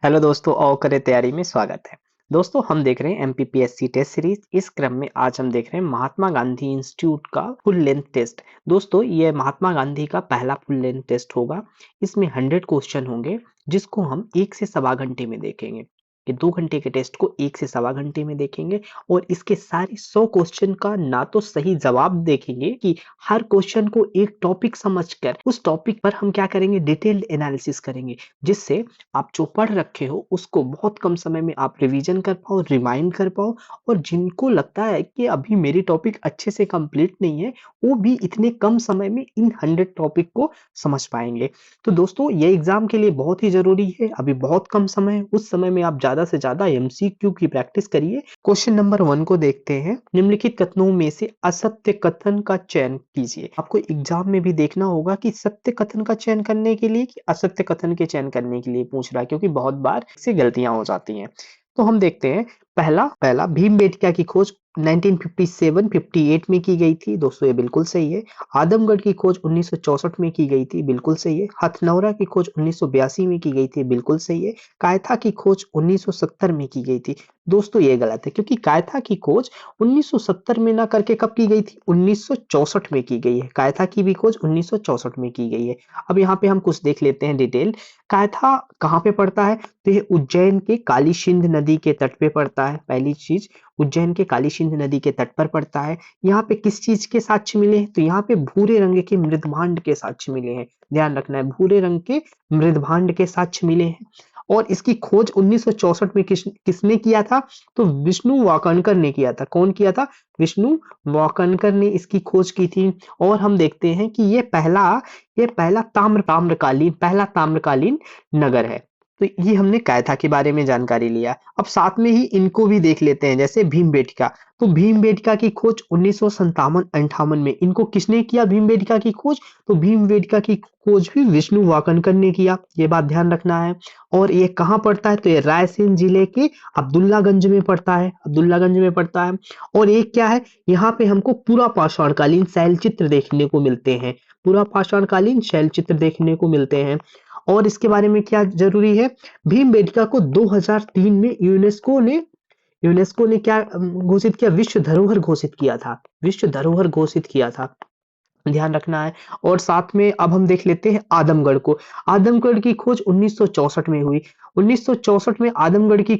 Hello दोस्तों, और करें तैयारी में स्वागत है। दोस्तों, हम देख रहे हैं एमपीपीएससी टेस्ट सीरीज। इस क्रम में आज हम देख रहे हैं महात्मा गांधी इंस्टीट्यूट का फुल लेंथ टेस्ट। दोस्तों, ये महात्मा गांधी का पहला फुल लेंथ टेस्ट होगा। इसमें 100 क्वेश्चन होंगे, जिसको हम 1 से 1.25 घंटे में देखेंगे। ये 2 घंटे के टेस्ट को 1 से 1.25 घंटे में देखेंगे और इसके सारे 100 क्वेश्चन का ना तो सही जवाब देखेंगे कि हर क्वेश्चन को एक टॉपिक समझकर उस टॉपिक पर हम क्या करेंगे, डिटेल्ड एनालिसिस करेंगे, जिससे आप जो पढ़ रखे हो उसको बहुत कम समय में आप रिवीजन कर पाओ, रिमाइंड कर पाओ। और जिनको लगता है कि अभी मेरी टॉपिक अच्छे से कंप्लीट नहीं है, वो भी इतने कम समय में इन 100 टॉपिक को समझ पाएंगे। तो दोस्तों, ये एग्जाम के लिए बहुत ही जरूरी है। अभी बहुत कम समय है, उस समय में आप ज्यादा से ज्यादा एमसीक्यू की प्रैक्टिस करिए। क्वेश्चन नंबर 1 को देखते हैं। निम्नलिखित कथनों में से असत्य कथन का चयन कीजिए। आपको एग्जाम में भी देखना होगा कि सत्य कथन का चयन करने के लिए कि असत्य कथन के चयन करने के लिए पूछ रहा है, क्योंकि बहुत बार इससे गलतियां हो जाती हैं। तो हम देखते हैं। पहला पहला भीमबेटका की खोज 1957-58 में की गई थी। दोस्तों, ये बिल्कुल सही है। आदमगढ़ की खोज 1964 में की गई थी। बिल्कुल सही है। हथनौरा की खोज 1982 में की गई थी। बिल्कुल सही है। कायथा की खोज 1970 में की गई थी। दोस्तों, ये गलत है, क्योंकि कायथा की खोज 1970 में ना करके कब की गई थी, 1964 में की गई है। कायथा की भी खोज 1964 में की गई है। अब यहाँ पे हम कुछ देख लेते हैं डिटेल। कायथा कहाँ पे पड़ता है, तो ये उज्जैन के काली सिंध नदी के तट पे पड़ता है। पहली चीज, उज्जैन के काली सिंध नदी के तट पर पड़ता है। यहाँ पे किस चीज के साक्ष्य मिले हैं, तो यहाँ पे भूरे रंग के मृदभांड के साक्ष्य मिले हैं। ध्यान रखना है, भूरे रंग के मृदभांड के साक्ष्य मिले हैं। और इसकी खोज 1964 में किसने किया था, तो विष्णु वाकणकर ने किया था। कौन किया था, विष्णु वाकणकर ने इसकी खोज की थी। और हम देखते हैं कि ये पहला ताम्रकालीन नगर है। तो ये हमने कायथा के बारे में जानकारी लिया। अब साथ में ही इनको भी देख लेते हैं, जैसे भीमबेटका। तो भीमबेटका की खोज 1957-58 में इनको किसने किया, भीमबेटका की खोज, तो भीमबेटका की खोज भी विष्णु वाकणकर ने किया। ये बात ध्यान रखना है। और ये कहाँ पड़ता है, तो ये रायसेन जिले के अब्दुल्लागंज में पड़ता है। अब्दुल्लागंज में पड़ता है। और एक क्या है, यहाँ पे हमको पूरा पाषाणकालीन शैल चित्र देखने को मिलते हैं। पूरा पाषाणकालीन शैल चित्र देखने को मिलते हैं। और इसके बारे में क्या जरूरी है, भीमबेटका को 2003 में यूनेस्को ने क्या घोषित किया, विश्व धरोहर घोषित किया था। विश्व धरोहर घोषित किया था। ध्यान रखना है। और साथ में अब हम देख लेते हैं आदमगढ़ को। आदमगढ़ की खोज 1964 में हुई। 1964 में आदमगढ़ की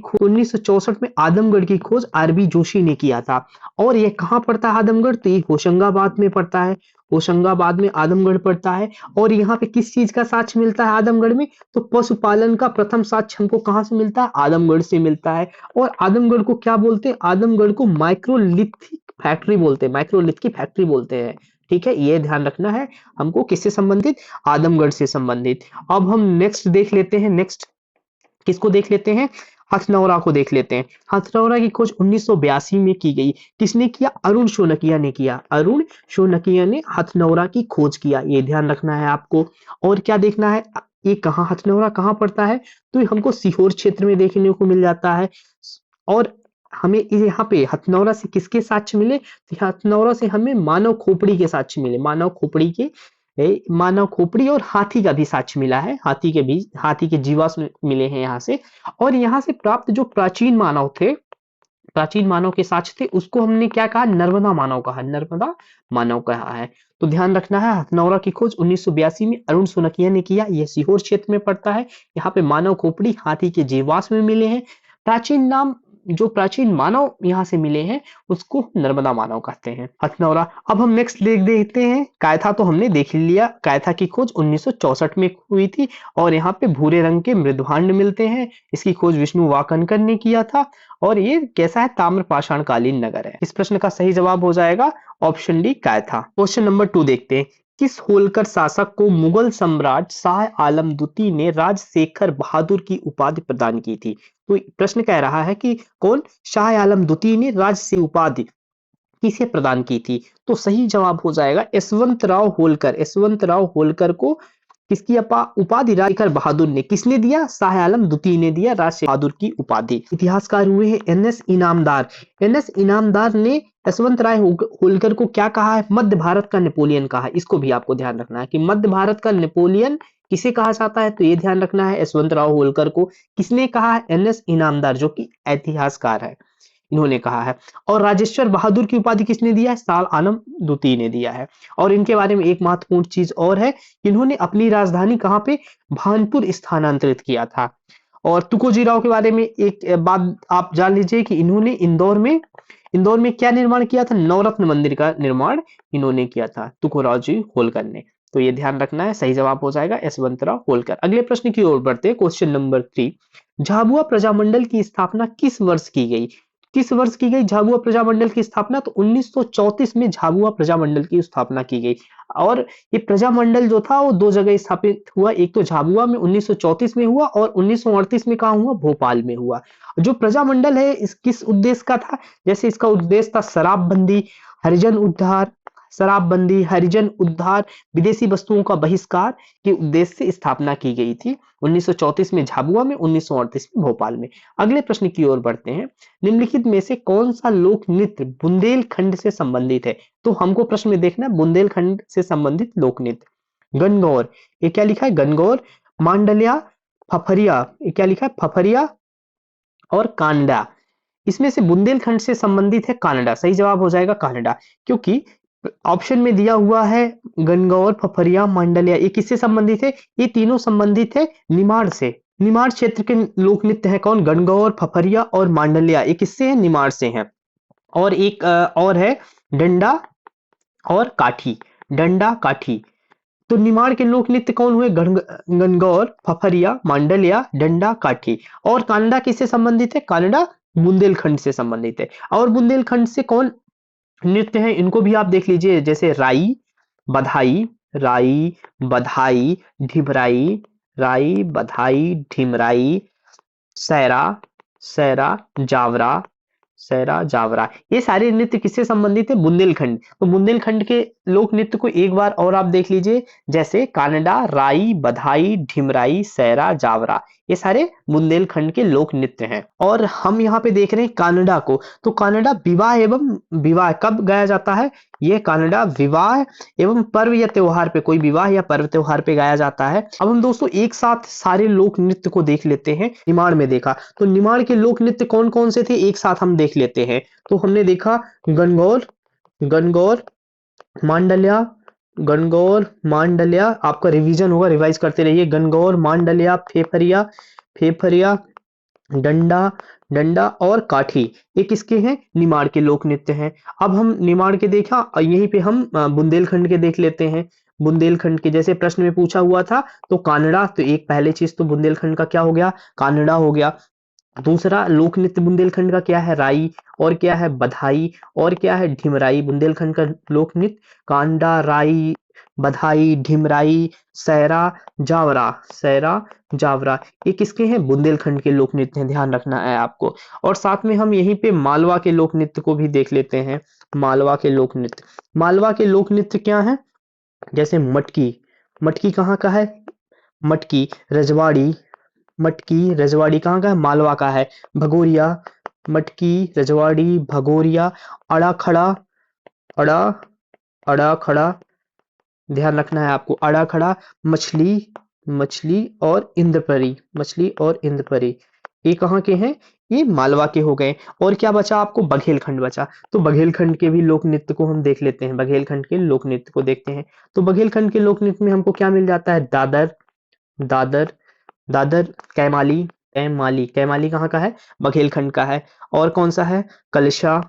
खोज आरबी जोशी ने किया था। और ये कहाँ पड़ता है आदमगढ़, तो ये होशंगाबाद में पड़ता है। होशंगाबाद में आदमगढ़ पड़ता है। और यहाँ पे किस चीज का साक्ष्य मिलता है आदमगढ़ में, तो पशुपालन का प्रथम साक्ष्य हमको कहाँ से मिलता है, आदमगढ़ से मिलता है। और आदमगढ़ को क्या बोलते हैं, आदमगढ़ को माइक्रोलिथ फैक्ट्री बोलते हैं। माइक्रोलिथ की फैक्ट्री बोलते हैं। ठीक है, ये ध्यान रखना है हमको, किससे संबंधित, आदमगढ़ से संबंधित। अब हम नेक्स्ट देख लेते हैं। नेक्स्ट किसको देख लेते हैं, हथनौरा को देख लेते हैं। हथनौरा की खोज 1982 में की गई। किसने किया, अरुण शोनकिया ने किया। अरुण शोनकिया ने हथनौरा की खोज किया। ये ध्यान रखना है आपको। और क्या देखना है, ये कहाँ, हथनौरा कहाँ पड़ता है, तो ये हमको सीहोर क्षेत्र में देखने को मिल जाता है। और हमें यहाँ पे हथनौरा से किसके साक्ष्य मिले, तो हथनौरा से हमें मानव खोपड़ी के साक्ष्य मिले। मानव खोपड़ी और हाथी का भी साक्ष्य मिला है। हाथी के जीवाश्म मिले हैं यहाँ से। और यहाँ से प्राप्त जो प्राचीन मानव के साक्ष्य थे, उसको हमने क्या कहा, नर्मदा मानव कहा। नर्मदा मानव कहा है। तो ध्यान रखना है, हथनौरा की खोज 1982 में अरुण सोनकिया ने किया। यह सीहोर क्षेत्र में पड़ता है। यहाँ पे मानव खोपड़ी, हाथी के जीवाश्म में मिले हैं। प्राचीन मानव यहाँ से मिले हैं, उसको नर्मदा मानव कहते हैं, हथनौरा। अब हम नेक्स्ट देखते हैं। कायथा तो हमने देख लिया। कायथा की खोज 1964 में हुई थी। और यहाँ पे भूरे रंग के मृदभांड मिलते हैं। इसकी खोज विष्णु वाकणकर ने किया था। और ये कैसा है, ताम्र पाषाणकालीन नगर है। इस प्रश्न का सही जवाब हो जाएगा option D, Kayatha. Question number 2 देखते हैं। किस होलकर शासक को मुगल सम्राट शाह आलम द्वितीय ने राजशेखर बहादुर की उपाधि प्रदान की थी। तो प्रश्न कह रहा है कि कौन, शाह आलम द्वितीय ने राजशेखर उपाधि किसे प्रदान की थी। तो सही जवाब हो जाएगा यशवंत राव होलकर। यशवंत राव होलकर को किसकी उपाधि राजशेखर बहादुर ने, किसने दिया? शाह आलम द्वितीय ने दिया राजशेखर बहादुर की उपाधि। इतिहासकार हुए हैं एनएस इनामदार। एनएस इनामदार ने यशवंत राय होलकर को क्या कहा है? मध्य भारत का नेपोलियन कहा है। इसको भी आपको ध्यान रखना है कि मध्य भारत का नेपोलियन किसे कहा जाता है, तो ये ध्यान रखना है यशवंत राव होलकर को। किसने कहा है? एनएस इनामदार, जो कि ऐतिहासकार है, इन्होंने कहा है। और राजेश्वर बहादुर की उपाधि किसने दिया है? शाह आलम द्वितीय ने दिया है। और इनके बारे में एक महत्वपूर्ण चीज और है, इन्होंने अपनी राजधानी कहां पे? भानपुर स्थानांतरित किया था। और तुकोजी राव के बारे में एक बात आप जान लीजिए कि इन्होंने इंदौर में क्या निर्माण किया था? नवरत्न मंदिर का निर्माण इन्होंने किया था, तुकोराव जी होलकर ने। तो ये ध्यान रखना है, सही जवाब हो जाएगा यशवंतराव होलकर। अगले प्रश्न की ओर बढ़ते हैं, क्वेश्चन नंबर 3। झाबुआ प्रजामंडल की स्थापना किस वर्ष की गई? किस वर्ष की गई झाबुआ प्रजामंडल की स्थापना? तो 1934 में झाबुआ प्रजामंडल की स्थापना की गई। और ये प्रजामंडल जो था वो दो जगह स्थापित हुआ, एक तो झाबुआ में 1934 में हुआ और 1938 में कहा हुआ? भोपाल में हुआ। जो प्रजामंडल है इस किस उद्देश्य का था? जैसे इसका उद्देश्य था शराबबंदी, हरिजन उद्धार, शराबबंदी, हरिजन उद्धार, विदेशी वस्तुओं का बहिष्कार के उद्देश्य से स्थापना की गई थी। 1934 में झाबुआ में, 1938 में भोपाल में। अगले प्रश्न की ओर बढ़ते हैं। निम्नलिखित में से कौन सा लोक नृत्य बुंदेलखंड से संबंधित है? तो हमको प्रश्न में देखना है बुंदेलखंड से संबंधित लोक नृत्य। गणगौर, ये क्या लिखा है? गणगौर। मांडलिया, फफरिया, ये क्या लिखा है? फफरिया और कांडा। इसमें से बुंदेलखंड से संबंधित है कानाडा, सही जवाब हो जाएगा कानाडा। क्योंकि ऑप्शन में दिया हुआ है गणगौर, फफरिया, मांडलिया, ये किससे संबंधित है? ये तीनों संबंधित है निमाड़ से। निमाड़ क्षेत्र के लोक नृत्य है कौन? गणगौर, फफरिया और मांडलिया, ये किससे है? निमाड़ से है। और एक और है डंडा और काठी, डंडा काठी। तो निमाड़ के लोक नृत्य कौन हुए? गणगौर, फफरिया, मांडलिया, डंडा काठी। और कानडा किससे संबंधित है? कानडा बुंदेलखंड से संबंधित है। और बुंदेलखंड से कौन नृत्य है इनको भी आप देख लीजिए, जैसे राई, बधाई, राई, बधाई, ढिमराई, राई, बधाई, ढिमराई, सैरा, सैरा, जावरा, सैरा, जावरा, ये सारे नृत्य किससे संबंधित है? बुंदेलखंड। तो बुंदेलखंड के लोक नृत्य को एक बार और आप देख लीजिए, जैसे कानडा, राई, बधाई, ढिमराई, सैरा, जावरा, ये सारे बुंदेलखंड के लोक नृत्य हैं। और हम यहाँ पे देख रहे हैं कानडा को। तो कानडा विवाह एवं विवाह कब गाया जाता है? ये कानडा विवाह एवं पर्व या त्योहार पे, कोई विवाह या पर्व त्योहार पे गाया जाता है। अब हम दोस्तों एक साथ सारे लोक नृत्य को देख लेते हैं। निमाड़ में देखा तो निमाड़ के लोक नृत्य कौन कौन से थे, एक साथ हम देख लेते हैं। तो हमने देखा गणगौर, गणगौर, मांडलिया, गणगौर, मांडलिया, आपका रिवीजन होगा, रिवाइज करते रहिए। गणगौर, मांडलिया, फेफरिया, फेफरिया, डंडा, डंडा और काठी, ये किसके हैं? निमाड़ के लोक नृत्य हैं। अब हम निमाड़ के देखा, यहीं पे हम बुंदेलखंड के देख लेते हैं। बुंदेलखंड के जैसे प्रश्न में पूछा हुआ था, तो कानड़ा, तो एक पहले चीज तो बुंदेलखंड का क्या हो गया? कानड़ा हो गया। दूसरा लोक नृत्य बुंदेलखंड का क्या है? राई। और क्या है? बधाई। और क्या है? ढिमराई। बुंदेलखंड का लोक नृत्य कांडा, राई, बधाई, ढिमराई, सैरा, जावरा, सैरा, जावरा, ये किसके हैं? बुंदेलखंड के लोक नृत्य हैं, ध्यान रखना है आपको। और साथ में हम यहीं पे मालवा के लोक नृत्य को भी देख लेते हैं। मालवा के लोक नृत्य, मालवा के लोक नृत्य क्या है? जैसे मटकी, मटकी कहाँ का है? मटकी रजवाड़ी, मटकी रजवाड़ी कहाँ का है? मालवा का है। भगोरिया, मटकी रजवाड़ी, भगोरिया, अड़ा खड़ा, अड़ा, अड़ा खड़ा, ध्यान रखना है आपको। अड़ा खड़ा, मछली, मछली और इंद्रपरी, मछली और इंद्रपरी, ये कहाँ के हैं? ये मालवा के हो गए। और क्या बचा आपको? बघेलखंड बचा। तो बघेलखंड के भी लोक नृत्य को हम देख लेते हैं। बघेलखंड के लोक नृत्य को देखते हैं। तो बघेलखंड के लोक नृत्य में हमको क्या मिल जाता है? दादर, दादर, दादर, कैमाली, कैमाली, कैमाली कहाँ का है? बघेलखंड का है। और कौन सा है? कलशा,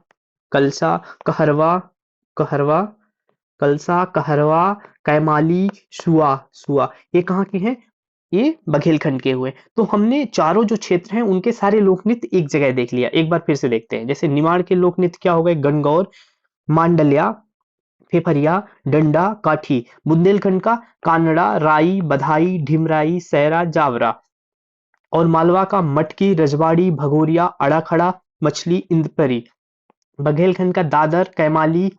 कलसा, कहरवा, कहरवा, कलसा, कहरवा, कैमाली, सुआ, सुआ, ये कहाँ के हैं? ये बघेलखंड के हुए। तो हमने चारों जो क्षेत्र हैं उनके सारे लोक नृत्य एक जगह देख लिया। एक बार फिर से देखते हैं। जैसे निमाड़ के लोक नृत्य क्या हो गए? गणगौर, मांडलिया, फेफरिया, डंडा, काठी। बुंदेलखंड का कानड़ा, राई, बधाई, ढिमराई, सैरा, जावरा। और मालवा का मटकी, रजवाड़ी, भगोरिया, अड़ाखड़ा, मछली, इंद्रपरी। बघेलखंड का दादर, कैमाली,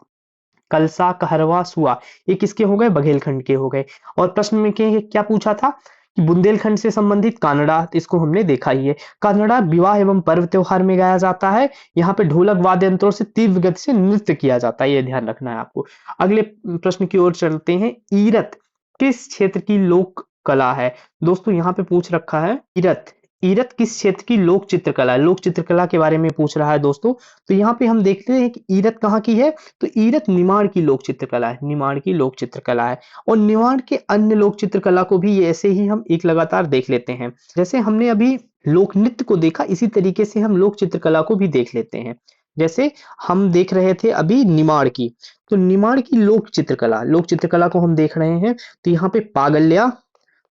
कलसा, कहरवा, सुआ, ये किसके हो गए? बघेलखंड के हो गए। और प्रश्न में क्या पूछा था कि बुंदेलखंड से संबंधित कानड़ा, तो इसको हमने देखा ही है। कानड़ा विवाह एवं पर्व त्योहार में गाया जाता है। यहाँ पे ढोलक वाद्य यंत्रों से तीव्र गति से नृत्य किया जाता है, ये ध्यान रखना है आपको। अगले प्रश्न की ओर चलते हैं। ईरत किस क्षेत्र की लोक कला है? दोस्तों यहाँ पे पूछ रखा है ईरत, ईरत किस क्षेत्र की लोक चित्रकला है? लोक चित्रकला के बारे में पूछ रहा है दोस्तों। तो यहाँ पे हम देखते हैं कि ईरत कहाँ की है, तो ईरत निमाड़ की लोक चित्रकला है, निमाड़ की लोक चित्रकला है। और निमाड़ के अन्य लोक चित्रकला को भी ऐसे ही हम एक लगातार देख लेते हैं। जैसे हमने अभी लोक नृत्य को देखा, इसी तरीके से हम लोक चित्रकला को भी देख लेते हैं। जैसे हम देख रहे थे अभी निमाड़ की, तो निमाड़ की लोक चित्रकला, लोक चित्रकला को हम देख रहे हैं। तो यहाँ पे पागल्या,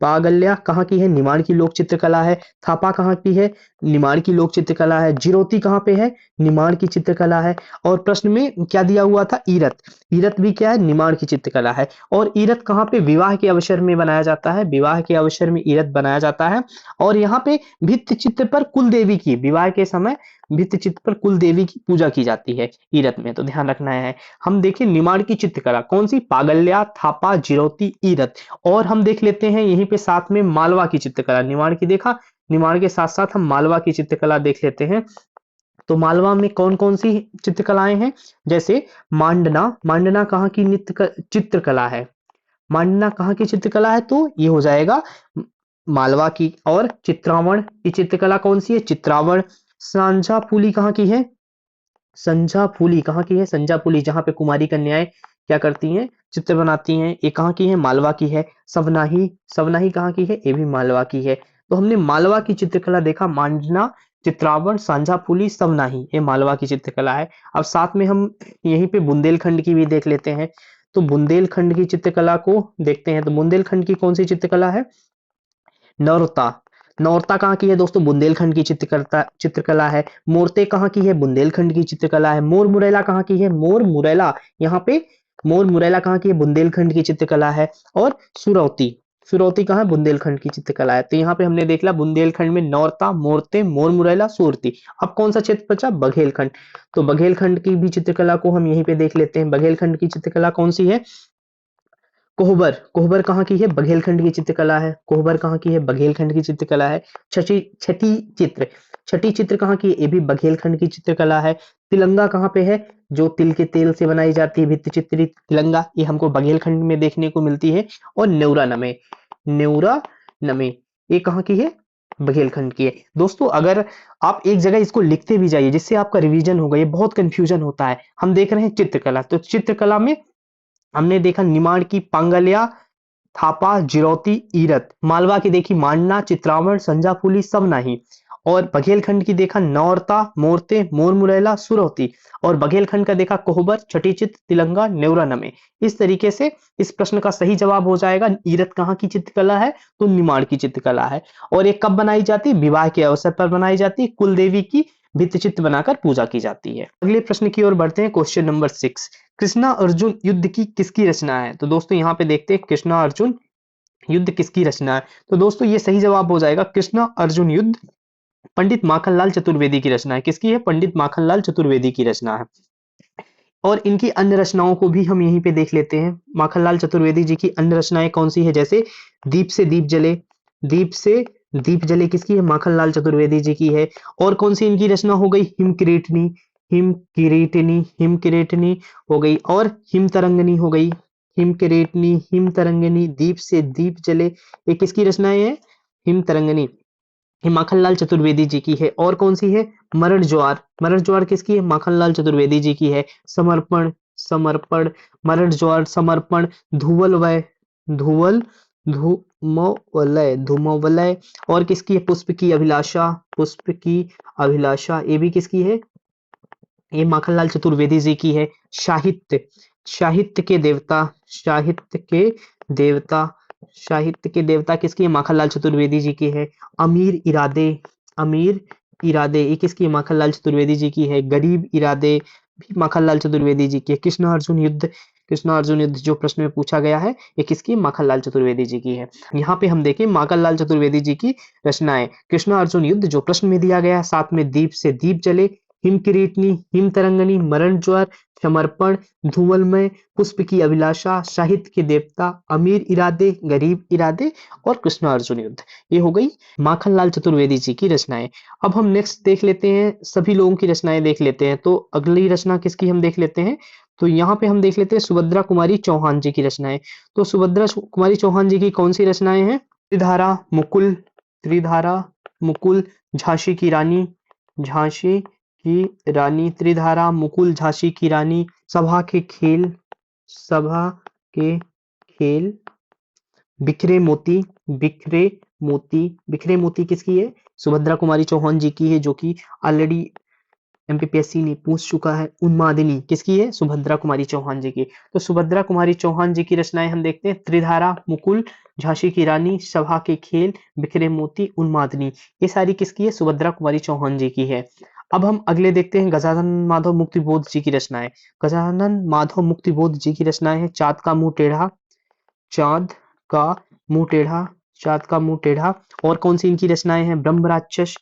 पागल्या कहाँ की है? निमाड़ की लोक चित्रकला है। थापा कहाँ की है? निमाड़ की लोक चित्रकला है। जिरोती कहाँ पे है? निमाड़ की चित्रकला है। और प्रश्न में क्या दिया हुआ था? ईरत, ईरत भी क्या है? निमाड़ की चित्रकला है। और ईरत कहाँ पे? विवाह के अवसर में बनाया जाता है, विवाह के अवसर में ईरत बनाया जाता है। और यहाँ पे भित्ति चित्र पर कुल देवी की, विवाह के समय भित्ति चित्र पर कुल देवी की पूजा की जाती है ईरत में, तो ध्यान रखना है। हम देखें निमाड़ की चित्रकला कौन सी? पागल्या, थापा, जिरोती, ईरत। और हम देख लेते हैं यहीं पे साथ में मालवा की चित्रकला, निमाड़ की देखा, निमाड़ के साथ साथ हम मालवा की चित्रकला देख लेते हैं। तो मालवा में कौन कौन सी चित्रकलाएं हैं? जैसे मांडना, मांडना कहाँ की चित्रकला है? मांडना कहाँ की चित्रकला है? तो ये हो जाएगा मालवा की। और चित्रावण, ये चित्रकला कौन सी है? चित्रावण। सांझा फूली कहाँ की है? संझा फूली कहाँ की है? संझा फूली, जहां पे कुमारी कन्याएं क्या करती हैं? चित्र बनाती हैं, ये कहाँ की है? मालवा की है। सवनाही, सवनाही कहाँ की है? ये भी मालवा की है। तो हमने मालवा की चित्रकला देखा, मांडना, चित्रावण, सांझा फूली, सवनाही, ये मालवा की चित्रकला है। अब साथ में हम यहीं पे बुंदेलखंड की भी देख लेते हैं। तो बुंदेलखंड की चित्रकला को देखते हैं। तो बुंदेलखंड की कौन सी चित्रकला है? नौरता, नौरता कहाँ की है दोस्तों? बुंदेलखंड की चित्रकला है। मूर्ते कहाँ की है? बुंदेलखंड की चित्रकला है। मोर मुरैला कहाँ की है? मोर मुरैला, यहाँ पे मोर मुरैला कहाँ की है? बुंदेलखंड की चित्रकला है। और सुरौती, सुरौती कहाँ है? बुंदेलखंड की चित्रकला है। तो यहाँ पे हमने देख लिया बुंदेलखंड में नौरता, मूर्ते, मोर मुरैला, सुरती। अब कौन सा क्षेत्र बचा? बघेलखंड। तो बघेलखंड की भी चित्रकला को हम यहीं पे देख लेते हैं। बघेलखंड की चित्रकला कौन सी है? कोहबर, कोहबर कहाँ की है? बघेलखंड की चित्रकला है। कोहबर कहाँ की है? बघेलखंड की चित्रकला है। छठी, छठी चित्र, छठी चित्र कहाँ की है? ये भी बघेलखंड की चित्रकला है। तिलंगा कहाँ पे है? जो तिल के तेल से बनाई जाती है भित्ति चित्रित तिलंगा, ये हमको बघेलखंड में देखने को मिलती है। और नेवरा नमे, नेवरा नमे, ये कहाँ की है? बघेलखंड की है। दोस्तों अगर आप एक जगह इसको लिखते भी जाइए जिससे आपका रिवीजन होगा, ये बहुत कंफ्यूजन होता है। हम देख रहे हैं चित्रकला, तो चित्रकला में हमने देखा निमाड़ की पांगल्या, थापा, जिरौती, ईरत। मालवा की देखी मांडना, चित्रावण, संजाफुली, सवनाही। और बघेलखंड की देखा नौरता, मोरते, मोर मुरैला, सुरौती। और बघेलखंड का देखा कोहबर, छठीचित, तिलंगा, नेवरा नमे। इस तरीके से इस प्रश्न का सही जवाब हो जाएगा ईरत कहाँ की चित्रकला है? तो निमाड़ की चित्रकला है। और ये कब बनाई जाती है? विवाह के अवसर पर बनाई जाती है। कुल देवी की भित्ति चित्र बनाकर पूजा की जाती है। अगले प्रश्न की ओर बढ़ते हैं, क्वेश्चन नंबर 6। कृष्णा अर्जुन युद्ध की किसकी रचना है? तो दोस्तों यहाँ पे देखते हैं कृष्णा अर्जुन युद्ध किसकी रचना है। तो दोस्तों ये सही जवाब हो जाएगा कृष्णा अर्जुन युद्ध पंडित माखनलाल चतुर्वेदी की रचना है। किसकी है? पंडित माखनलाल चतुर्वेदी की रचना है। और इनकी अन्य रचनाओं को भी हम यहीं पे देख लेते हैं। माखनलाल चतुर्वेदी जी की अन्य रचनाएं कौन सी है? जैसे दीप से दीप जले, दीप से दीप जले किसकी है? माखनलाल चतुर्वेदी जी की है। और कौन सी इनकी रचना हो गई? हिम किरीटनी, हिम किरीटनी, हिम किरीटनी हो गई। और हिम तरंगनी हो गई, हिम किरीटनी, हिम तरंगनी, दीप से दीप जले, ये किसकी रचनाएं हैं? हिम तरंगनी, ये माखनलाल चतुर्वेदी जी की है। और कौन सी है? मरण ज्वार, मरण ज्वार किसकी है? माखनलाल चतुर्वेदी जी की है। समर्पण, समर्पण, मरण ज्वार, समर्पण, धुवल वय, धुवल, धूमवलय, धूमवलय। और किसकी है? पुष्प की अभिलाषा, पुष्प की अभिलाषा, ये भी किसकी है? ये माखनलाल चतुर्वेदी जी की है। साहित्य, साहित्य के देवता, साहित्य के देवता, साहित्य के देवता किसकी है? माखनलाल चतुर्वेदी जी की है। अमीर इरादे, अमीर इरादे, ये किसकी है? माखनलाल चतुर्वेदी जी की है। गरीब इरादे भी माखनलाल चतुर्वेदी जी की है। कृष्ण अर्जुन युद्ध, कृष्ण अर्जुन युद्ध जो प्रश्न में पूछा गया है, ये किसकी है? माखनलाल चतुर्वेदी जी की है। यहाँ पे हम देखें माखनलाल चतुर्वेदी जी की रचनाएं, कृष्ण अर्जुन युद्ध जो प्रश्न में दिया गया है, साथ में दीप से दीप जले, हिमकिरीटनी, हिमतरंगिणी, मरण ज्वर, समर्पण, धूमलमय, पुष्प की अभिलाषा, साहित्य के देवता, अमीर इरादे, गरीब इरादे और कृष्ण अर्जुन युद्ध। ये हो गई माखनलाल चतुर्वेदी जी की रचनाएं। अब हम नेक्स्ट देख लेते हैं, सभी लोगों की रचनाएं देख लेते हैं। तो अगली रचना किसकी हम देख लेते हैं, तो यहाँ पे हम देख लेते हैं सुभद्रा कुमारी चौहान जी की रचनाएं। तो सुभद्रा कुमारी चौहान जी की कौन सी रचनाएं हैं, त्रिधारा, मुकुल, त्रिधारा, मुकुल, झांसी की रानी, झांसी की रानी, त्रिधारा, मुकुल, झांसी की रानी, सभा के खेल, सभा के खेल, बिखरे मोती, बिखरे मोती, बिखरे मोती किसकी है, सुभद्रा कुमारी चौहान जी की है, जो कि ऑलरेडी एमपीपीएससी ने पूछ चुका है। उन्मादिनी किसकी है, सुभद्रा कुमारी चौहान जी की। तो सुभद्रा कुमारी चौहान जी की रचनाएं हम देखते हैं, त्रिधारा, मुकुल, झांसी की रानी, सभा के खेल, बिखरे मोती, उन्मादिनी, ये सारी किसकी है, सुभद्रा कुमारी चौहान जी की है। अब हम अगले देखते हैं गजानन माधव मुक्तिबोध जी की रचनाएं। गजानन माधव मुक्तिबोध जी की रचनाएं हैं, चाँद का मुंह टेढ़ा, चाँद का मुंह टेढ़ा, चाँद का मुंह टेढ़ा। और कौन सी इनकी रचनाएं हैं, ब्रह्म राक्षस,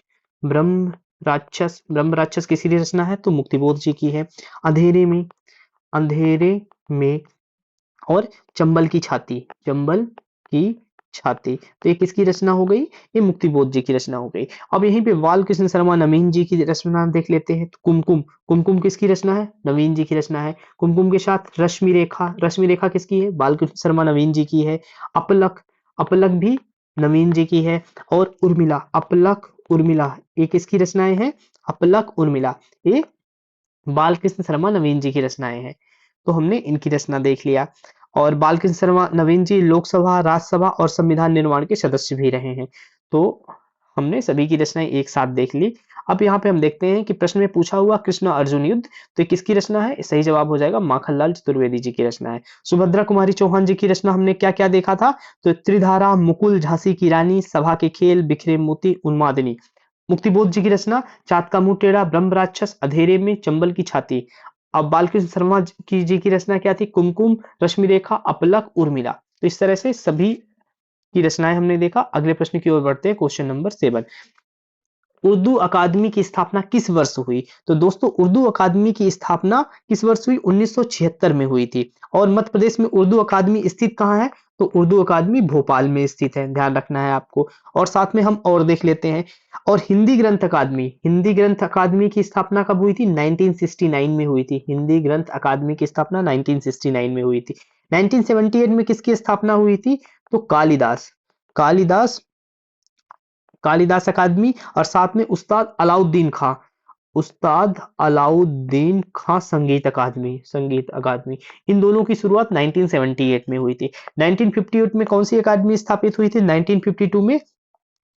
ब्रह्म राक्षस, ब्रह्म राक्षस किसी की रचना है, तो मुक्तिबोध जी की है। अंधेरे में, अंधेरे में और चंबल की छाती, चंबल की छाती, तो ये किसकी रचना हो गई, ये मुक्तिबोध जी की रचना हो गई। अब यहीं पे बाल कृष्ण शर्मा नवीन जी की रचना देख लेते हैं। तो कुमकुम, कुमकुम किसकी रचना है, नवीन जी की रचना है। कुमकुम के साथ रश्मि रेखा, रश्मि रेखा किसकी है, बाल कृष्ण शर्मा नवीन जी की है। अपलक, अपलक भी नवीन जी की है। और उर्मिला, अपलक उर्मिला, ये किसकी रचनाएं हैं, अपलक उर्मिला, ये बालकृष्ण शर्मा नवीन जी की रचनाएं हैं। तो हमने इनकी रचना देख लिया। और बालकृष्ण शर्मा नवीन जी लोकसभा, राज्यसभा और संविधान निर्माण के सदस्य भी रहे हैं। तो हमने सभी की रचनाएं एक साथ देख ली। अब यहाँ पे हम देखते हैं कि प्रश्न में पूछा हुआ कृष्ण अर्जुन युद्ध, तो ये किसकी रचना है, सही जवाब हो जाएगा माखनलाल चतुर्वेदी जी की रचना है। सुभद्रा कुमारी चौहान जी की रचना हमने क्या क्या देखा था, तो त्रिधारा, मुकुल, झांसी की रानी, सभा के खेल, बिखरे मोती, उन्मादिनी। मुक्तिबोध जी की रचना, चाँद का मुंह टेढ़ा, ब्रह्म राक्षस, अंधेरे में, चंबल की छाती। अब बालकृष्ण शर्मा जी की रचना क्या थी, कुमकुम, रश्मि रेखा, अपलक, उर्मिला। तो इस तरह से सभी की रचनाएं हमने देखा। अगले प्रश्न की ओर बढ़ते हैं, क्वेश्चन नंबर 7। उर्दू अकादमी की स्थापना किस वर्ष हुई, तो दोस्तों उर्दू अकादमी की स्थापना किस वर्ष हुई, 1976 में हुई थी। और मध्य प्रदेश में उर्दू अकादमी स्थित कहाँ है, तो उर्दू अकादमी भोपाल में स्थित है, ध्यान रखना है आपको। और साथ में हम और देख लेते हैं। और हिंदी ग्रंथ अकादमी, हिंदी ग्रंथ अकादमी की स्थापना कब हुई थी, 1969 में हुई थी। हिंदी ग्रंथ अकादमी की स्थापना 1969 में हुई थी। 1978 में किसकी स्थापना हुई थी, तो कालिदास, कालिदास, कालिदास अकादमी। और साथ में उस्ताद अलाउद्दीन खां, उस्ताद अलाउद्दीन खां संगीत अकादमी, संगीत अकादमी। इन दोनों की शुरुआत 1978 में हुई थी। 1958 में कौन सी अकादमी स्थापित हुई थी, 1952 में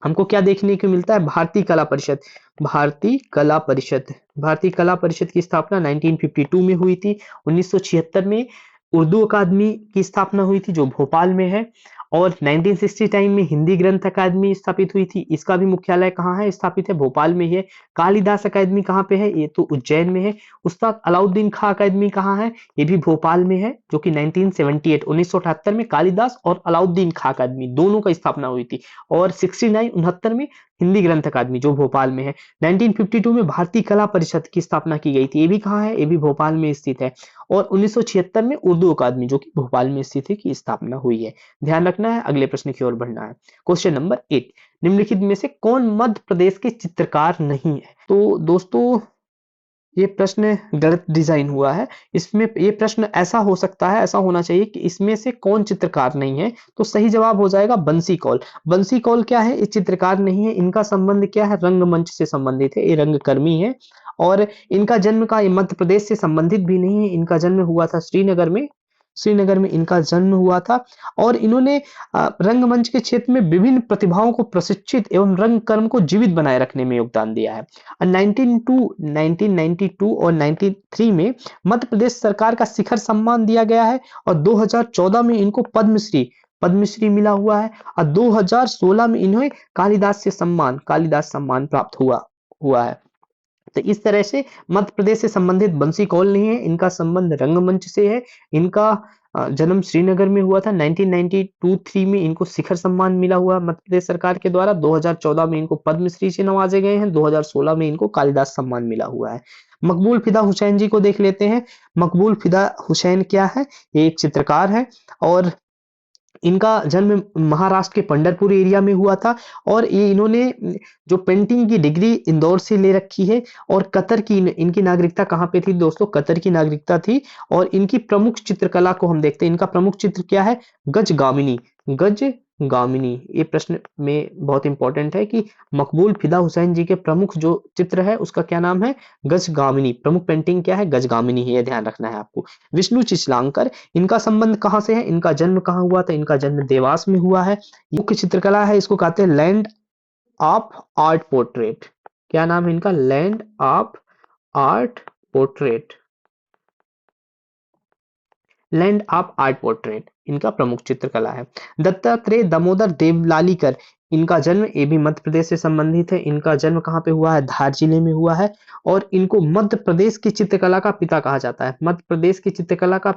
हमको क्या देखने को मिलता है, भारतीय कला परिषद, भारतीय कला परिषद, भारतीय कला परिषद की स्थापना 1952 में हुई थी। 1976 में उर्दू अकादमी की स्थापना हुई थी, जो भोपाल में है। और 1969 में हिंदी ग्रंथ अकादमी स्थापित हुई थी, इसका भी मुख्यालय कहाँ है, स्थापित है भोपाल में ही है। कालिदास अकादमी कहाँ पे है, ये तो उज्जैन में है। उस्ताद अलाउद्दीन खां अकादमी कहाँ है, ये भी भोपाल में है, जो कि 1978 1978 में कालिदास और अलाउद्दीन खां अकादमी दोनों का स्थापना हुई थी। और 69 में हिंदी ग्रंथ अकादमी, जो भोपाल में है। 1952 में भारतीय कला परिषद की स्थापना की गई थी, ये भी कहाँ है, ये भी भोपाल में स्थित है। और 1976 में उर्दू अकादमी, जो कि भोपाल में स्थित है, की स्थापना हुई है। ध्यान रखना है, अगले प्रश्न की ओर बढ़ना है। क्वेश्चन नंबर 8, निम्नलिखित में से कौन मध्य प्रदेश के चित्रकार नहीं है, तो दोस्तों ये प्रश्न गलत डिजाइन हुआ है। इसमें ये प्रश्न ऐसा हो सकता है, ऐसा होना चाहिए कि इसमें से कौन चित्रकार नहीं है, तो सही जवाब हो जाएगा बंसी कौल। बंसी कौल क्या है, ये चित्रकार नहीं है, इनका संबंध क्या है, रंगमंच से संबंधित है, ये रंगकर्मी है। और इनका जन्म का, ये मध्य प्रदेश से संबंधित भी नहीं है, इनका जन्म हुआ था श्रीनगर में, श्रीनगर में इनका जन्म हुआ था। और इन्होंने रंगमंच के क्षेत्र में विभिन्न प्रतिभाओं को प्रशिक्षित एवं रंग कर्म को जीवित बनाए रखने में योगदान दिया है। 1992 और 93 में मध्य प्रदेश सरकार का शिखर सम्मान दिया गया है। और 2014 में इनको पद्मश्री, पद्मश्री मिला हुआ है। और 2016 में इन्हें कालिदास सम्मान प्राप्त हुआ है। तो इस तरह से मध्य प्रदेश से संबंधित बंसी कौल नहीं है, इनका संबंध रंगमंच से है। इनका जन्म श्रीनगर में हुआ था। 1992-3 में इनको शिखर सम्मान मिला हुआ मध्य प्रदेश सरकार के द्वारा। 2014 में इनको पद्मश्री से नवाजे गए हैं। 2016 में इनको कालिदास सम्मान मिला हुआ है। मकबूल फिदा हुसैन जी को देख लेते हैं। मकबूल फिदा हुसैन क्या है? ये एक चित्रकार है और इनका जन्म महाराष्ट्र के पंढरपुर एरिया में हुआ था और ये इन्होंने जो पेंटिंग की डिग्री इंदौर से ले रखी है। और कतर की इनकी नागरिकता कहाँ पे थी दोस्तों? कतर की नागरिकता थी। और इनकी प्रमुख चित्रकला को हम देखते हैं। इनका प्रमुख चित्र क्या है? गजगामिनी। गजगामिनी, ये प्रश्न में बहुत इंपॉर्टेंट है कि मकबूल फिदा हुसैन जी के प्रमुख जो चित्र है उसका क्या नाम है? गजगामिनी। प्रमुख पेंटिंग क्या है? गजगामिनी है, ये ध्यान रखना है आपको। विष्णु चिचलांकर, इनका संबंध कहाँ से है? इनका जन्म कहाँ हुआ था? इनका जन्म देवास में हुआ है। मुख्य चित्रकला है, इसको कहते हैं लैंड ऑफ आर्ट पोर्ट्रेट। क्या नाम है इनका? Land of art portrait. Land of art portrait इनका प्रमुख चित्रकला है। दत्तात्रेय दामोदर देवलालीकर, इनका जन्म ये भी मध्य प्रदेश से संबंधित है। इनका जन्म कहाँ पे हुआ है? धार जिले में हुआ है। और इनको मध्य प्रदेश की चित्रकला का पिता कहा जाता है। मध्य प्रदेश की चित्रकला का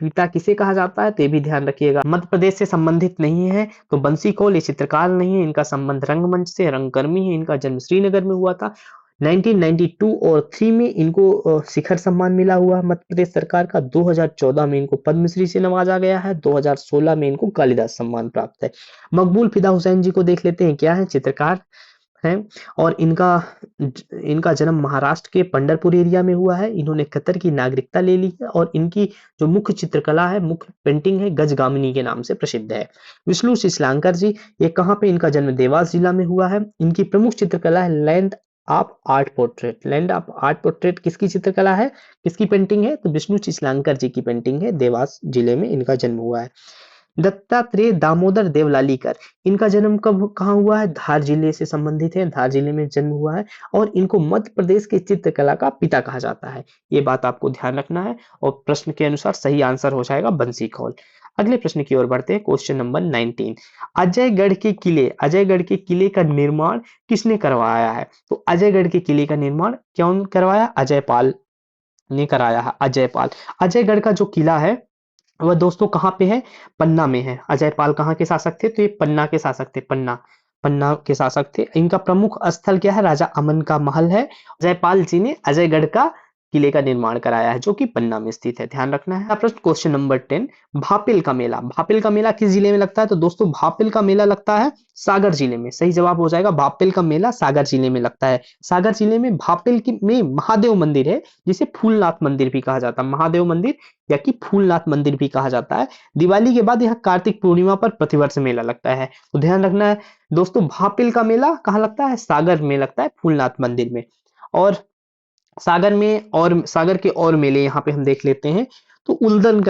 पिता किसे कहा जाता है? तो ये भी ध्यान रखिएगा। मध्य प्रदेश से संबंधित नहीं है तो बंसी कौल ये चित्रकार नहीं है। इनका संबंध रंगमंच से, रंगकर्मी है। इनका जन्म श्रीनगर में हुआ था। 1992 और 3 में इनको शिखर सम्मान मिला हुआ मध्य प्रदेश सरकार का। 2014 में इनको पद्मश्री से नवाजा गया है। 2016 में इनको कालिदास सम्मान प्राप्त है। मकबूल फिदा हुसैन जी को देख लेते हैं। क्या है? चित्रकार हैं और इनका जन्म महाराष्ट्र के पंढरपुर एरिया में हुआ है। इन्होंने कतर की नागरिकता ले ली है और इनकी जो मुख्य चित्रकला है, मुख्य पेंटिंग है, गजगामिनी के नाम से प्रसिद्ध है। विष्णु शिशलांकर जी, ये कहाँ पे? इनका जन्म देवास जिला में हुआ है। इनकी प्रमुख चित्रकला है land of art portrait. Land of art portrait किसकी चित्रकला है? किसकी पेंटिंग है? तो विष्णु चिशलांकर जी की पेंटिंग है। देवास जिले में इनका जन्म हुआ है। दत्तात्रेय दामोदर देवलालीकर, इनका जन्म कब कहाँ हुआ है? धार जिले से संबंधित है। धार जिले में जन्म हुआ है और इनको मध्य प्रदेश की चित्रकला का पिता कहा जाता है। ये बात आपको ध्यान रखना है और प्रश्न के अनुसार सही आंसर हो जाएगा बंसी कौल। अगले प्रश्न की ओर बढ़ते हैं। Question number 19। अजयगढ़ के किले का निर्माण किसने करवाया है? तो अजयगढ़ के किले का निर्माण कौन करवाया? अजयपाल ने कराया है। अजयपाल। अजयगढ़ का जो किला है वह दोस्तों कहाँ पे है? पन्ना में है। अजयपाल कहाँ के शासक थे? तो ये पन्ना के शासक थे। पन्ना के शासक थे। इनका प्रमुख स्थल क्या है? राजा अमन का महल है। जयपाल जी ने अजयगढ़ का किले का निर्माण कराया है जो कि पन्ना में स्थित है। ध्यान रखना है। प्रश्न क्वेश्चन नंबर 10। भापिल का मेला। भापिल का मेला किस जिले में लगता है? तो दोस्तों भापिल का मेला लगता है सागर जिले में। सही जवाब हो जाएगा। भापिल का मेला सागर जिले में लगता है। सागर जिले में भापिल में महादेव मंदिर है जिसे फूलनाथ मंदिर भी कहा जाता है। महादेव मंदिर या कि फूलनाथ मंदिर भी कहा जाता है। दिवाली के बाद यहाँ कार्तिक पूर्णिमा पर प्रतिवर्ष मेला लगता है। तो ध्यान रखना है दोस्तों, भापिल का मेला कहाँ लगता है? सागर में लगता है, फूलनाथ मंदिर में। और सागर के और मेले यहाँ पे हम देख लेते हैं। तो उल्दन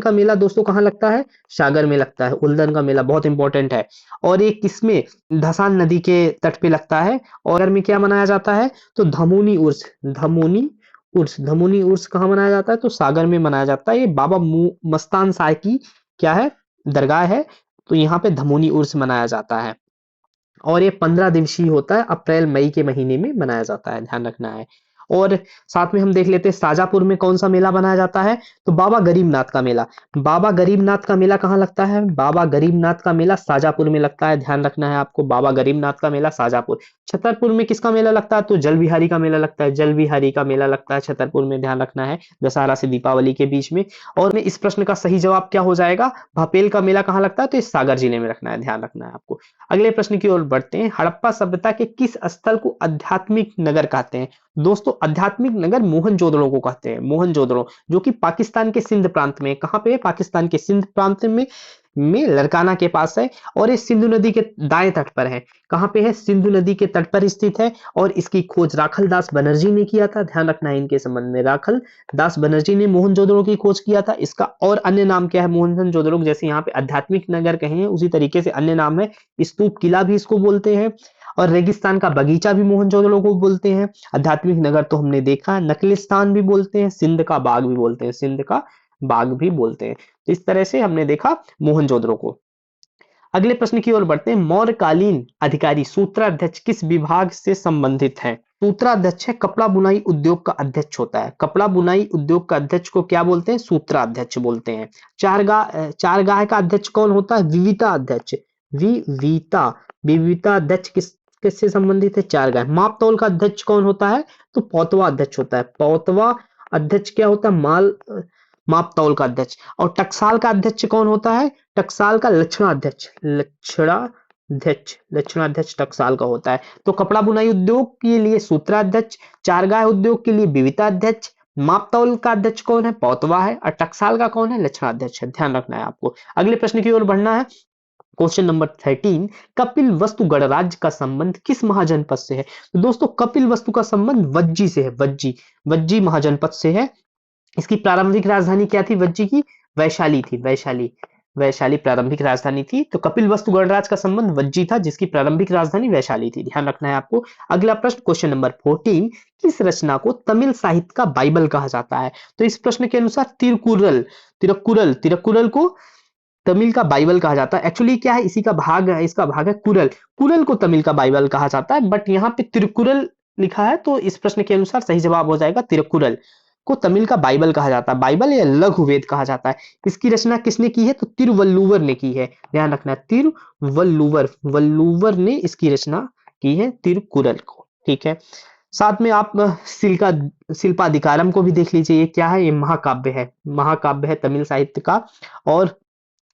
का मेला दोस्तों कहाँ लगता है? सागर में लगता है। उल्दन का मेला बहुत इंपॉर्टेंट है। और ये किसमें? धसान नदी के तट पे लगता है। और में क्या मनाया जाता है? तो धमोनी उर्स कहाँ मनाया जाता है? तो सागर में मनाया जाता है। ये बाबा मस्तान शाह की क्या है? दरगाह है। तो यहाँ पे धमोनी उर्स मनाया जाता है और ये 15 दिवसीय होता है। अप्रैल मई के महीने में मनाया जाता है। ध्यान रखना है। और साथ में हम देख लेते हैं शाजापुर में कौन सा मेला बनाया जाता है? तो बाबा गरीबनाथ का मेला। बाबा गरीबनाथ का मेला कहाँ लगता है? बाबा गरीबनाथ का मेला शाजापुर में लगता है। ध्यान रखना है आपको। बाबा गरीबनाथ का मेला शाजापुर। छतरपुर में किसका मेला लगता है? तो जल बिहारी का मेला लगता है। जल बिहारी का मेला लगता है छतरपुर में। ध्यान रखना है। दशहरा से दीपावली के बीच में। और इस प्रश्न का सही जवाब क्या हो जाएगा? भापेल का मेला कहाँ लगता है? तो इस सागर जिले में रखना है। ध्यान रखना है आपको। अगले प्रश्न की ओर बढ़ते हैं। हड़प्पा सभ्यता के किस स्थल को आध्यात्मिक नगर कहते हैं? दोस्तों आध्यात्मिक नगर मोहनजोदड़ो को कहते हैं। मोहनजोदड़ो जो कि पाकिस्तान के सिंध प्रांत में, कहां पे है? पाकिस्तान के सिंध प्रांत में लड़काना के पास है। और ये सिंधु नदी के दाएं तट पर है। कहां पे है? सिंधु नदी के तट पर स्थित है। और इसकी खोज राखल दास बनर्जी ने किया था। ध्यान रखना है इनके संबंध में। राखल दास बनर्जी ने मोहनजोदड़ो की खोज किया था। इसका और अन्य नाम क्या है? मोहनजोदड़ो जैसे यहाँ पे आध्यात्मिक नगर कहे उसी तरीके से अन्य नाम है। स्तूप किला भी इसको बोलते हैं और रेगिस्तान का बगीचा भी मोहनजोदड़ो को बोलते हैं। आध्यात्मिक नगर तो हमने देखा। नकलिस्तान भी बोलते हैं। सिंध का बाग भी बोलते हैं। सिंध का बाग भी बोलते हैं। तो इस तरह से हमने देखा मोहनजोदड़ो को। अगले प्रश्न की ओर बढ़ते हैं। मौर्यकालीन अधिकारी सूत्राध्यक्ष किस विभाग से संबंधित है? सूत्राध्यक्ष है, कपड़ा बुनाई उद्योग का अध्यक्ष होता है। कपड़ा बुनाई उद्योग का अध्यक्ष को क्या बोलते हैं? सूत्राध्यक्ष बोलते हैं। चार गाह का अध्यक्ष कौन होता है? विविता अध्यक्ष। विविता विविता अध्यक्ष किससे संबंधित है? चार गाह। माप तौल का अध्यक्ष कौन होता है? तो पौतवा अध्यक्ष होता है। पौतवा अध्यक्ष क्या होता है? माप तौल का अध्यक्ष। और टकसाल का अध्यक्ष कौन होता है? टकसाल का लक्षणाध्यक्ष। लक्षणाध्यक्ष टकसाल का होता है। तो कपड़ा बुनाई उद्योग के लिए सूत्राध्यक्ष, चारगाह उद्योग के लिए विविता अध्यक्ष, माप तौल का अध्यक्ष कौन है? पौतवा है, और टकसाल का कौन है? लक्षणाध्यक्ष है। ध्यान रखना है आपको। अगले प्रश्न की ओर बढ़ना है। क्वेश्चन नंबर 13, कपिल वस्तु गणराज्य का संबंध किस महाजनपद से है? तो दोस्तों कपिल वस्तु का संबंध वज्जी से है। वज्जी महाजनपद से है। इसकी प्रारंभिक राजधानी क्या थी? वज्जी की वैशाली थी। वैशाली प्रारंभिक राजधानी थी। तो कपिल वस्तु गणराज्य का संबंध वज्जी था, जिसकी प्रारंभिक राजधानी वैशाली थी। ध्यान रखना है आपको। अगला प्रश्न क्वेश्चन नंबर 14, किस रचना को तमिल साहित्य का बाइबल कहा जाता है? तो इस प्रश्न के अनुसार तिरुकुरल को तमिल का बाइबल कहा जाता है। एक्चुअली क्या है, इसका भाग है कुरल को तमिल का बाइबल कहा जाता है, बट यहाँ पे तिरुकुरल लिखा है, तो इस प्रश्न के अनुसार सही जवाब हो जाएगा तिरुकुरल को तमिल का बाइबल कहा जाता है। बाइबल या लघु वेद कहा जाता है। इसकी रचना किसने की है? तो तिरुवल्लुवर ने की है। ध्यान रखना, वल्लुवर ने इसकी रचना की है तिरुकुरल को। ठीक है। साथ में आप शिल्पाधिकारम को भी देख लीजिए। ये क्या है? ये महाकाव्य है तमिल साहित्य का। और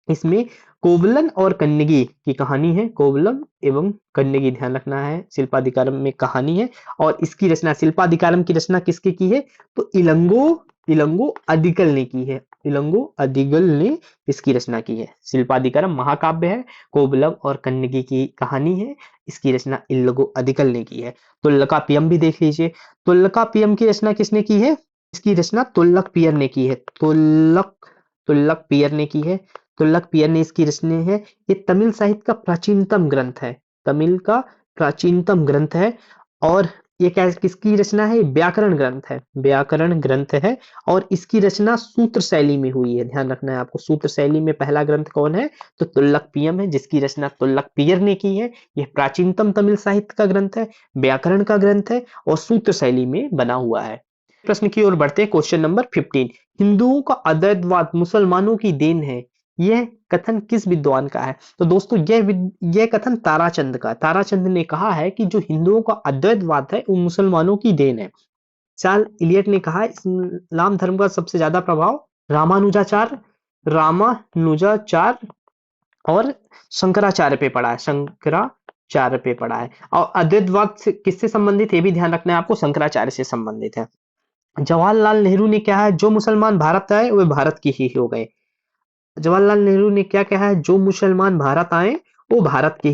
इसमें कोवलम और कन्नगी की कहानी है। कोवलम एवं कन्नगी, ध्यान रखना है, शिल्पाधिकारम में कहानी है। और इसकी रचना, शिल्पाधिकारम की रचना किसके की है? तो इलंगो अदिगल ने की है। इलंगो अदिगल ने इसकी रचना की है। शिल्पाधिकारम महाकाव्य है, कोवलम और कन्नगी की कहानी है। इसकी रचना इलंगो अदिगल ने की है। तुल्लकापियम भी देख लीजिए। तुल्लकापियम की रचना किसने की है? इसकी रचना तुल्लक पियर ने की है। तुल्लक पियर ने की है। तुल्लक पियर ने इसकी रचना है। ये तमिल साहित्य का प्राचीनतम ग्रंथ है। तमिल का प्राचीनतम ग्रंथ है। और ये किसकी रचना है? व्याकरण ग्रंथ है। और इसकी रचना सूत्र शैली में हुई है। ध्यान रखना है आपको। सूत्र शैली में पहला ग्रंथ कौन है? तो तुल्लकपियम है, जिसकी रचना तुल्लक पियर ने की है। यह प्राचीनतम तमिल साहित्य का ग्रंथ है, व्याकरण का ग्रंथ है और सूत्र शैली में बना हुआ है। प्रश्न की ओर बढ़ते हैं। क्वेश्चन नंबर 15, हिंदुओं का अद्वैतवाद मुसलमानों की देन है, यह कथन किस विद्वान का है? तो दोस्तों यह कथन ताराचंद ने कहा है कि जो हिंदुओं का अद्वैतवाद है वो मुसलमानों की देन है। चार्ल्स इलियट ने कहा इस्लाम धर्म का सबसे ज्यादा प्रभाव रामानुजाचार्य और शंकराचार्य पे पड़ा है। और अद्वैतवाद से किससे संबंधित है? ये भी ध्यान रखना है आपको, शंकराचार्य से संबंधित है। जवाहरलाल नेहरू ने क्या है? जो मुसलमान भारत आए वे भारत के ही हो गए। जवाहरलाल नेहरू ने क्या कहा है? जो मुसलमान भारत आए वो भारत के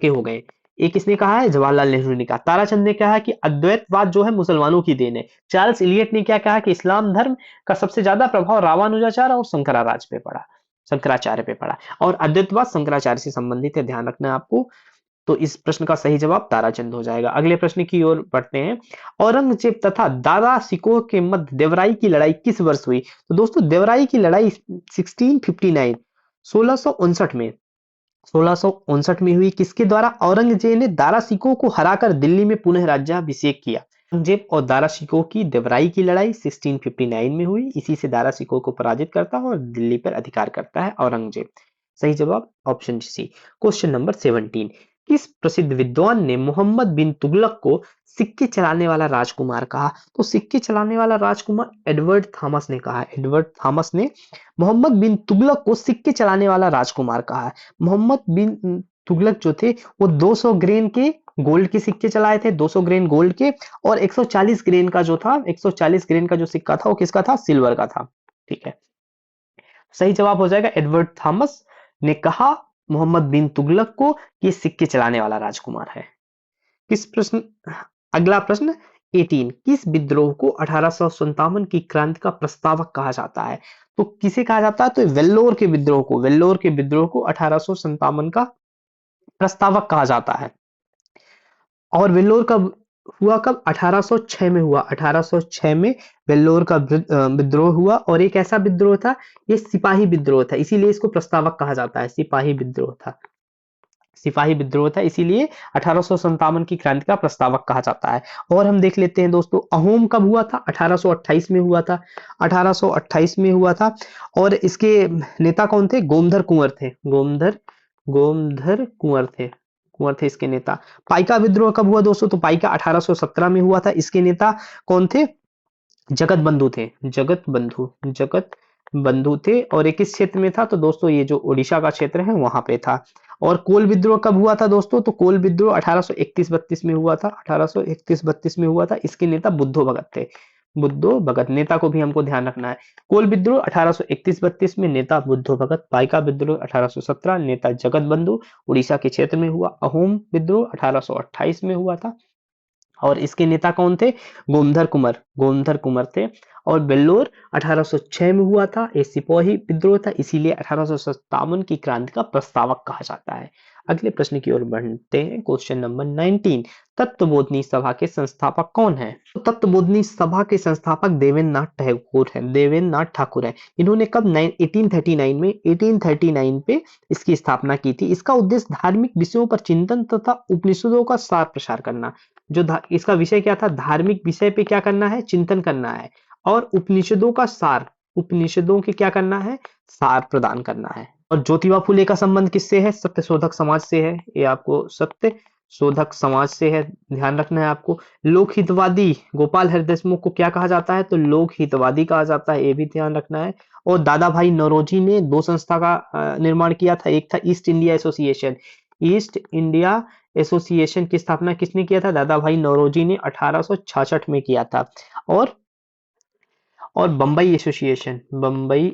हो गए। ये किसने कहा है? जवाहरलाल नेहरू ने कहा। ताराचंद ने कहा कि अद्वैतवाद जो है मुसलमानों की देन है। चार्ल्स इलियट ने क्या कहा कि इस्लाम धर्म का सबसे ज्यादा प्रभाव रामानुजाचार्य और शंकराचार्य पे पड़ा। और अद्वैतवाद शंकराचार्य से संबंधित है। ध्यान रखना है आपको। तो इस प्रश्न का सही जवाब ताराचंद हो जाएगा। अगले प्रश्न की ओर बढ़ते हैं। औरंगजेब तथा दादा शिकोह के मध्य देवराई की लड़ाई किस वर्ष हुई? तो दोस्तों देवराई की लड़ाई 1659 में हुई। किसके द्वारा? औरंगजेब ने दारा शिकोह को हराकर दिल्ली में पुनः राज्याभिषेक किया। औरंगजेब और दारा शिकोह की देवराई की लड़ाई 1659 में हुई। इसी से दारा शिकोह को पराजित करता है और दिल्ली पर अधिकार करता है औरंगजेब। सही जवाब ऑप्शन सी। क्वेश्चन नंबर 17, किस प्रसिद्ध विद्वान ने मोहम्मद बिन तुगलक को सिक्के चलाने वाला राजकुमार कहा? तो सिक्के चलाने वाला राजकुमार एडवर्ड थॉमस ने कहा। एडवर्ड थॉमस ने मोहम्मद बिन तुगलक को सिक्के चलाने वाला राजकुमार कहा है। मोहम्मद बिन तुगलक जो थे वो 200 ग्रेन के गोल्ड के सिक्के चलाए थे, 200 ग्रेन गोल्ड के। और 140 ग्रेन का जो सिक्का था वो किसका था? सिल्वर का था। ठीक है, सही जवाब हो जाएगा एडवर्ड थॉमस ने कहा मोहम्मद बिन तुगलक को ये सिक्के चलाने वाला राजकुमार है। अगला प्रश्न 18, किस विद्रोह को 1857 की क्रांति का प्रस्तावक कहा जाता है? तो किसे कहा जाता है? तो वेल्लोर के विद्रोह को 1857 का प्रस्तावक कहा जाता है। और वेल्लोर कब हुआ? 1806 में हुआ। 1806 में वेल्लोर का विद्रोह हुआ। और एक ऐसा विद्रोह था, ये सिपाही विद्रोह था, इसीलिए इसको प्रस्तावक कहा जाता है। सिपाही विद्रोह था। सिपाही विद्रोह था, इसीलिए 1857 की क्रांति का प्रस्तावक कहा जाता है। और हम देख लेते हैं दोस्तों, अहोम कब हुआ था? 1828 में हुआ था। 1828 में हुआ था। और इसके नेता कौन थे? गोमधर कुंवर थे। गोमधर गोमधर कुंवर थे इसके नेता। पाइका विद्रोह कब हुआ दोस्तों? तो पाइका 1817 में हुआ था। इसके नेता कौन थे? जगत बंधु थे। जगत बंधु थे। और ये किस क्षेत्र में था? तो दोस्तों ये जो उड़ीसा का क्षेत्र है वहां पे था। और कोल विद्रोह कब हुआ था दोस्तों? तो कोल विद्रोह 1831-32 में हुआ था। 1831-32 में हुआ था। इसके नेता बुद्धो भगत थे। बुद्धो भगत नेता को भी हमको ध्यान रखना है। कोल विद्रोह 1831-32 में, नेता बुद्धो भगत। पाइका विद्रोह 1817, नेता जगत बंधु, उड़ीसा के क्षेत्र में हुआ। अहोम विद्रोह 1828 में हुआ था। और इसके नेता कौन थे? गोमधर कुंवर थे। और बेल्लोर 1806 में हुआ था। ये सिपाही विद्रोह था, इसीलिए 1857 की क्रांति का प्रस्तावक कहा जाता है। अगले प्रश्न की ओर बढ़ते हैं। क्वेश्चन नंबर 19, तत्वबोधिनी सभा के संस्थापक कौन है? तो तत्वबोधिनी सभा के संस्थापक देवेंद्र नाथ ठाकुर है। इन्होंने कब 1839 पे इसकी स्थापना की थी। इसका उद्देश्य धार्मिक विषयों पर चिंतन तथा उपनिषदों का सार प्रसार करना। इसका विषय क्या था? धार्मिक विषय पे क्या करना है? चिंतन करना है। और उपनिषदों के क्या करना है? सार प्रदान करना है। और ज्योतिबा फुले का संबंध किससे है? सत्य शोधक समाज से है। ये आपको सत्य शोधक समाज से है, ध्यान रखना है आपको। लोक हितवादी गोपाल हरि देशमुख को क्या कहा जाता है? तो लोक हितवादी कहा जाता है, ये भी ध्यान रखना है। और दादा भाई नौरोजी ने दो संस्था का निर्माण किया था। एक था ईस्ट इंडिया एसोसिएशन की स्थापना किसने किया था? दादा भाई नौरोजी ने 1866 में किया था। और बम्बई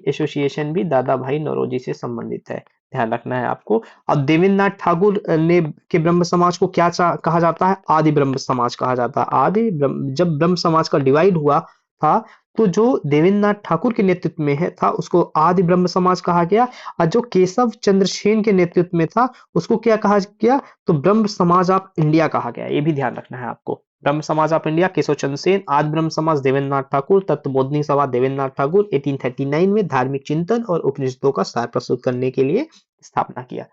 एसोसिएशन भी दादा भाई नौरोजी से संबंधित है, ध्यान रखना है आपको। अब देवेंद्रनाथ ठाकुर ने के ब्रह्म समाज को क्या कहा जाता है? आदि ब्रह्म समाज कहा जाता है। जब ब्रह्म समाज का डिवाइड हुआ था, तो जो देवेंद्रनाथ ठाकुर के नेतृत्व में था उसको आदि ब्रह्म समाज कहा गया। और जो केशव चंद्र सेन के नेतृत्व में था उसको क्या कहा गया? तो ब्रह्म समाज ऑफ इंडिया कहा गया। ये भी ध्यान रखना है आपको। ब्रह्म समाज ऑफ इंडिया केशव चंद्र सेन, आदि ब्रह्म समाज देवेंद्रनाथ ठाकुर, तत्वबोधिनी सभा देवेंद्रनाथ ठाकुर 1839 में धार्मिक चिंतन और उपनिषदों का सार प्रस्तुत करने के लिए स्थापना किया।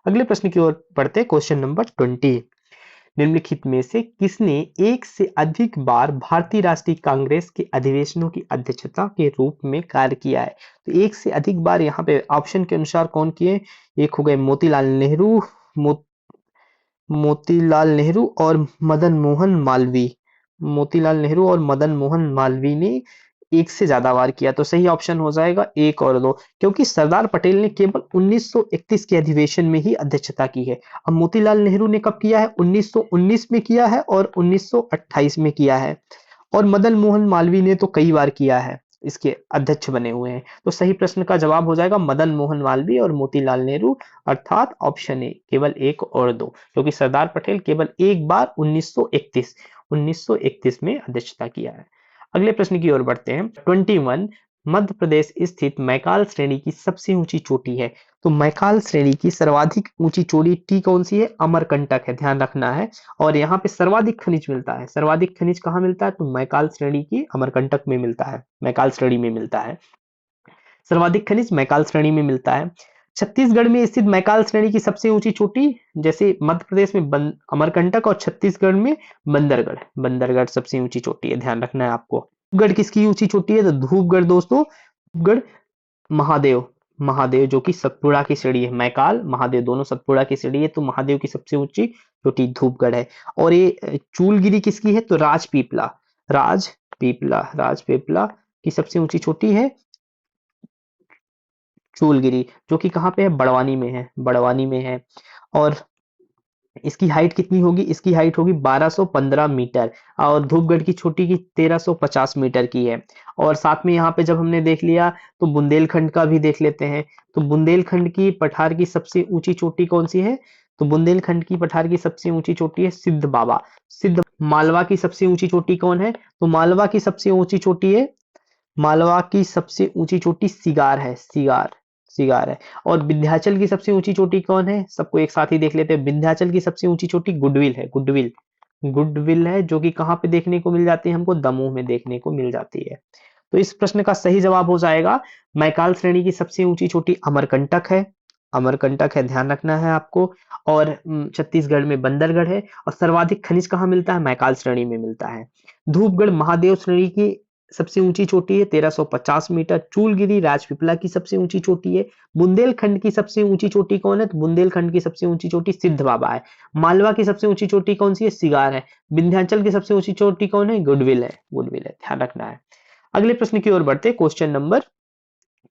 अगले प्रश्न की ओर बढ़ते, क्वेश्चन नंबर 20, निम्नलिखित में से किसने एक से अधिक बार भारतीय राष्ट्रीय कांग्रेस के अधिवेशनों की अध्यक्षता के रूप में कार्य किया है? तो एक से अधिक बार यहाँ पे ऑप्शन के अनुसार कौन किए? एक हो गए मोतीलाल नेहरू और मदन मोहन मालवीय। मोतीलाल नेहरू और मदन मोहन मालवीय ने एक से ज्यादा बार किया, तो सही ऑप्शन हो जाएगा एक और दो, क्योंकि सरदार पटेल ने केवल 1931 के अधिवेशन में ही अध्यक्षता की है। अब मोतीलाल नेहरू ने कब किया है? 1919 में किया है और 1928 में किया है। और मदन मोहन मालवीय ने तो कई बार किया है, इसके अध्यक्ष बने हुए हैं। तो सही प्रश्न का जवाब हो जाएगा मदन मोहन मालवीय और मोतीलाल नेहरू, अर्थात ऑप्शन ए, केवल एक और दो, क्योंकि सरदार पटेल केवल एक बार 1931 में अध्यक्षता किया है। अगले प्रश्न की ओर बढ़ते हैं। 21, मध्य प्रदेश स्थित मैकाल श्रेणी की सबसे ऊंची चोटी है। तो मैकाल श्रेणी की सर्वाधिक ऊंची चोटी कौन सी है? अमरकंटक है, ध्यान रखना है। और यहाँ पे सर्वाधिक खनिज मिलता है। सर्वाधिक खनिज कहाँ मिलता है? तो मैकाल श्रेणी की अमरकंटक में मिलता है, मैकाल श्रेणी में मिलता है। सर्वाधिक खनिज मैकाल श्रेणी में मिलता है। छत्तीसगढ़ में स्थित मैकाल श्रेणी की सबसे ऊंची चोटी, जैसे मध्य प्रदेश में अमरकंटक और छत्तीसगढ़ में बंदरगढ़ सबसे ऊंची चोटी है, ध्यान रखना है आपको। धूपगढ़ किसकी ऊंची चोटी है? तो धूपगढ़ दोस्तों, धूपगढ़ महादेव जो कि सतपुड़ा की श्रेणी है। मैकाल महादेव दोनों सतपुड़ा की श्रेणी है, तो महादेव की सबसे ऊंची चोटी धूपगढ़ है। और ये चूलगिरी किसकी है? तो राजपीपला की सबसे ऊंची चोटी है चूलगिरी, जो कि कहाँ पे है? बड़वानी में है। और इसकी हाइट कितनी होगी? इसकी हाइट होगी 1215 मीटर। और धूपगढ़ की छोटी की 1350 मीटर की है। और साथ में यहाँ पे जब हमने देख लिया तो बुंदेलखंड का भी देख लेते हैं। तो बुंदेलखंड की पठार की सबसे ऊंची चोटी कौन सी है? तो बुंदेलखंड की पठार की सबसे ऊंची चोटी है सिद्ध बाबा। मालवा की सबसे ऊंची चोटी कौन है? तो मालवा की सबसे ऊंची चोटी सिगार है। और विंध्याचल की सबसे ऊंची चोटी कौन है? सबको एक साथ ही देख लेते हैं। विंध्याचल की सबसे ऊंची चोटी गुडविल है, जो कि कहाँ पे देखने को मिल जाती है? हमको दमोह में देखने को मिल जाती है। तो इस प्रश्न का सही जवाब हो जाएगा मैकाल श्रेणी की सबसे ऊंची चोटी अमरकंटक है। अमरकंटक है, ध्यान रखना है आपको। और छत्तीसगढ़ में बंदरगढ़ है। और सर्वाधिक खनिज कहाँ मिलता है? मैकाल श्रेणी में मिलता है। धूपगढ़ महादेव श्रेणी की सबसे ऊंची चोटी है 1350 मीटर। चूलगिरी राजपीपला की सबसे ऊंची चोटी है। बुंदेलखंड की सबसे ऊंची चोटी कौन है? तो बुंदेलखंड की सबसे ऊंची चोटी सिद्ध बाबा है। मालवा की सबसे ऊंची चोटी कौन सी है? सिगार है। विंध्याचल की सबसे ऊंची चोटी कौन है? गुडविल है, गुडविल है, ध्यान रखना है। अगले प्रश्न की ओर बढ़ते, क्वेश्चन नंबर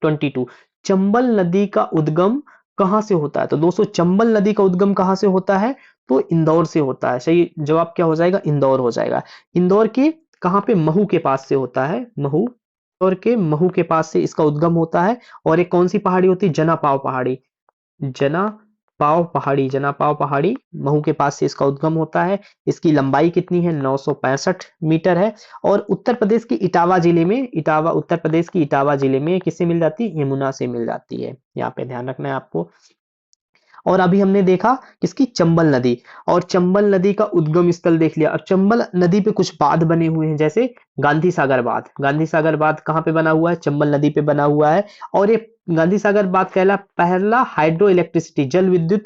22। चंबल नदी का उद्गम कहां से होता है? तो दोस्तों चंबल नदी का उद्गम कहां से होता है? तो इंदौर से होता है। सही जवाब क्या हो जाएगा? इंदौर हो जाएगा। इंदौर के कहां पे? महू के पास से होता है, महू। इंदौर के महू के पास से इसका उद्गम होता है। और एक कौन सी पहाड़ी होती है? जना पाव पहाड़ी। जना पाव पहाड़ी, जना पाव पहाड़ी महू के पास से इसका उद्गम होता है। इसकी लंबाई कितनी है? 965 मीटर है। और उत्तर प्रदेश की इटावा जिले में, इटावा उत्तर प्रदेश की इटावा जिले में किससे मिल जाती है? यमुना से मिल जाती है। यहाँ पे ध्यान रखना है आपको। और अभी हमने देखा किसकी? चंबल नदी। और चंबल नदी का उद्गम स्थल देख लिया। अब चंबल नदी पे कुछ बांध बने हुए हैं, जैसे गांधी सागर बांध। गांधी सागर बांध कहाँ पे बना हुआ है? चंबल नदी पे बना हुआ है। और ये गांधी सागर बांध कहला पहला हाइड्रो इलेक्ट्रिसिटी जल विद्युत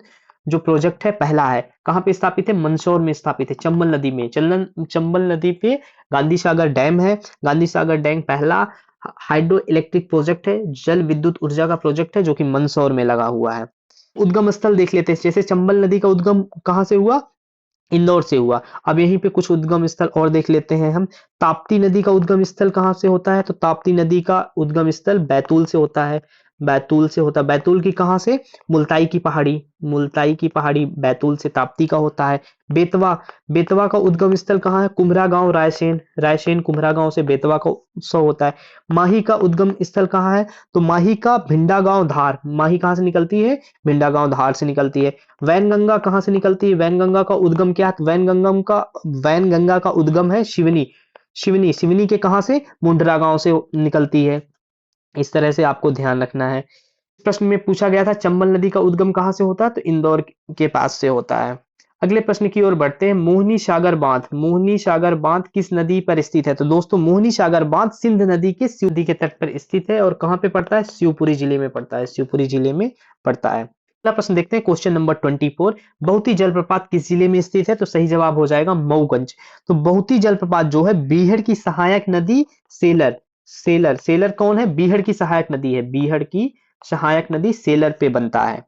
जो प्रोजेक्ट है, पहला है। कहाँ पे स्थापित है? मंदसौर में स्थापित है, चंबल नदी में। चंबल नदी पे गांधी सागर डैम है। गांधी सागर डैम पहला हाइड्रो इलेक्ट्रिक प्रोजेक्ट है, जल विद्युत ऊर्जा का प्रोजेक्ट है, जो कि मंदसौर में लगा हुआ है। उद्गम स्थल देख लेते हैं, जैसे चंबल नदी का उद्गम कहां से हुआ? इंदौर से हुआ। अब यहीं पे कुछ उद्गम स्थल और देख लेते हैं हम। ताप्ती नदी का उद्गम स्थल कहां से होता है? तो ताप्ती नदी का उद्गम स्थल बैतूल से होता है। बैतूल से होता है। बैतूल की कहां से? मुल्ताई की पहाड़ी। मुल्ताई की पहाड़ी बैतूल से ताप्ती का होता है। बेतवा, बेतवा का उद्गम स्थल कहां है? कुम्हरा गांव रायसेन। रायसेन कुम्हरा गांव से बेतवा का उत्सव होता है। माही का उद्गम स्थल कहां है? तो माही का भिंडा गांव धार। माही कहां से निकलती है? भिंडा गांव धार से निकलती है। वैनगंगा कहां से निकलती है? वैनगंगा का उद्गम क्या है? वैनगंगा का उद्गम है शिवनी। शिवनी, शिवनी के कहां से? मुंडरा गांव से निकलती है। इस तरह से आपको ध्यान रखना है। प्रश्न में पूछा गया था चंबल नदी का उद्गम कहां से होता है? तो इंदौर के पास से होता है। अगले प्रश्न की ओर बढ़ते हैं। मोहनी सागर बांध, मोहनी सागर बांध किस नदी पर स्थित है? तो दोस्तों मोहनी सागर बांध सिंध नदी के शिव नदी के तट पर स्थित है। और कहां पे पड़ता है? शिवपुरी जिले में पड़ता है, शिवपुरी जिले में पड़ता है। अगला प्रश्न देखते हैं, क्वेश्चन नंबर 24। बहुती जलप्रपात किस जिले में स्थित है? तो सही जवाब हो जाएगा मऊगंज। तो बहुती जलप्रपात जो है बीहड़ की सहायक नदी सेलर, सेलर, सेलर कौन है? बीहड़ की सहायक नदी है, बीहड़ की सहायक नदी सेलर पे बनता है,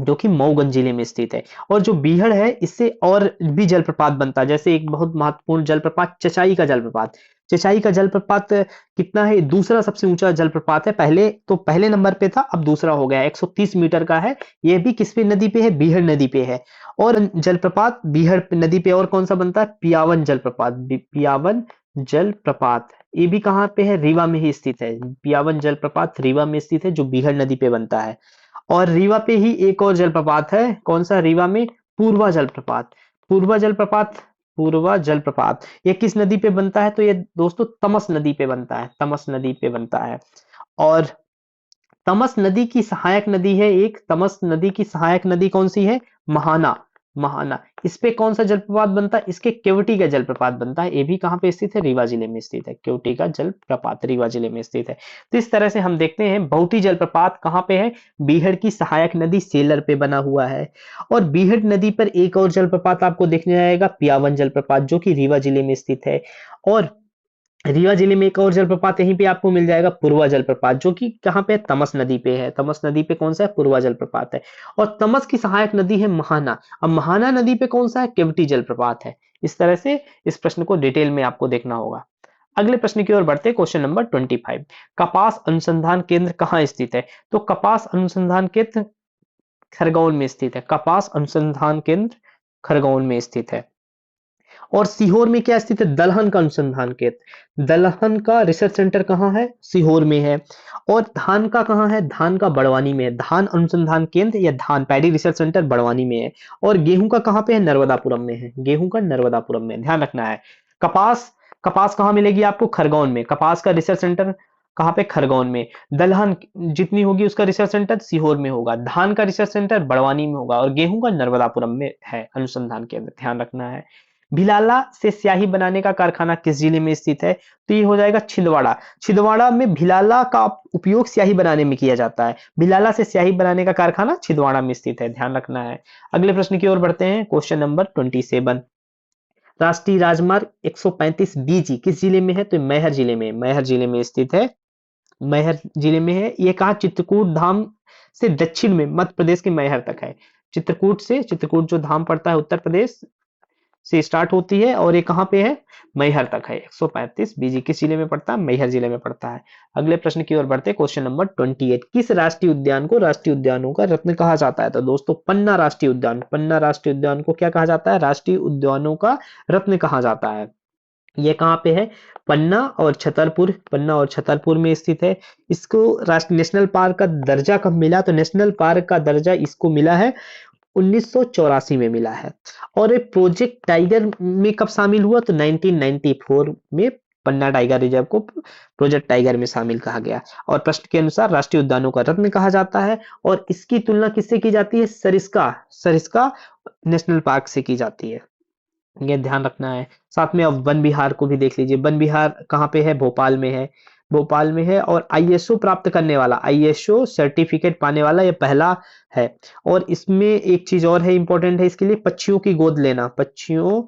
जो कि मऊगंज जिले में स्थित है। और जो बीहड़ है इससे और भी जलप्रपात बनता है, जैसे एक बहुत महत्वपूर्ण जलप्रपात चचाई का जलप्रपात। चचाई का जलप्रपात कितना है? दूसरा सबसे ऊंचा जलप्रपात है। पहले तो पहले नंबर पे था, अब दूसरा हो गया, 130 मीटर का है। यह भी किस पे नदी पे है? बीहड़ नदी पे है। और जलप्रपात बीहड़ नदी पे और कौन सा बनता है? पियावन जलप्रपात। पियावन जलप्रपात ये भी कहाँ पे है? रीवा में ही स्थित है। पियावन जलप्रपात रीवा में स्थित है, जो बीहड़ नदी पे बनता है। और रीवा पे ही एक और जलप्रपात है, कौन सा? रीवा में पूर्वा जलप्रपात। पूर्वा जलप्रपात, पूर्वा जलप्रपात ये किस नदी पे बनता है? तो ये दोस्तों तमस नदी पे बनता है, तमस नदी पे बनता है। और तमस नदी की सहायक नदी है एक, तमस नदी की सहायक नदी कौन सी है? महाना। महाना, इस पे कौन सा जलप्रपात बनता है? इसके केवटी का जलप्रपात बनता है। ये भी कहां पे स्थित है? रीवा जिले में स्थित है। केवटी का जलप्रपात रीवा जिले में स्थित है। तो इस तरह से हम देखते हैं बहुटी जलप्रपात कहां पे है? बीहड़ की सहायक नदी सेलर पे बना हुआ है। और बीहड़ नदी पर एक और जलप्रपात आपको देखने आएगा, पियावन जलप्रपात, जो कि रीवा जिले में स्थित है। और रीवा जिले में एक और जलप्रपात यहीं पे आपको मिल जाएगा, पूर्वा जलप्रपात, जो कि कहां पे है? तमस नदी पे है। तमस नदी पे कौन सा है? पूर्वा जलप्रपात है। और तमस की सहायक नदी है महाना। अब महाना नदी पे कौन सा है? केवटी जलप्रपात है। इस तरह से इस प्रश्न को डिटेल में आपको देखना होगा। अगले प्रश्न की ओर बढ़ते हैं, क्वेश्चन नंबर 25। कपास अनुसंधान केंद्र कहाँ स्थित है? तो कपास अनुसंधान केंद्र खरगोन में स्थित है। कपास अनुसंधान केंद्र खरगोन में स्थित है। और सीहोर में क्या स्थित है? दलहन का अनुसंधान केंद्र। दलहन का रिसर्च सेंटर कहाँ है? सीहोर में है। और धान का कहाँ है? धान का बड़वानी में है। धान अनुसंधान केंद्र या धान पैडी रिसर्च सेंटर बड़वानी में है। और गेहूं का कहाँ पे है? नर्मदापुरम में है। गेहूं का नर्मदापुरम में, ध्यान रखना है। कपास, कपास कहाँ मिलेगी आपको? खरगोन में। कपास का रिसर्च सेंटर कहाँ पे? खरगोन में। दलहन जितनी होगी उसका रिसर्च सेंटर सीहोर में होगा। धान का रिसर्च सेंटर बड़वानी में होगा। और गेहूं का नर्मदापुरम में है अनुसंधान केंद्र, ध्यान रखना है। भिलाला से स्याही बनाने का कारखाना किस जिले में स्थित है? तो ये हो जाएगा छिंदवाड़ा। छिंदवाड़ा में भिलाला का उपयोग स्याही बनाने में किया जाता है। भिलाला से स्याही बनाने का कारखाना छिंदवाड़ा में स्थित है, ध्यान रखना है। अगले प्रश्न की ओर बढ़ते हैं, क्वेश्चन नंबर 27। राष्ट्रीय राजमार्ग 135 बीजी किस जिले में है? तो मैहर जिले में, मैहर जिले में स्थित है। मैहर जिले में है। ये कहा? चित्रकूट धाम से दक्षिण में मध्य प्रदेश के मैहर तक है। चित्रकूट जो धाम पड़ता है उत्तर प्रदेश से स्टार्ट होती है और ये कहाँ पे है? मैहर तक है। 135 बीजी किस जिले में पड़ता है? मैहर जिले में पड़ता है। अगले प्रश्न की ओर बढ़ते हैं, क्वेश्चन नंबर 28। किस राष्ट्रीय उद्यान को राष्ट्रीय उद्यानों का रत्न कहा जाता है? तो दोस्तों पन्ना राष्ट्रीय उद्यान, पन्ना राष्ट्रीय उद्यान को क्या कहा जाता है? राष्ट्रीय उद्यानों का रत्न कहा जाता है। ये कहाँ पे है? पन्ना और छतरपुर में स्थित है। इसको राष्ट्रीय नेशनल पार्क का दर्जा कब मिला? तो नेशनल पार्क का दर्जा इसको मिला है 1984 में मिला है। और ये प्रोजेक्ट टाइगर में कब शामिल हुआ? तो 1994 में पन्ना टाइगर रिजर्व को प्रोजेक्ट टाइगर में शामिल कहा गया। और प्रश्न के अनुसार राष्ट्रीय उद्यानों का रत्न कहा जाता है और इसकी तुलना किससे की जाती है? सरिस्का नेशनल पार्क से की जाती है, ये ध्यान रखना है। साथ में अब वन विहार को भी देख लीजिए। वन विहार कहाँ पे है? भोपाल में है, भोपाल में है। और आईएसओ प्राप्त करने वाला, आईएसओ सर्टिफिकेट पाने वाला ये पहला है। और इसमें एक चीज और है, इंपॉर्टेंट है इसके लिए, पक्षियों की गोद लेना, पक्षियों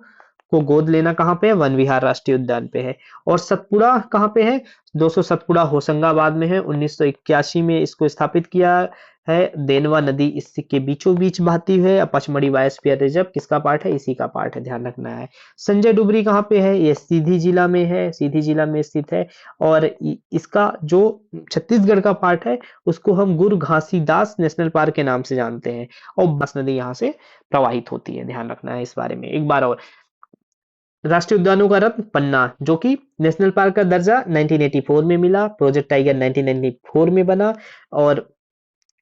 को गोद लेना कहाँ पे है? वन विहार राष्ट्रीय उद्यान पे है। और सतपुड़ा कहाँ पे है? दोस्तों सतपुड़ा होशंगाबाद में है। 1981 में इसको स्थापित किया है। देनवा नदी इसके बीचों बीच बहती है। पचमढ़ी बायोस्फीयर रिजर्व किसका पार्ट है? इसी का पार्ट है, ध्यान रखना है। संजय डुबरी कहाँ पे है? ये सीधी जिला में है, सीधी जिला में स्थित है। और इसका जो छत्तीसगढ़ का पार्ट है उसको हम गुरु घासीदास नेशनल पार्क के नाम से जानते हैं। और बांस नदी यहाँ से प्रवाहित होती है, ध्यान रखना है इस बारे में एक बार और। राष्ट्रीय उद्यानों का रत्न पन्ना, जो कि नेशनल पार्क का दर्जा 1984 में मिला, प्रोजेक्ट टाइगर 1994 में बना। और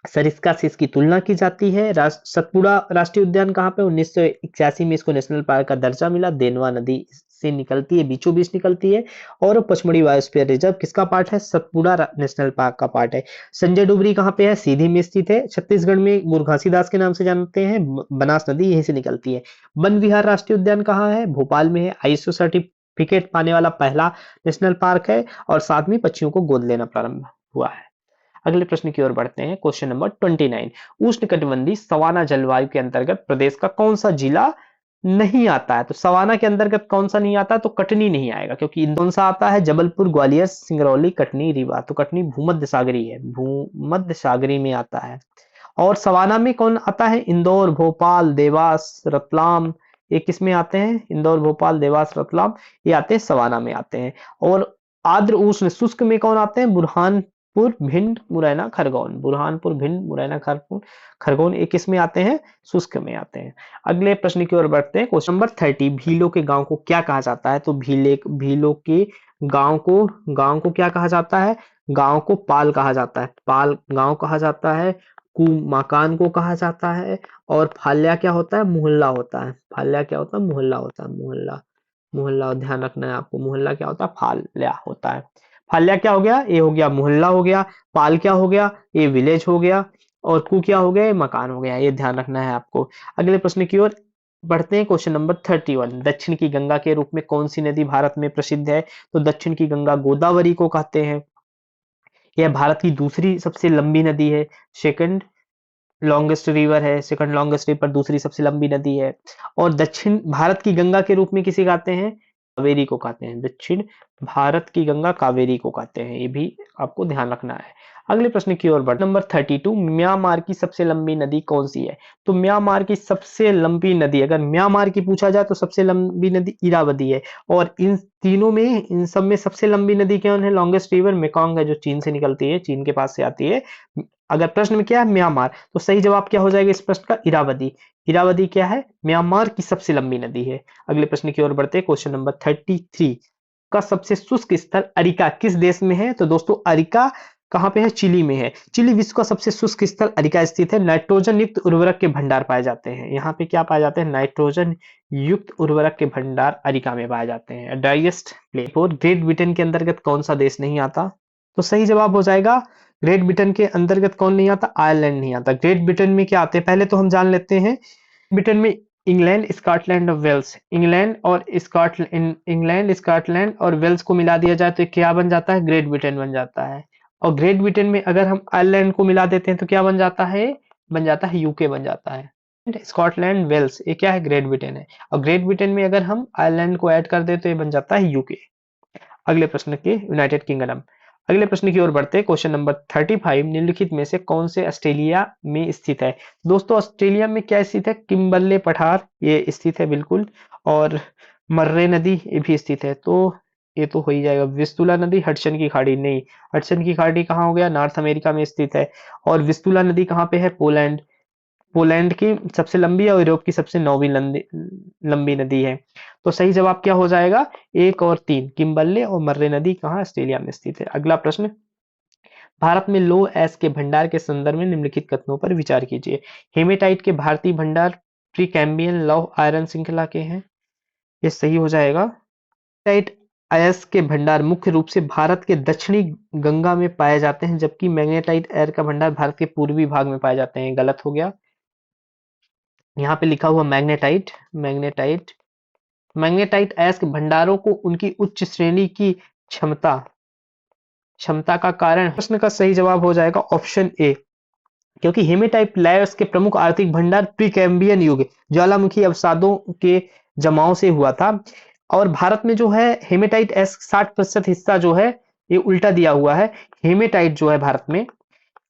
सरिस्का से इसकी तुलना की जाती है। सतपुड़ा राष्ट्रीय उद्यान कहाँ पे? 1981 में इसको नेशनल पार्क का दर्जा मिला। देनवा नदी से निकलती है, बीचों बीच निकलती है। और पचमढ़ी बायोस्फीयर रिजर्व किसका पार्ट है? सतपुड़ा नेशनल पार्क का पार्ट है। संजय डुबरी कहाँ पे है? सीधी में स्थित है। छत्तीसगढ़ में गुरु घासीदास के नाम से जानते हैं। बनास नदी यहीं से निकलती है। वन विहार राष्ट्रीय उद्यान कहाँ है? भोपाल में है। आईएसओ सर्टिफिकेट पाने वाला पहला नेशनल पार्क है। और साथ में पक्षियों को गोद लेना प्रारंभ हुआ है। अगले प्रश्न की ओर बढ़ते हैं, क्वेश्चन नंबर 29। उष्णकटिबंधीय सवाना जलवायु के अंतर्गत प्रदेश का कौन सा जिला नहीं आता है? तो सवाना के अंतर्गत कौन सा नहीं आता? तो कटनी नहीं आएगा, क्योंकि कौन सा आता है? जबलपुर, ग्वालियर, सिंगरौली, कटनी, रीवा। तो कटनी भूमध्य सागरी है, भूमध्य सागरी में आता है। और सवाना में कौन आता है? इंदौर, भोपाल, देवास, रतलाम। ये किस में आते हैं? इंदौर, भोपाल, देवास, रतलाम, ये आते हैं सवाना में आते हैं। और आर्द्र उष्ण शुष्क में कौन आते हैं? बुरहानपुर, भिंड, मुरैना, खरगोन। बुरहानपुर, भिंड, मुरैना, खरगोन, ये किस में आते हैं? शुष्क में आते हैं। अगले प्रश्न की ओर बढ़ते हैं, क्वेश्चन नंबर 30। भीलों के गांव को क्या कहा जाता है? तो भीलों के गांव को क्या कहा जाता है? गांव को पाल कहा जाता है, पाल गांव कहा जाता है। मकान को कहा जाता है। और फाल्या क्या होता है? मोहल्ला होता है। फाल्या क्या होता है? मोहल्ला होता है, मोहल्ला। मोहल्ला ध्यान रखना है आपको, मोहल्ला क्या होता है? फाल्या होता है। फाल्या क्या हो गया? ये हो गया मोहल्ला हो गया। पाल क्या हो गया? ये विलेज हो गया। और कु क्या हो गया? ये मकान हो गया। ये ध्यान रखना है आपको। अगले प्रश्न की ओर बढ़ते हैं, क्वेश्चन नंबर 31। दक्षिण की गंगा के रूप में कौन सी नदी भारत में प्रसिद्ध है? तो दक्षिण की गंगा गोदावरी को कहते हैं। यह भारत की दूसरी सबसे लंबी नदी है, सेकंड लॉन्गेस्ट रिवर है, सेकंड लॉन्गेस्ट रिवर, दूसरी सबसे लंबी नदी है। और दक्षिण भारत की गंगा के रूप में किसे कहते हैं? कावेरी को कहते हैं। दक्षिण भारत की गंगा कावेरी को कहते हैं, ये भी आपको ध्यान रखना है। अगले प्रश्न की ओर बढ़, नंबर 32। म्यांमार की सबसे लंबी नदी कौन सी है? तो म्यांमार की सबसे लंबी नदी, अगर म्यांमार की पूछा जाए तो सबसे लंबी नदी इरावदी है। और इन तीनों में, इन सब में सबसे लंबी नदी कौन है? लॉन्गेस्ट रिवर मेकॉन्ग है, जो चीन से निकलती है, चीन के पास से आती है। अगर प्रश्न में क्या है? म्यांमार, तो सही जवाब क्या हो जाएगा इस प्रश्न का? इरावदी। इरावदी क्या है? म्यांमार की सबसे लंबी नदी है। अगले प्रश्न की ओर बढ़ते हैं, क्वेश्चन नंबर 33। का सबसे शुष्क स्थल अरिका किस देश में है? तो दोस्तों अरिका कहाँ पे है? चिली में है। चिली विश्व का सबसे शुष्क स्थल अरिका स्थित है। नाइट्रोजन युक्त उर्वरक के भंडार पाए जाते हैं। यहाँ पे क्या पाए जाते हैं? नाइट्रोजन युक्त उर्वरक के भंडार अरिका में पाए जाते हैं। Driest place. ग्रेट ब्रिटेन के अंतर्गत कौन सा देश नहीं आता? तो सही जवाब हो जाएगा, ग्रेट ब्रिटेन के अंतर्गत कौन नहीं आता? आयरलैंड नहीं आता। ग्रेट ब्रिटेन में क्या आते हैं? पहले तो हम जान लेते हैं। ब्रिटेन में इंग्लैंड, स्कॉटलैंड और वेल्स। इंग्लैंड, स्कॉटलैंड और वेल्स को मिला दिया जाए तो ये क्या बन जाता है? ग्रेट ब्रिटेन बन जाता है। और ग्रेट ब्रिटेन में अगर हम आयरलैंड को मिला देते हैं तो क्या बन जाता है? बन जाता है यूके बन जाता है। स्कॉटलैंड, वेल्स, ये क्या है? ग्रेट ब्रिटेन है। और ग्रेट ब्रिटेन में अगर हम आयरलैंड को ऐड कर दे तो ये बन जाता है यूके। अगले प्रश्न की यूनाइटेड किंगडम। अगले प्रश्न की ओर बढ़ते हैं। क्वेश्चन नंबर 35, निम्नलिखित में से कौन से ऑस्ट्रेलिया में स्थित है? दोस्तों ऑस्ट्रेलिया में क्या स्थित है? किम्बरले पठार ये स्थित है बिल्कुल। और मर्रे नदी ये भी स्थित है। तो ये तो हो ही जाएगा। विस्तुला नदी, हडसन की खाड़ी नहीं। हडसन की खाड़ी कहाँ हो गया? नॉर्थ अमेरिका में स्थित है। और विस्तुला नदी कहाँ पे है? पोलैंड। पोलैंड की सबसे लंबी और यूरोप की सबसे नौवीं लंबी नदी है। तो सही जवाब क्या हो जाएगा? एक और तीन, किम्बरले और मर्रे नदी कहाँ? ऑस्ट्रेलिया में स्थित है। अगला प्रश्न, भारत में लो एस के भंडार के संदर्भ में निम्नलिखित कथनों पर विचार कीजिए। हेमेटाइट के भारतीय भंडार प्रीकैम्बियन लौह आयरन श्रृंखला के हैं। ये सही हो जाएगा। टाइट अयस्क के भंडार मुख्य रूप से भारत के दक्षिणी गंगा में पाए जाते हैं, जबकि मैग्नेटाइट एयर का भंडार भारत के पूर्वी भाग में पाए जाते हैं। गलत हो गया। यहाँ पे लिखा हुआ मैग्नेटाइट। मैग्नेटाइट मैग्नेटाइट अयस्क भंडारों को उनकी उच्च श्रेणी की क्षमता क्षमता का कारण। प्रश्न का सही जवाब हो जाएगा ऑप्शन ए, क्योंकि हेमेटाइट लायर्स के प्रमुख आर्थिक भंडार प्रीकैम्बियन युग ज्वालामुखी अवसादों के जमाव से हुआ था। और भारत में जो है हेमेटाइट एस 60% हिस्सा जो है ये उल्टा दिया हुआ है। हेमेटाइट जो है भारत में,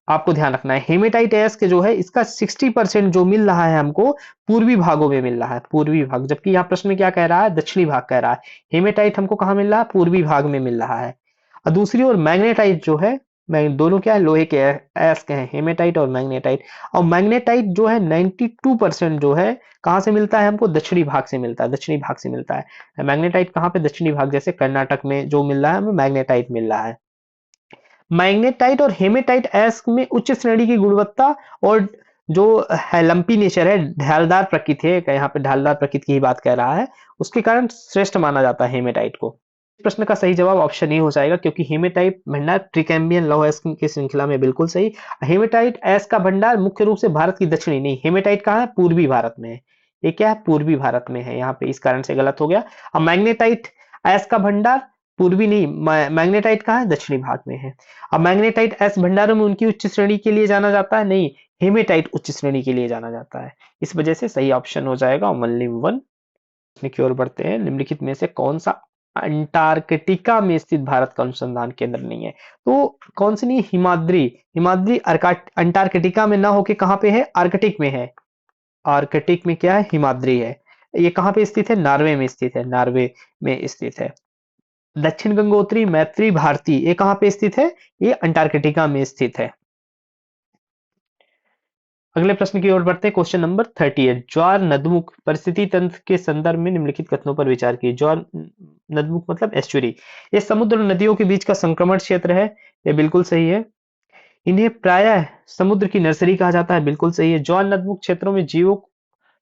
आपको ध्यान रखना है, हेमेटाइट एस के जो है इसका 60% जो मिल रहा है हमको पूर्वी भागों में मिल रहा है, पूर्वी भाग। जबकि यहाँ प्रश्न में क्या कह रहा है? दक्षिणी भाग कह रहा है। हेमेटाइट हमको कहाँ मिल रहा है? पूर्वी भाग में मिल रहा है। और दूसरी ओर मैग्नेटाइट जो है, दोनों क्या है? लोहे के एस के हैं, हेमेटाइट और मैग्नेटाइट। और मैग्नेटाइट जो है 92% जो है कहाँ से मिलता है हमको? दक्षिणी भाग से मिलता है, दक्षिणी भाग से मिलता है। मैग्नेटाइट कहाँ पे? दक्षिणी भाग, जैसे कर्नाटक में जो मिल रहा है हमें मैग्नेटाइट मिल रहा है। मैग्नेटाइट और हेमेटाइट एस्क में उच्च श्रेणी की गुणवत्ता और जो है लंपी नेचर है, ढालदार प्रकृति है, यहाँ पे ढालदार प्रकृति की ही बात कर रहा है, उसके कारण श्रेष्ठ माना जाता है हेमेटाइट को। प्रश्न का सही जवाब ऑप्शन ए हो जाएगा, क्योंकि हेमेटाइट भंडार ट्रिकैम्बियन लौह एस्क की श्रृंखला में बिल्कुल सही। हेमेटाइट एस्क का भंडार मुख्य रूप से भारत की दक्षिणी नहीं, हेमेटाइट कहाँ है? पूर्वी भारत में है। ये क्या है? पूर्वी भारत में है यहाँ पे, इस कारण से गलत हो गया। अब मैग्नेटाइट एस्क का भंडार पूर्वी नहीं, मैग्नेटाइट कहाँ है? दक्षिणी भाग में है। अब मैग्नेटाइट एस भंडारों में उनकी उच्च श्रेणी के लिए जाना जाता है नहीं, हेमेटाइट उच्च श्रेणी के लिए जाना जाता है। इस वजह से सही ऑप्शन हो जाएगा ओनली वन। की ओर बढ़ते हैं। निम्नलिखित में से कौन सा अंटार्कटिका में स्थित भारत का अनुसंधान केंद्र नहीं है? तो कौन सी नहीं? हिमाद्री। हिमाद्री अंटार्कटिका में ना होके कहाँ पे है? आर्कटिक में है। आर्कटिक में क्या है? हिमाद्री है। ये कहाँ पे स्थित है? नॉर्वे में स्थित है, नॉर्वे में स्थित है। दक्षिण गंगोत्री मैत्री भारती ये कहाँ पे स्थित है? ये अंटार्कटिका में स्थित है। अगले प्रश्न की ओर बढ़ते हैं। क्वेश्चन नंबर 38, ज्वार नदमुख परिस्थिति तंत्र के संदर्भ में निम्नलिखित कथनों पर विचार कीजिए। ज्वार नदमुख मतलब एस्चुरी, ये समुद्र नदियों के बीच का संक्रमण क्षेत्र है। ये बिल्कुल सही है। इन्हें प्रायः समुद्र की नर्सरी कहा जाता है। बिल्कुल सही है। ज्वार नदमुख क्षेत्रों में जीवों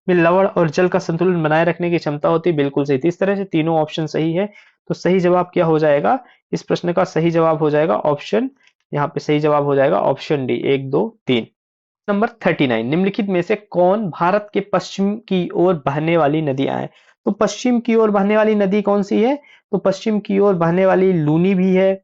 में लवण और जल का संतुलन बनाए रखने की क्षमता होती है। बिल्कुल सही। इस तरह से तीनों ऑप्शन सही है। तो सही जवाब क्या हो जाएगा? इस प्रश्न का सही जवाब हो जाएगा ऑप्शन, यहाँ पे सही जवाब हो जाएगा ऑप्शन डी, 1 2 3। नंबर 39, निम्नलिखित में से कौन भारत के पश्चिम की ओर बहने वाली नदियां हैं? तो पश्चिम की ओर बहने वाली नदी कौन सी है? तो पश्चिम की ओर बहने वाली लूनी भी है,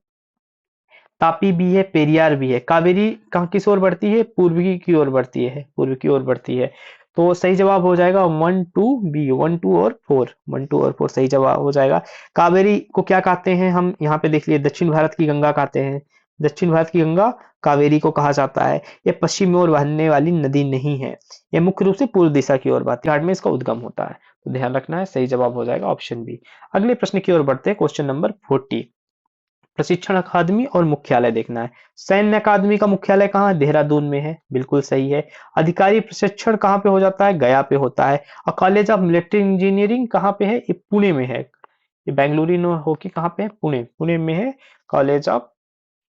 तापी भी है, पेरियार भी है। कावेरी कहाँ किस ओर बढ़ती है? पूर्वी की ओर बढ़ती है, पूर्व की ओर बढ़ती है। तो सही जवाब हो जाएगा 1 2 बी, 1 2 और 4, 1 2 और 4 सही जवाब हो जाएगा। कावेरी को क्या कहते हैं हम? यहाँ पे देख लिए, दक्षिण भारत की गंगा कहते हैं। दक्षिण भारत की गंगा कावेरी को कहा जाता है। ये पश्चिम में ओर बहने वाली नदी नहीं है, ये मुख्य रूप से पूर्व दिशा की ओर बहती है, घाट में इसका उद्गम होता है। तो ध्यान रखना है, सही जवाब हो जाएगा ऑप्शन बी। अगले प्रश्न की ओर बढ़ते हैं। क्वेश्चन नंबर 40, प्रशिक्षण अकादमी और मुख्यालय देखना है। सैन्य अकादमी का मुख्यालय कहाँ है? देहरादून में है। बिल्कुल सही है। अधिकारी प्रशिक्षण कहाँ पे हो जाता है? गया पे होता है। और कॉलेज ऑफ मिलिट्री इंजीनियरिंग कहाँ पे है? ये पुणे में है। ये बेंगलुरु होके कहाँ पे है? पुणे, पुणे में है कॉलेज ऑफ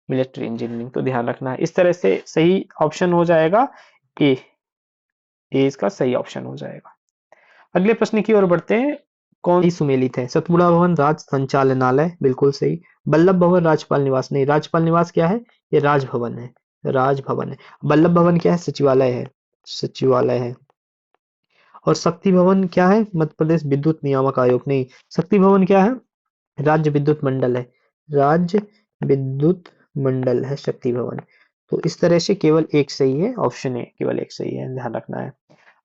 मिलिट्री इंजीनियरिंग। तो ध्यान रखना है। इस तरह से सही ऑप्शन हो जाएगा ए, ए इसका सही ऑप्शन हो जाएगा। अगले प्रश्न की ओर बढ़ते हैं। कौन सी सुमेलित है? सतपुड़ा भवन राज संचालनालय, बिल्कुल सही। वल्लभ भवन राजपाल निवास नहीं, राजपाल निवास क्या है? ये राजभवन है, राजभवन है। वल्लभ भवन क्या है? सचिवालय है, सचिवालय है। और शक्ति भवन क्या है? मध्य प्रदेश विद्युत नियामक आयोग नहीं, शक्ति भवन क्या है? राज्य विद्युत मंडल है, राज्य विद्युत मंडल है शक्ति भवन। तो इस तरह से केवल एक सही है, ऑप्शन ए केवल एक सही है, ध्यान रखना है।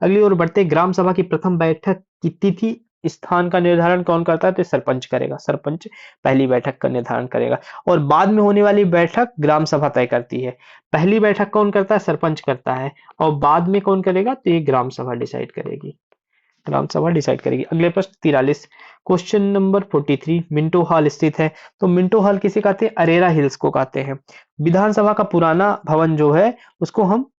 अगली ओर बढ़ते, ग्राम सभा की प्रथम बैठक की तिथि स्थान का निर्धारण कौन करता है? तो सरपंच करेगा, सरपंच पहली बैठक का निर्धारण करेगा। और बाद में होने वाली बैठक ग्राम सभा तय करती है। पहली बैठक कौन करता है? सरपंच करता है। और बाद में कौन करेगा? तो ये ग्राम सभा डिसाइड करेगी, ग्राम सभा डिसाइड करेगी। अगले प्रश्न 43, क्वेश्चन नंबर 43, मिंटो हॉल स्थित है। तो मिंटो हॉल किसे कहते हैं? अरेरा हिल्स को कहते हैं। विधानसभा का पुराना भवन जो है उसको हम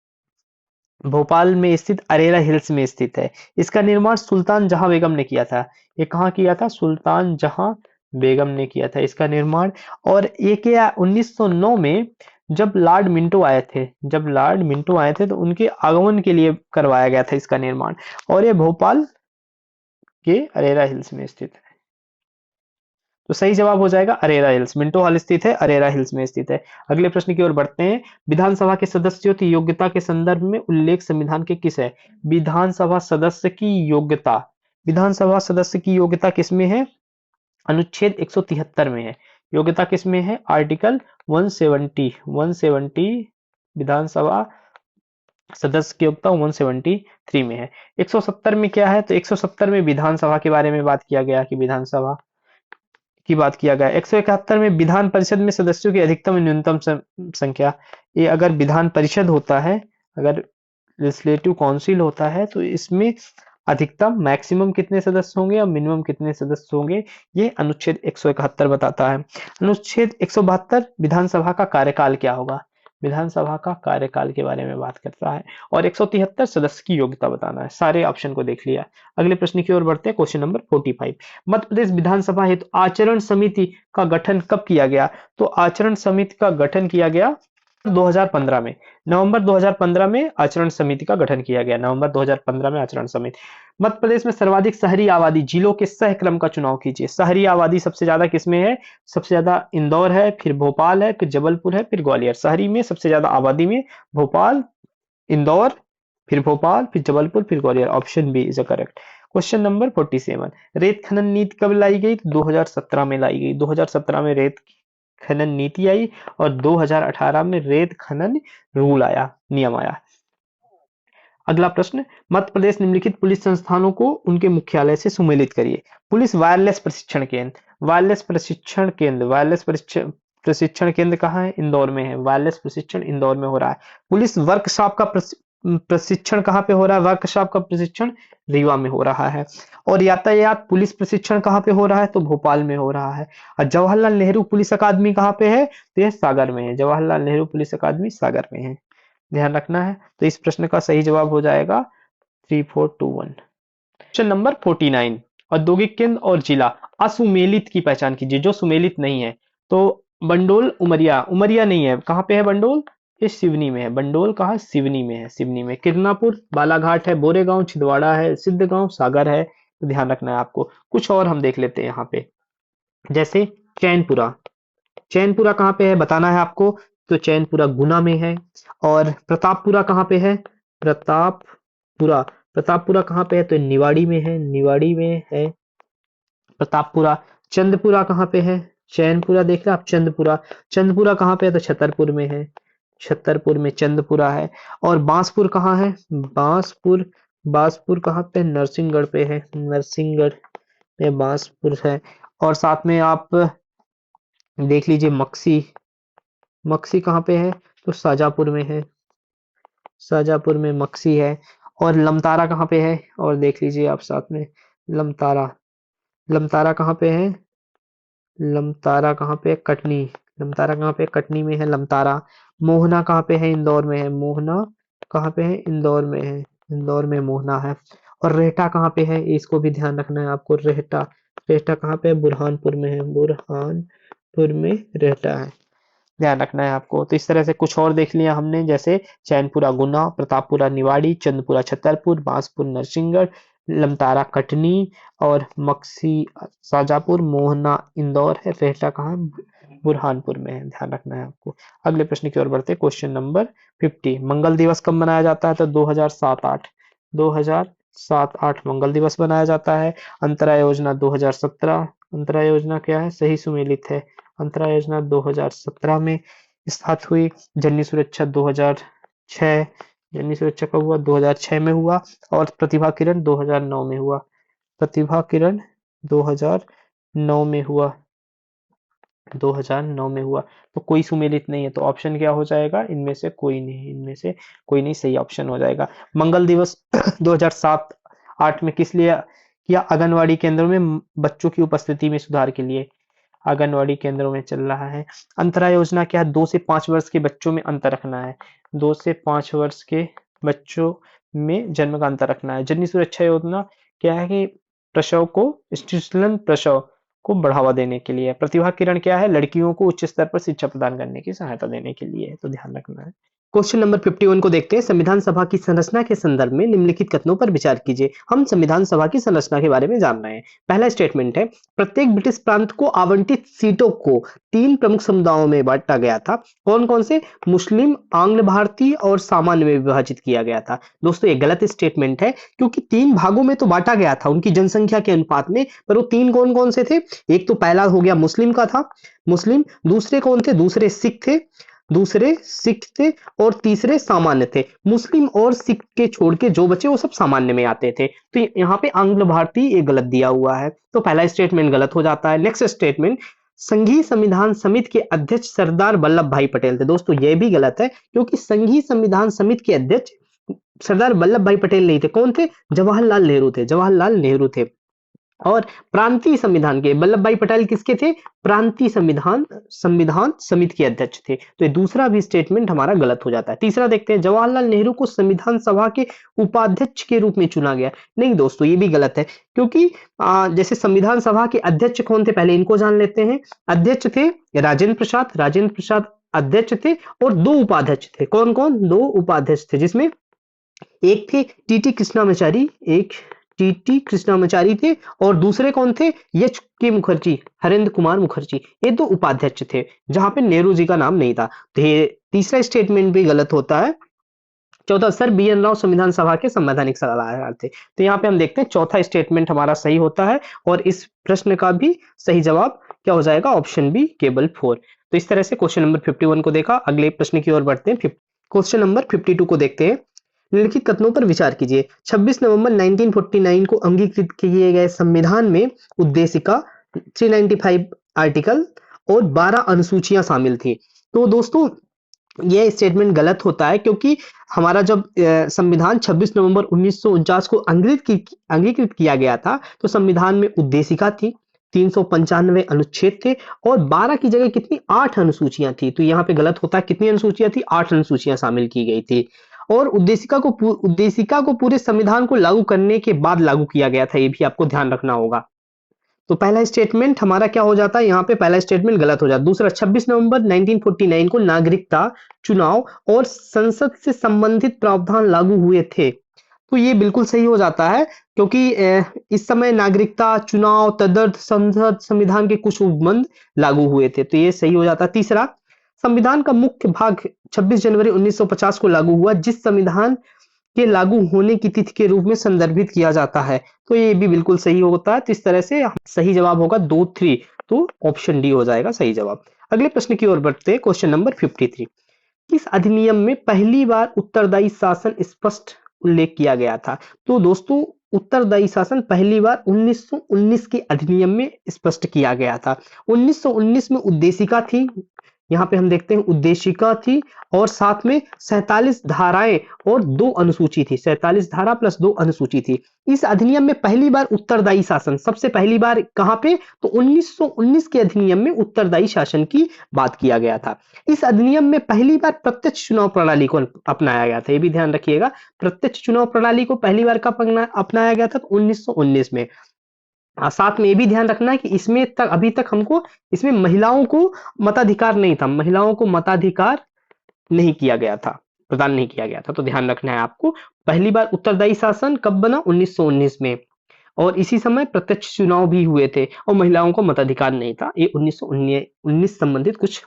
भोपाल में स्थित अरेरा हिल्स में स्थित है। इसका निर्माण सुल्तान जहां बेगम ने किया था। ये कहाँ किया था? सुल्तान जहां बेगम ने किया था इसका निर्माण। और ये क्या 1909 में जब लॉर्ड मिंटो आए थे, जब लॉर्ड मिंटो आए थे तो उनके आगमन के लिए करवाया गया था इसका निर्माण। और ये भोपाल के अरेरा हिल्स में स्थित है। तो सही जवाब हो जाएगा अरेरा हिल्स, मिंटो हॉल स्थित है, अरेरा हिल्स में स्थित है। अगले प्रश्न की ओर बढ़ते हैं। विधानसभा के सदस्यों की योग्यता के संदर्भ में उल्लेख संविधान के किस है? विधानसभा सदस्य की योग्यता, विधानसभा सदस्य की योग्यता किसमें है? अनुच्छेद 173 में है। योग्यता किसमें है? आर्टिकल 170 विधानसभा सदस्य की योग्यता 173 में है। 170 में क्या है? तो 170 में विधानसभा के बारे में बात किया गया कि विधानसभा की बात किया गया। 171 में विधान परिषद में सदस्यों की अधिकतम और न्यूनतम संख्या। ये अगर विधान परिषद होता है, अगर लेजिस्लेटिव काउंसिल होता है तो इसमें अधिकतम मैक्सिमम कितने सदस्य होंगे और मिनिमम कितने सदस्य होंगे, ये अनुच्छेद 171 बताता है। अनुच्छेद 172 विधानसभा का कार्यकाल क्या होगा? विधानसभा का कार्यकाल के बारे में बात करता है। और 173 सदस्य की योग्यता बताना है। सारे ऑप्शन को देख लिया। अगले प्रश्न की ओर बढ़ते हैं, क्वेश्चन नंबर 45, मध्य प्रदेश विधानसभा हेतु आचरण समिति का गठन कब किया गया? तो आचरण समिति का गठन किया गया 2015 में, नवंबर 2015 में आचरण समिति का गठन किया गया, नवंबर 2015 में आचरण समिति। मध्य प्रदेश में सर्वाधिक शहरी आबादी जिलों के सह क्रम का चुनाव कीजिए। शहरी आबादी सबसे ज्यादा किसमें है? सबसे ज्यादा इंदौर है, फिर भोपाल है, फिर जबलपुर है, फिर ग्वालियर। शहरी में सबसे ज्यादा आबादी में भोपाल, इंदौर, फिर भोपाल, फिर जबलपुर, फिर Gwalior. Option B is correct. Question number 47, रेत खनन नीति कब लाई गई? 2017 में लाई गई। 2017 में रेत खनन नीति आई और 2018 में रेत खनन रूल आया, नियम आया। अगला प्रश्न, मध्य प्रदेश निम्नलिखित पुलिस संस्थानों को उनके मुख्यालय से सुमेलित करिए। पुलिस वायरलेस प्रशिक्षण केंद्र, वायरलेस प्रशिक्षण केंद्र, वायरलेस प्रशिक्षण केंद्र कहाँ है? इंदौर में है। वायरलेस प्रशिक्षण इंदौर में हो रहा है। पुलिस वर्कशॉप का प्रशिक्षण कहाँ पे हो रहा है? वर्कशॉप का प्रशिक्षण रीवा में हो रहा है। और यातायात पुलिस प्रशिक्षण कहाँ पे हो रहा है? तो भोपाल में हो रहा है। और जवाहरलाल नेहरू पुलिस अकादमी कहाँ पे है? तो यह सागर में है। जवाहरलाल नेहरू पुलिस अकादमी सागर में है, ध्यान रखना है। तो इस प्रश्न का सही जवाब हो जाएगा 3421। क्वेश्चन नंबर 49, औद्योगिक केंद्र और जिला असुमेलित की पहचान कीजिए। जो सुमेलित नहीं है तो बंडोल, उमरिया, उमरिया नहीं है, कहाँ पे है बंडोल? ये सिवनी में है। बंडोल कहाँ? सिवनी में है, सिवनी में। किरनापुर, बालाघाट है, बोरेगांव, छिंदवाड़ा है, सिद्धगांव, सागर है। तो ध्यान रखना है आपको। कुछ और हम देख लेते हैं यहाँ पे, जैसे चैनपुरा, चैनपुरा कहाँ पे है बताना है आपको। तो चैनपुरा गुना में है। और प्रतापपुरा कहाँ पे है? प्रतापपुरा, प्रतापपुरा कहाँ पे है? तो निवाड़ी में है, निवाड़ी में है प्रतापपुरा। चंदपुरा कहाँ पे है? चैनपुरा देख रहे हैं आप, चंदपुरा, चंदपुरा कहाँ पे है? तो छतरपुर में है, छतरपुर में चंदपुरा है। और बांसपुर कहाँ है? बांसपुर, बांसपुर कहाँ पे? नरसिंहगढ़ पे है, नरसिंहगढ़ में बांसपुर है। और साथ में आप देख लीजिए मक्सी, मक्सी कहाँ पे है? तो शाजापुर में है, शाजापुर में मक्सी है। और लमतारा कहाँ पे है? और देख लीजिए आप साथ में लमतारा, लमतारा कहाँ पे है? लमतारा कहाँ पे? कटनी, लमतारा कहाँ पे? कटनी में है लमतारा। मोहना कहाँ पे है? इंदौर में है। मोहना कहाँ पे है? इंदौर में है, इंदौर में मोहना है। और रेहटा कहाँ पे है? इसको भी ध्यान रखना है आपको। रेहटा, रेहटा कहाँ पे है? बुरहानपुर में है, बुरहानपुर में रेहटा है, ध्यान रखना है आपको। तो इस तरह से कुछ और देख लिया हमने, जैसे चैनपुरा गुना, प्रतापपुरा निवाड़ी, चंदपुरा छतरपुर, बांसपुर नरसिंहगढ़, लमतारा कटनी और मक्सी शाजापुर, मोहना इंदौर है, रेहटा कहाँ? बुरहानपुर में है, ध्यान रखना है आपको। अगले प्रश्न की ओर बढ़ते हैं, क्वेश्चन नंबर 50, मंगल दिवस कब मनाया जाता है? तो 2007-8, 2007 2007-8 मंगल दिवस मनाया जाता है। अंतराय योजना 2017, अंतराय योजना क्या है, सही सुमेलित है। अंतराय योजना 2017 में स्थापित हुई। जननी सुरक्षा 2006, जननी सुरक्षा कब हुआ, 2006 में हुआ। और प्रतिभा किरण 2009 में हुआ। प्रतिभा किरण 2009 में हुआ, 2009 में हुआ। तो कोई सुमेलित नहीं है, तो ऑप्शन क्या हो जाएगा, इनमें से कोई नहीं, इनमें से कोई नहीं, सही ऑप्शन हो जाएगा। मंगल दिवस 2007-8 में किस लिए किया, आंगनवाड़ी केंद्रों में बच्चों की उपस्थिति में सुधार के लिए, आंगनवाड़ी केंद्रों में चल रहा है। अंतराय योजना क्या है, 2 से 5 वर्ष के बच्चों में अंतर रखना है, 2 से 5 वर्ष के बच्चों में जन्म का अंतर रखना है। जननी सुरक्षा योजना क्या है कि प्रसव को, इंस्टीट्यूशनल प्रसव को बढ़ावा देने के लिए। प्रतिभा किरण क्या है, लड़कियों को उच्च स्तर पर शिक्षा प्रदान करने की सहायता देने के लिए है, तो ध्यान रखना है। क्वेश्चन नंबर 51 को देखते हैं। संविधान सभा की संरचना के संदर्भ में निम्नलिखित कथनों पर विचार कीजिए। हम संविधान सभा की संरचना के बारे में जान रहे हैं। पहला स्टेटमेंट है, प्रत्येक ब्रिटिश प्रांत को आवंटित सीटों को 3 प्रमुख समुदायों में बांटा गया था। कौन कौन से, मुस्लिम, आंग्ल भारतीय और सामान्य में विभाजित किया गया था। दोस्तों ये गलत स्टेटमेंट है, क्योंकि 3 भागों में तो बांटा गया था उनकी जनसंख्या के अनुपात में, पर वो 3 कौन कौन से थे। एक तो पहला हो गया मुस्लिम का था, मुस्लिम। दूसरे कौन थे, दूसरे सिख थे, दूसरे सिख थे। और तीसरे सामान्य थे। मुस्लिम और सिख के छोड़ के जो बचे वो सब सामान्य में आते थे। तो यहाँ पे आंग्ल भारतीय ये गलत दिया हुआ है, तो पहला स्टेटमेंट गलत हो जाता है। नेक्स्ट स्टेटमेंट, संघीय संविधान समिति के अध्यक्ष सरदार वल्लभ भाई पटेल थे। दोस्तों ये भी गलत है, क्योंकि संघीय संविधान समिति के अध्यक्ष सरदार वल्लभ भाई पटेल नहीं थे। कौन थे, जवाहरलाल नेहरू थे, जवाहरलाल नेहरू थे। और प्रांतीय संविधान के वल्लभ भाई पटेल किसके थे, प्रांतीय संविधान संविधान समिति के अध्यक्ष थे। तो ये दूसरा भी स्टेटमेंट हमारा गलत हो जाता है। तीसरा देखते हैं, जवाहरलाल नेहरू को संविधान सभा के उपाध्यक्ष के रूप में चुना गया। नहीं दोस्तों ये भी गलत है, क्योंकि जैसे संविधान सभा के अध्यक्ष कौन थे, पहले इनको जान लेते हैं। अध्यक्ष थे राजेंद्र प्रसाद, राजेंद्र प्रसाद अध्यक्ष थे। और 2 उपाध्यक्ष थे, कौन कौन, 2 उपाध्यक्ष थे, जिसमें एक थे टीटी कृष्णामाचारी, एक टीटी कृष्णामाचारी थे। और दूसरे कौन थे, एच के मुखर्जी, हरेंद्र कुमार मुखर्जी। ये 2 उपाध्यक्ष थे, जहां पे नेहरू जी का नाम नहीं था। तो ये तीसरा स्टेटमेंट भी गलत होता है। चौथा, सर बी एन राव संविधान सभा के संवैधानिक सलाहकार थे। तो यहाँ पे हम देखते हैं चौथा स्टेटमेंट हमारा सही होता है, और इस प्रश्न का भी सही जवाब क्या हो जाएगा, ऑप्शन बी, केवल 4। तो इस तरह से क्वेश्चन नंबर 51 को देखा। अगले प्रश्न की ओर बढ़ते हैं। क्वेश्चन नंबर 52 को देखते हैं। निम्नलिखित कथनों पर विचार कीजिए। 26 नवंबर 1949 को अंगीकृत किए गए संविधान में उद्देशिका, 395 आर्टिकल और 12 अनुसूचियां शामिल थी। तो दोस्तों ये स्टेटमेंट गलत होता है, क्योंकि हमारा जब संविधान 26 नवंबर 1949 को अंगीकृत किया गया था, तो संविधान में उद्देशिका थी, 395 अनुच्छेद थे, और 12 की जगह कितनी, 8 अनुसूचियां थी। तो यहाँ पे गलत होता है, कितनी अनुसूचियां थी, 8 अनुसूचियां शामिल की गई थी। और उद्देशिका को पूरे संविधान को लागू करने के बाद लागू किया गया था, ये भी आपको ध्यान रखना होगा। तो पहला स्टेटमेंट हमारा क्या हो जाता है, यहाँ पे पहला स्टेटमेंट गलत हो जाता है। दूसरा, 26 नवंबर 1949 को नागरिकता, चुनाव और संसद से संबंधित प्रावधान लागू हुए थे। तो ये बिल्कुल सही हो जाता है, क्योंकि इस समय नागरिकता, चुनाव, तदर्थ, संसद, संविधान के कुछ उपबंध लागू हुए थे, तो ये सही हो जाता है। तीसरा, संविधान का मुख्य भाग 26 जनवरी 1950 को लागू हुआ, जिस संविधान के लागू होने की तिथि के रूप में संदर्भित किया जाता है। तो ये भी बिल्कुल सही होता है। तो इस तरह से सही जवाब होगा 2, 3, तो ऑप्शन डी हो जाएगा सही जवाब। अगले प्रश्न की ओर बढ़ते हैं। क्वेश्चन नंबर 53, किस अधिनियम में पहली बार उत्तरदायी शासन स्पष्ट उल्लेख किया गया था। तो दोस्तों उत्तरदायी शासन पहली बार 1919 के अधिनियम में स्पष्ट किया गया था। 1919 में उद्देशिका थी, यहाँ पे हम देखते हैं उद्देशिका थी, और साथ में 47 धाराएं और 2 अनुसूची थी, 47 धारा प्लस 2 अनुसूची थी। इस अधिनियम में पहली बार उत्तरदायी शासन, सबसे पहली बार कहां पे, तो 1919 के अधिनियम में उत्तरदायी शासन की बात किया गया था। इस अधिनियम में पहली बार प्रत्यक्ष चुनाव प्रणाली को अपनाया गया था, ये भी ध्यान रखिएगा। प्रत्यक्ष चुनाव प्रणाली को पहली बार कब अपनाया गया था, तो 1919 में। साथ में ये भी ध्यान रखना है कि इसमें तक अभी तक हमको इसमें महिलाओं को मताधिकार नहीं था, महिलाओं को मताधिकार नहीं किया गया था, प्रदान नहीं किया गया था। तो ध्यान रखना है आपको, पहली बार उत्तरदायी शासन कब बना, 1919 में, और इसी समय प्रत्यक्ष चुनाव भी हुए थे और महिलाओं को मताधिकार नहीं था। ये 1919 संबंधित कुछ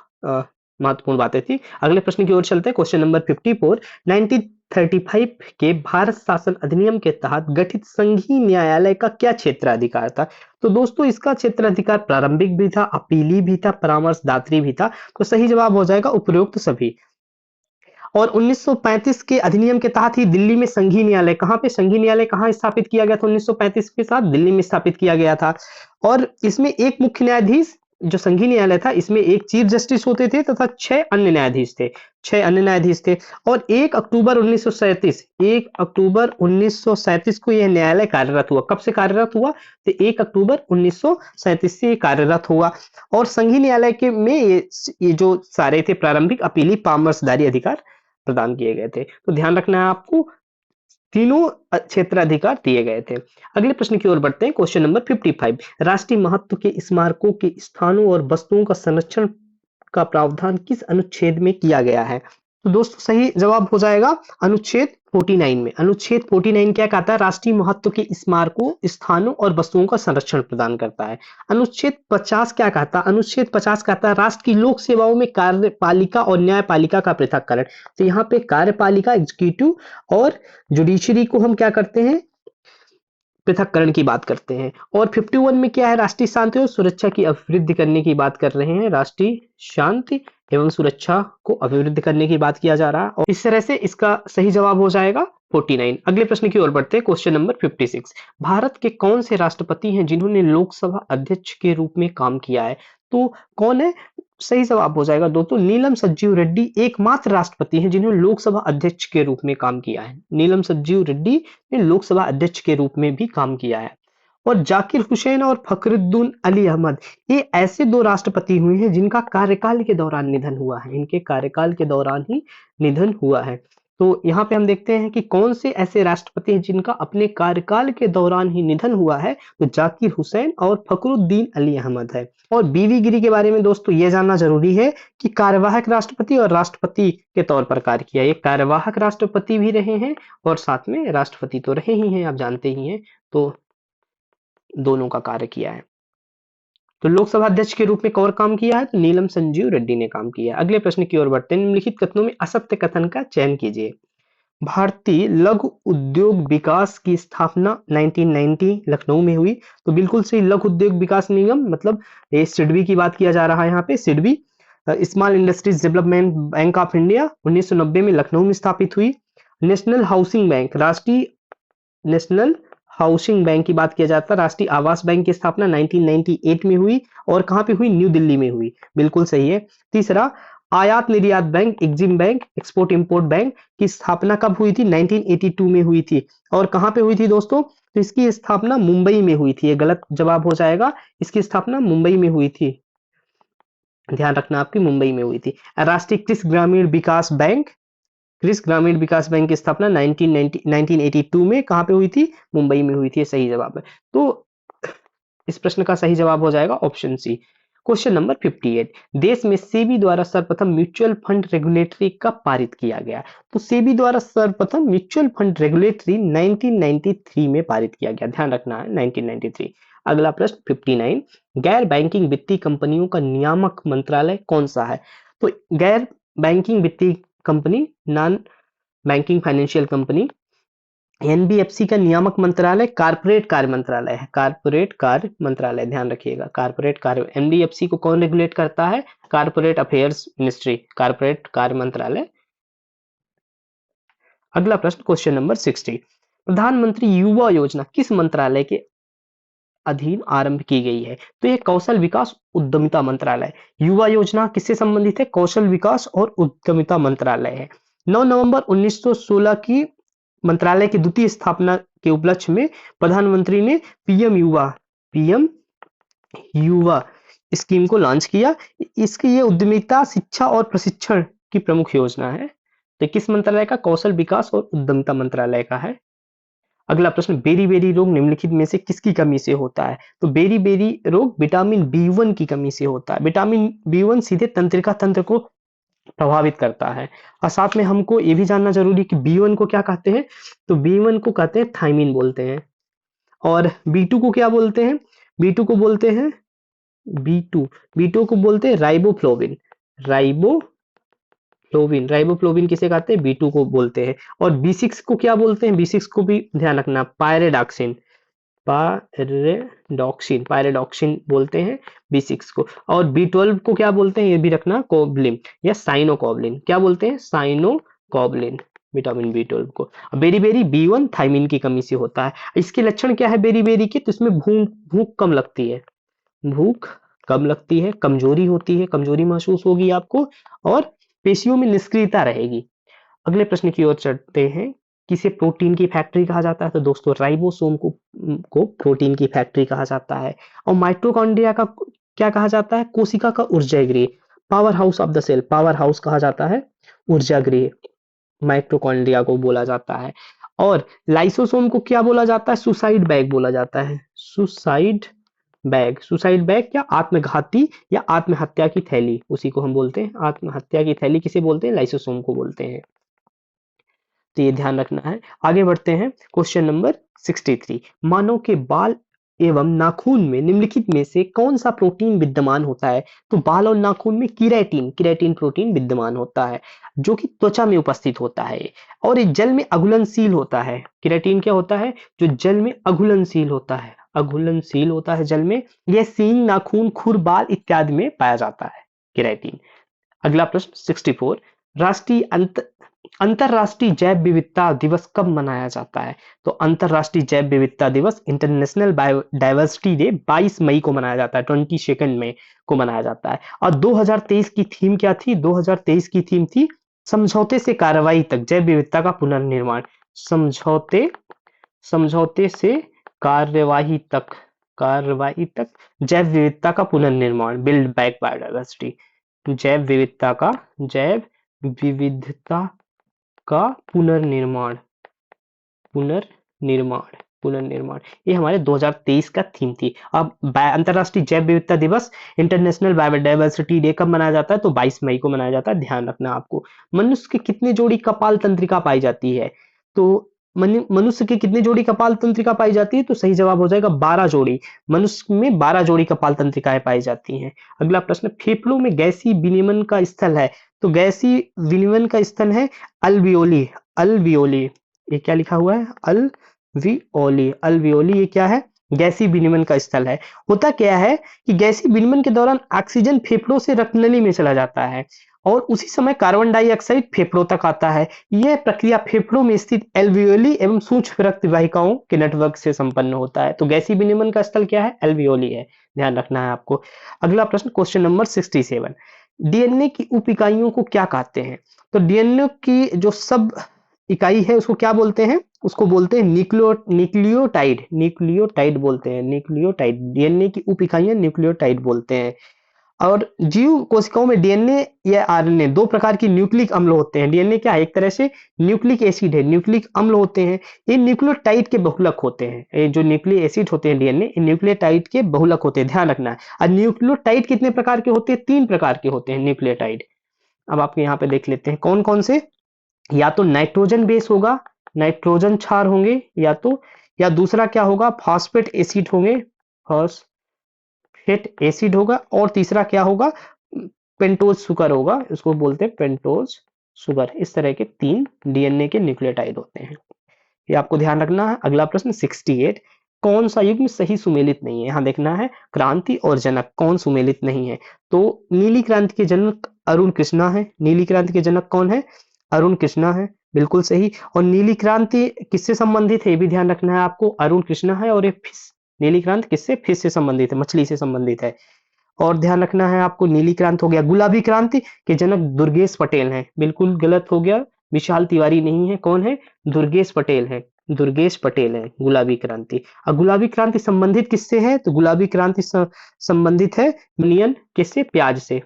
महत्वपूर्ण बातें थी। अगले प्रश्न की ओर चलते हैं। Question number 54। 1935 के भारत शासन अधिनियम के तहत गठित संघीय न्यायालय का क्या क्षेत्राधिकार था? तो दोस्तों इसका क्षेत्राधिकार प्रारंभिक भी था, अपीली भी था, परामर्शदात्री भी था। तो सही जवाब हो जाएगा उपरोक्त सभी। और 1935 के अधिनियम के तहत ही दिल्ली में संघीय न्यायालय, कहां पे संघीय न्यायालय कहां स्थापित किया गया था? 1935 के साथ दिल्ली में स्थापित किया गया था। और इसमें एक मुख्य न्यायाधीश, जो संघीय न्यायालय था, इसमें एक चीफ जस्टिस होते थे तथा 6 अन्य न्यायाधीश थे। 6 अन्य न्यायाधीश थे। और 1 अक्टूबर 1937, 1 अक्टूबर 1937 को यह न्यायालय कार्यरत हुआ। कब से कार्यरत हुआ? तो 1 अक्टूबर 1937 से कार्यरत हुआ। और संघीय न्यायालय के में ये जो सारे थे प्रारंभिक, अपीली, परामर्शदारी अधिकार प्रदान किए गए थे। तो ध्यान रखना है आपको, तीनों क्षेत्राधिकार दिए गए थे। अगले प्रश्न की ओर बढ़ते हैं। Question number 55। राष्ट्रीय महत्व के स्मारकों के स्थानों और वस्तुओं का संरक्षण का प्रावधान किस अनुच्छेद में किया गया है? तो दोस्तों सही जवाब हो जाएगा अनुच्छेद 49 में। अनुच्छेद 49 क्या कहता है? राष्ट्रीय महत्व के स्मारकों, स्थानों और वस्तुओं का संरक्षण प्रदान करता है। अनुच्छेद 50 क्या कहता है? अनुच्छेद 50 कहता है राष्ट्र की लोक सेवाओं में कार्यपालिका और न्यायपालिका का पृथक्करण। तो यहाँ पे कार्यपालिका, एग्जीक्यूटिव और जुडिशरी को हम क्या करते हैं? पृथक्करण की बात करते हैं। और 51 में क्या है? राष्ट्रीय शांति और सुरक्षा की अभिवृद्धि करने की बात कर रहे हैं। राष्ट्रीय शांति एवं सुरक्षा को अभिवृद्ध करने की बात किया जा रहा है। और इस तरह से इसका सही जवाब हो जाएगा 49। अगले प्रश्न की ओर बढ़ते हैं। Question number 56। भारत के कौन से राष्ट्रपति हैं जिन्होंने लोकसभा अध्यक्ष के रूप में काम किया है? तो कौन है? सही जवाब हो जाएगा दोस्तों नीलम संजीव रेड्डी एकमात्र राष्ट्रपति हैं जिन्होंने लोकसभा अध्यक्ष के रूप में काम किया है। नीलम संजीव रेड्डी ने लोकसभा अध्यक्ष के रूप में भी काम किया है। और जाकिर हुसैन और फखरुद्दीन अली अहमद, ये ऐसे 2 राष्ट्रपति हुए हैं जिनका कार्यकाल के दौरान निधन हुआ है। इनके कार्यकाल के दौरान ही निधन हुआ है। तो यहाँ पे हम देखते हैं कि कौन से ऐसे राष्ट्रपति हैं जिनका अपने कार्यकाल के दौरान ही निधन हुआ है। तो जाकिर हुसैन और फखरुद्दीन अली अहमद है। और बीवी गिरी के बारे में दोस्तों ये जानना जरूरी है कि कार्यवाहक राष्ट्रपति और राष्ट्रपति के तौर पर कार्य किया। ये कार्यवाहक राष्ट्रपति भी रहे हैं और साथ में राष्ट्रपति तो रहे ही हैं, आप जानते ही हैं। तो दोनों का कार्य किया है। तो लोकसभा अध्यक्ष के रूप में कौन काम किया है? तो नीलम संजीव रेड्डी ने काम किया। अगले प्रश्न की ओर बढ़ते हैं। निम्नलिखित कथनों में असत्य कथन का चयन कीजिए। भारतीय लघु उद्योग विकास की स्थापना 1990 लखनऊ में हुई। तो बिल्कुल सही, लघु उद्योग विकास निगम मतलब ये सिडबी की बात किया जा रहा है यहाँ पे। SIDBI small industries development bank of India 1990 में लखनऊ में स्थापित हुई। नेशनल हाउसिंग बैंक, राष्ट्रीय नेशनल हाउसिंग बैंक की बात किया जाता है, राष्ट्रीय आवास बैंक की स्थापना 1998 में हुई। और कहां पे हुई? न्यू दिल्ली में हुई। बिल्कुल सही है। तीसरा, आयात निर्यात bank, EXIM bank, export import bank की स्थापना कब हुई थी? 1982 में हुई थी। और कहां पे हुई थी दोस्तों? तो इसकी स्थापना मुंबई में हुई थी। ये गलत जवाब हो जाएगा, इसकी स्थापना मुंबई में हुई थी। ध्यान रखना आपकी, मुंबई में हुई थी। राष्ट्रीय कृषि ग्रामीण विकास बैंक, कृषि ग्रामीण विकास बैंक की स्थापना 1982 में कहां पे हुई थी? मुंबई में हुई थी। सही जवाब है। तो इस प्रश्न का सही जवाब हो जाएगा ऑप्शन सी। Question number 58। देश में सेबी द्वारा सर्वप्रथम म्यूचुअल फंड रेगुलेटरी कब पारित किया गया? तो सेबी द्वारा सर्वप्रथम म्यूचुअल फंड रेगुलेटरी 1993 में पारित किया गया। ध्यान रखना है 1993। अगला प्रश्न 59। गैर बैंकिंग वित्तीय कंपनियों का नियामक मंत्रालय कौन सा है? तो गैर बैंकिंग वित्तीय company, non banking financial company, NBFC का नियामक मंत्रालय कारपोरेट कार्य मंत्रालय है। कारपोरेट कार्य मंत्रालय, ध्यान रखिएगा कारपोरेट कार्य। एनबीएफसी को कौन रेगुलेट करता है? कारपोरेट अफेयर्स मिनिस्ट्री, कारपोरेट कार्य मंत्रालय। अगला प्रश्न क्वेश्चन नंबर 60। प्रधानमंत्री युवा योजना किस मंत्रालय के अधीन आरंभ की गई है? तो यह कौशल विकास उद्यमिता मंत्रालय। युवा योजना किससे संबंधित है? कौशल विकास और उद्यमिता मंत्रालय है। 9 नवंबर 1916 की मंत्रालय की द्वितीय स्थापना के उपलक्ष्य में प्रधानमंत्री ने पीएम युवा स्कीम को लॉन्च किया। इसकी ये उद्यमिता, शिक्षा और प्रशिक्षण की प्रमुख योजना है। तो किस मंत्रालय का? कौशल विकास और उद्यमिता मंत्रालय का है। अगला प्रश्न, बेरी बेरी रोग निम्नलिखित में से किसकी कमी से होता है? तो बेरी बेरी रोग विटामिन B1 की कमी से होता है। विटामिन B1 सीधे तंत्रिका तंत्र को प्रभावित करता है। और साथ में हमको ये भी जानना जरूरी है कि B1 को क्या कहते हैं? तो B1 को कहते हैं थायमिन बोलते हैं। और B2 को क्या बोलते हैं? B2 को बोलते हैं राइबोफ्लोविन। राइबोफ्लोविन, राइबोफ्लोविन किसे कहते हैं, B2 को बोलते हैं। और B6 को क्या बोलते हैं, B6 को भी ध्यान रखना, पायरेडॉक्सिन, पायरेडॉक्सिन बोलते हैं B6 को। और B12 को क्या बोलते हैं, ये भी रखना, कोबलिन या साइनोकोबलिन, क्या बोलते हैं, साइनोकोबलिन, विटामिन B12 को। बेरी बेरी B1 थायमिन की कमी से होता है। इसके लक्षण क्या है बेरी बेरी के, तो इसमें भूख भूख कम लगती है, भूख कम लगती है, कमजोरी होती है, कमजोरी महसूस होगी आपको, और पेशियों में निष्क्रियता रहेगी। अगले प्रश्न की ओर चलते हैं, किसे प्रोटीन की फैक्ट्री कहा जाता है, तो दोस्तों राइबोसोम को प्रोटीन की फैक्ट्री कहा जाता है। और माइटोकॉन्ड्रिया का क्या कहा जाता है, कोशिका का ऊर्जा गृह, power house of the cell, power house कहा जाता है, ऊर्जा गृह माइटोकॉन्ड्रिया को बोला जाता है। और लाइसोसोम को क्या बोला जाता है, सुसाइड बैग बोला जाता है, सुसाइड बैग, सुसाइड बैग या आत्मघाती या आत्महत्या की थैली, उसी को हम बोलते हैं, आत्महत्या की थैली किसे बोलते हैं, लाइसोसोम को बोलते हैं। तो ये ध्यान रखना है। आगे बढ़ते हैं, क्वेश्चन नंबर 63, मानव के बाल एवं नाखून में निम्नलिखित में से कौन सा प्रोटीन विद्यमान होता है, तो बाल और नाखून में किराटिन प्रोटीन विद्यमान होता है, जो कि त्वचा में उपस्थित होता है और ये जल में अघुलनशील होता है। किराटिन क्या होता है, जो जल में अघुलनशील होता है, अघुलनशील होता है जल में। यह सींग, नाखून, खुर, बाल इत्यादि में पाया जाता है किराटिन। अगला प्रश्न 64, राष्ट्रीय अंतरराष्ट्रीय जैव विविधता दिवस कब मनाया जाता है, तो अंतरराष्ट्रीय जैव विविधता दिवस, इंटरनेशनल बायोडाइवर्सिटी डे 22 मई को मनाया जाता है, 22 मई को मनाया जाता है। और 2023 की थीम क्या थी, 2023 की थीम थी समझौते से कार्रवाई तक जैव विविधता का पुनर्निर्माण, समझौते से कार्यवाही तक जैव विविधता का पुनर्निर्माण, बिल्ड बैक बायोडाइवर्सिटी, जैव विविधता का पुनर्निर्माण, ये हमारे 2023 का थीम थी। अब अंतरराष्ट्रीय जैव विविधता दिवस, इंटरनेशनल बायोडाइवर्सिटी डे कब मनाया जाता है, तो 22 मई को मनाया जाता है, ध्यान रखना आपको। मनुष्य के कितने जोड़ी कपाल तंत्रिका पाई जाती है, तो मनुष्य के कितने जोड़ी कपाल तंत्रिका पाई जाती है, तो सही जवाब हो जाएगा 12 जोड़ी। मनुष्य में 12 जोड़ी कपाल तंत्रिकाएं पाई जाती हैं। अगला प्रश्न, फेफड़ों में गैसीय विनिमय का स्थल है, तो गैसीय विनिमय का स्थल है अल्वियोली, अल्वियोली, ये क्या लिखा हुआ है, अल्वियोली, अल्वियोली ये क्या है, गैसीय विनिमय का स्थल है। होता क्या है कि गैसीय विनिमय के दौरान ऑक्सीजन फेफड़ों से रक्तनली में चला जाता है और उसी समय कार्बन डाइऑक्साइड फेफड़ों तक आता है। यह प्रक्रिया फेफड़ों में स्थित एल्वियोली एवं सूक्ष्म रक्त वाहिकाओं के नेटवर्क से संपन्न होता है। तो गैसीय विनिमय का स्थल क्या है, एल्वियोली है, ध्यान रखना है आपको। अगला प्रश्न, क्वेश्चन नंबर 67, डीएनए की उप इकाइयों को क्या कहते हैं, तो डीएनए की जो सब इकाई है उसको क्या बोलते हैं, उसको बोलते हैं न्यूक्लियोटाइड बोलते हैं, न्यूक्लियोटाइड, डीएनए की उप इकाइयां न्यूक्लियोटाइड बोलते हैं। और जीव कोशिकाओं में डीएनए या आरएनए दो प्रकार की न्यूक्लिक अम्ल होते हैं। डीएनए क्या है, एक तरह से न्यूक्लिक एसिड है, न्यूक्लिक अम्ल होते हैं, ये न्यूक्लियोटाइड के बहुलक होते हैं। ये जो न्यूक्लिक एसिड होते हैं डीएनए, न्यूक्लियोटाइड के बहुलक होते हैं, ध्यान रखना है। और न्यूक्लियोटाइड कितने प्रकार के होते हैं, 3 प्रकार के होते हैं न्यूक्लियोटाइड। अब आपके यहाँ पे देख लेते हैं कौन कौन से, या तो नाइट्रोजन बेस होगा, नाइट्रोजन क्षार होंगे, या दूसरा क्या होगा, फॉस्फेट एसिड होंगे, फॉस्फेट एसिड होगा, और तीसरा क्या होगा, पेंटोज शुगर होगा, इसको बोलते हैं पेंटोज शुगर। इस तरह के 3 डीएनए के न्यूक्लियोटाइड होते हैं, ये आपको ध्यान रखना है। अगला प्रश्न 68, कौन सा युग्म सही सुमेलित नहीं है, यहां देखना है क्रांति और जनक कौन सुमेलित नहीं है। तो नीली क्रांति के जनक अरुण कृष्णा है, नीली क्रांति के जनक कौन है, अरुण कृष्णा है, बिल्कुल सही। और नीली क्रांति किससे संबंधित है, ये भी ध्यान रखना है आपको, अरुण कृष्णा है। और ये फिश, नीली क्रांति किससे, फिश से संबंधित है, मछली से संबंधित है। और ध्यान रखना है आपको, नीली क्रांति हो गया। गुलाबी क्रांति के जनक दुर्गेश पटेल हैं, बिल्कुल गलत हो गया, विशाल तिवारी नहीं है, कौन है, दुर्गेश पटेल है, दुर्गेश पटेल है गुलाबी क्रांति। और गुलाबी क्रांति संबंधित किससे है, तो गुलाबी क्रांति संबंधित है यूनियन किससे, प्याज से,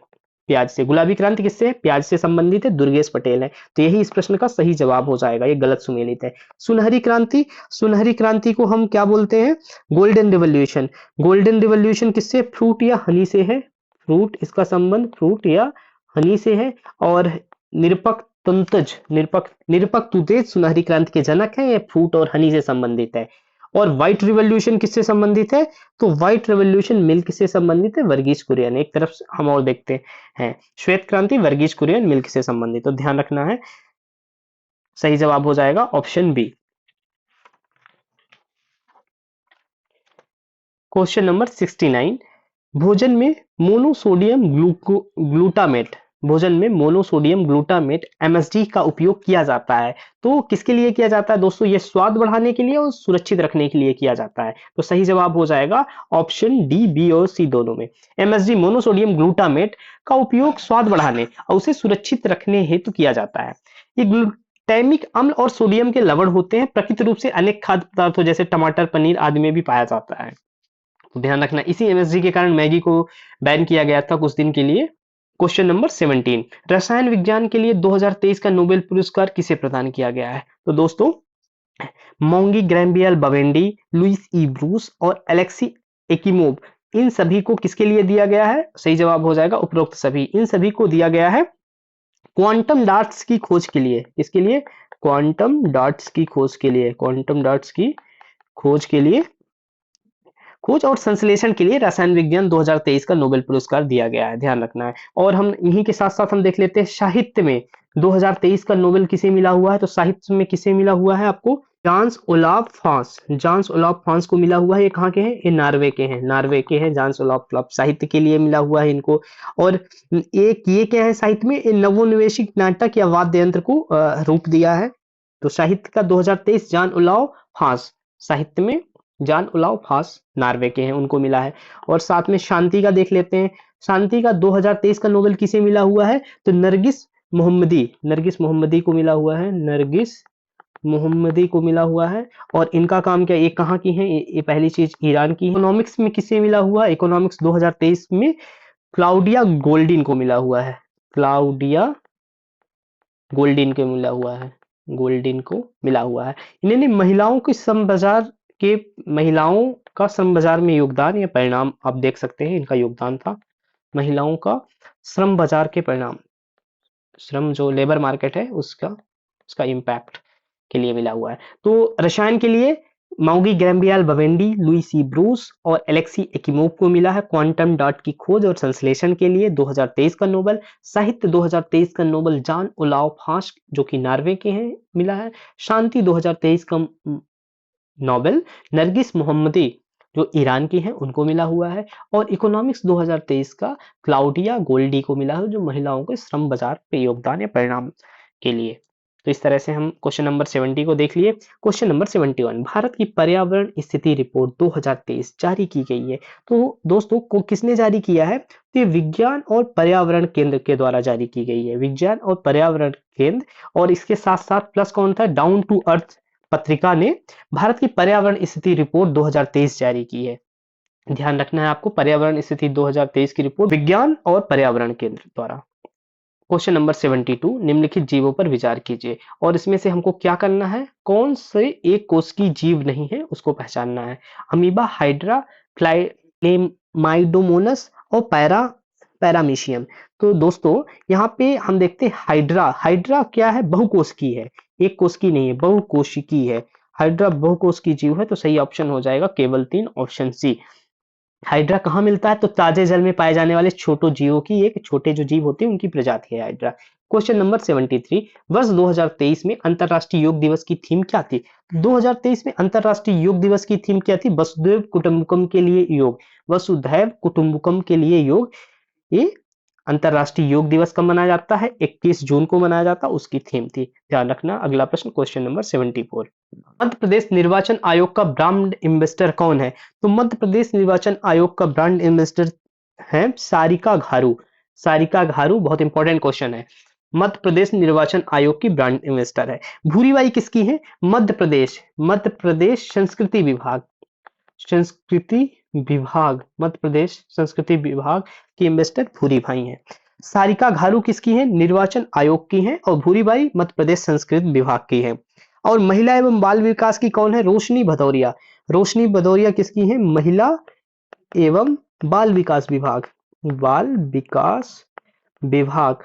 प्याज से। गुलाबी क्रांति किससे है, प्याज से संबंधित है, दुर्गेश पटेल है। तो यही इस प्रश्न का सही जवाब हो जाएगा, ये गलत सुमेलित है। सुनहरी क्रांति, सुनहरी क्रांति को हम क्या बोलते हैं, गोल्डन रिवॉल्यूशन, गोल्डन रिवॉल्यूशन किससे, फ्रूट या हनी से है, फ्रूट, इसका संबंध फ्रूट या हनी से है। और निरपक तुंतज, निरपक तुतेज सुनहरी क्रांति के जनक है, ये फ्रूट और हनी से संबंधित है। और व्हाइट रिवॉल्यूशन किससे संबंधित है? तो व्हाइट रिवॉल्यूशन मिल्क से संबंधित है, वर्गीज कुरियन। एक तरफ हम और देखते हैं, श्वेत क्रांति वर्गीज कुरियन मिल्क से संबंधित, तो ध्यान रखना है। सही जवाब हो जाएगा ऑप्शन बी। क्वेश्चन नंबर 69, भोजन में मोनोसोडियम ग्लूटामेट, भोजन में मोनोसोडियम ग्लूटामेट एमएसजी का उपयोग किया जाता है। तो किसके लिए किया जाता है दोस्तों? ये स्वाद बढ़ाने के लिए और सुरक्षित रखने के लिए किया जाता है। तो सही जवाब हो जाएगा ऑप्शन डी, बी और सी दोनों में। एमएसजी मोनोसोडियम ग्लूटामेट का उपयोग स्वाद बढ़ाने और उसे सुरक्षित रखने हेतु किया जाता है। ये ग्लूटामिक अम्ल और सोडियम के लवण होते हैं, प्रकृति रूप से अनेक खाद्य पदार्थों जैसे टमाटर, पनीर आदि में भी पाया जाता है। तो ध्यान रखना, इसी एमएसजी के कारण मैगी को बैन किया गया था कुछ दिन के लिए। क्वेश्चन नंबर 17, रसायन विज्ञान के लिए 2023 का नोबेल पुरस्कार किसे प्रदान किया गया है? तो दोस्तों मोंगी ग्रैम्बियल बवेंडी, लुइस ई ब्रूस और एलेक्सी एकिमोव, इन सभी को किसके लिए दिया गया है? सही जवाब हो जाएगा उपरोक्त सभी। इन सभी को दिया गया है क्वांटम डॉट्स की खोज के लिए। किसके लिए? क्वांटम डॉट्स की खोज के लिए। क्वांटम डॉट्स की खोज के लिए, खोज और संश्लेषण के लिए रसायन विज्ञान 2023 का नोबेल पुरस्कार दिया गया है, ध्यान रखना है। और हम इन्हीं के साथ साथ हम देख लेते हैं साहित्य में 2023 का नोबेल किसे मिला हुआ है? तो साहित्य में किसे मिला हुआ है आपको? John's Olaf France, John's Olaf France को मिला हुआ है। ये कहाँ के हैं? ये नॉर्वे के हैं, नॉर्वे के हैं जांस ओलाफ फ्रांस, साहित्य के लिए मिला हुआ है इनको। और एक ये क्या है साहित्य में? नवोन्वेषिक नाटक या वाद्य यंत्र को रूप दिया है। तो साहित्य का 2023 जान ओलाफ फ्रांस, साहित्य में जान ओलाफ फ्रांस नॉर्वे के हैं, उनको मिला है। और साथ में शांति का देख लेते हैं, शांति का 2023 का नोबेल किसे मिला हुआ है? तो नरगिस मोहम्मदी, नरगिस मोहम्मदी को मिला हुआ है, नरगिस मोहम्मदी को मिला हुआ है। और इनका काम क्या, ये कहाँ की है? ये पहली चीज ईरान की है। इकोनॉमिक्स में किसे मिला हुआ? इकोनॉमिक्स 2023 में क्लाउडिया गोल्डिन को मिला हुआ है, क्लाउडिया गोल्डिन को मिला हुआ है, गोल्डिन को मिला हुआ है। इन्होंने महिलाओं के श्रम बाजार के, महिलाओं का श्रम बाजार में योगदान या परिणाम आप देख सकते हैं, इनका योगदान था महिलाओं का श्रम बाजार के परिणाम, श्रम जो लेबर मार्केट है उसका, उसका इम्पैक्ट के लिए मिला हुआ है। तो रसायन के लिए माउगी ग्रैम्बियल बवेंडी, लुई सी ब्रूस और एलेक्सी एकिमोव को मिला है क्वांटम डॉट की खोज और संश्लेषण के लिए 2023 का नोबेल। साहित्य 2023 का नोबेल जान ओलाफ फ्रांस जो कि नॉर्वे के हैं मिला है। शांति 2023 का नोबेल नरगिस मोहम्मदी जो ईरान की हैं उनको मिला हुआ है। और इकोनॉमिक्स 2023 का क्लाउडिया गोल्डी को मिला है जो महिलाओं के श्रम बाजार पे योगदान या परिणाम के लिए। तो इस तरह से हम क्वेश्चन नंबर 70 को देख लिए। क्वेश्चन नंबर 71, भारत की पर्यावरण स्थिति रिपोर्ट 2023 जारी की गई है। तो दोस्तों को किसने जारी किया है? तो ये विज्ञान और पर्यावरण केंद्र के द्वारा जारी की गई है, विज्ञान और पर्यावरण केंद्र। और इसके साथ साथ प्लस कौन था? डाउन टू अर्थ पत्रिका ने भारत की पर्यावरण स्थिति रिपोर्ट 2023 जारी की है। ध्यान रखना है आपको, पर्यावरण स्थिति 2023 की रिपोर्ट विज्ञान और पर्यावरण केंद्र द्वारा। क्वेश्चन नंबर 72, निम्नलिखित जीवों पर विचार कीजिए और इसमें से हमको क्या करना है? कौन से एक कोष की जीव नहीं है उसको पहचानना है। अमीबा, हाइड्रा, क्लाइमाइडोमोनस और पैरामीशियम। तो दोस्तों यहाँ पे हम देखते हैं हाइड्रा, हाइड्रा क्या है? बहुकोशिकी है, एक कोश की नहीं है, बहुकोशिकी है। हाइड्रा बहुकोश की जीव है, तो सही ऑप्शन हो जाएगा केवल 3, ऑप्शन सी। हाइड्रा कहाँ मिलता है? तो ताजे जल में पाए जाने वाले छोटे जीवों की, एक छोटे जो जीव होते हैं उनकी प्रजाति है हाइड्रा। क्वेश्चन नंबर 73, वर्ष 2023 में अंतरराष्ट्रीय योग दिवस की थीम क्या थी? 2023 में अंतरराष्ट्रीय योग दिवस की थीम क्या थी? वसुधैव कुटुंबकम के लिए योग, वसुधैव कुटुंबकम के लिए योग। ये अंतरराष्ट्रीय योग दिवस कब मनाया जाता है? 21 जून को मनाया जाता है, उसकी थीम थी, ध्यान रखना। अगला प्रश्न क्वेश्चन नंबर 74, मध्य प्रदेश निर्वाचन आयोग का ब्रांड एम्बेसडर कौन है? तो मध्य प्रदेश निर्वाचन आयोग का ब्रांड एम्बेसडर है सारिका घारू। सारिका घारू बहुत इंपॉर्टेंट क्वेश्चन है, मध्य प्रदेश निर्वाचन आयोग की ब्रांड एम्बेसडर है। भूरीबाई किसकी है? मध्य प्रदेश संस्कृति विभाग, संस्कृति विभाग, मध्य प्रदेश संस्कृति विभाग की एम्बेसडर भूरीबाई हैं। सारिका घारू किसकी है? निर्वाचन आयोग की है। और भूरीबाई मध्य प्रदेश संस्कृति विभाग की है। और महिला एवं बाल विकास की कौन है? रोशनी भदौरिया। रोशनी भदौरिया किसकी है? महिला एवं बाल विकास विभाग, बाल विकास विभाग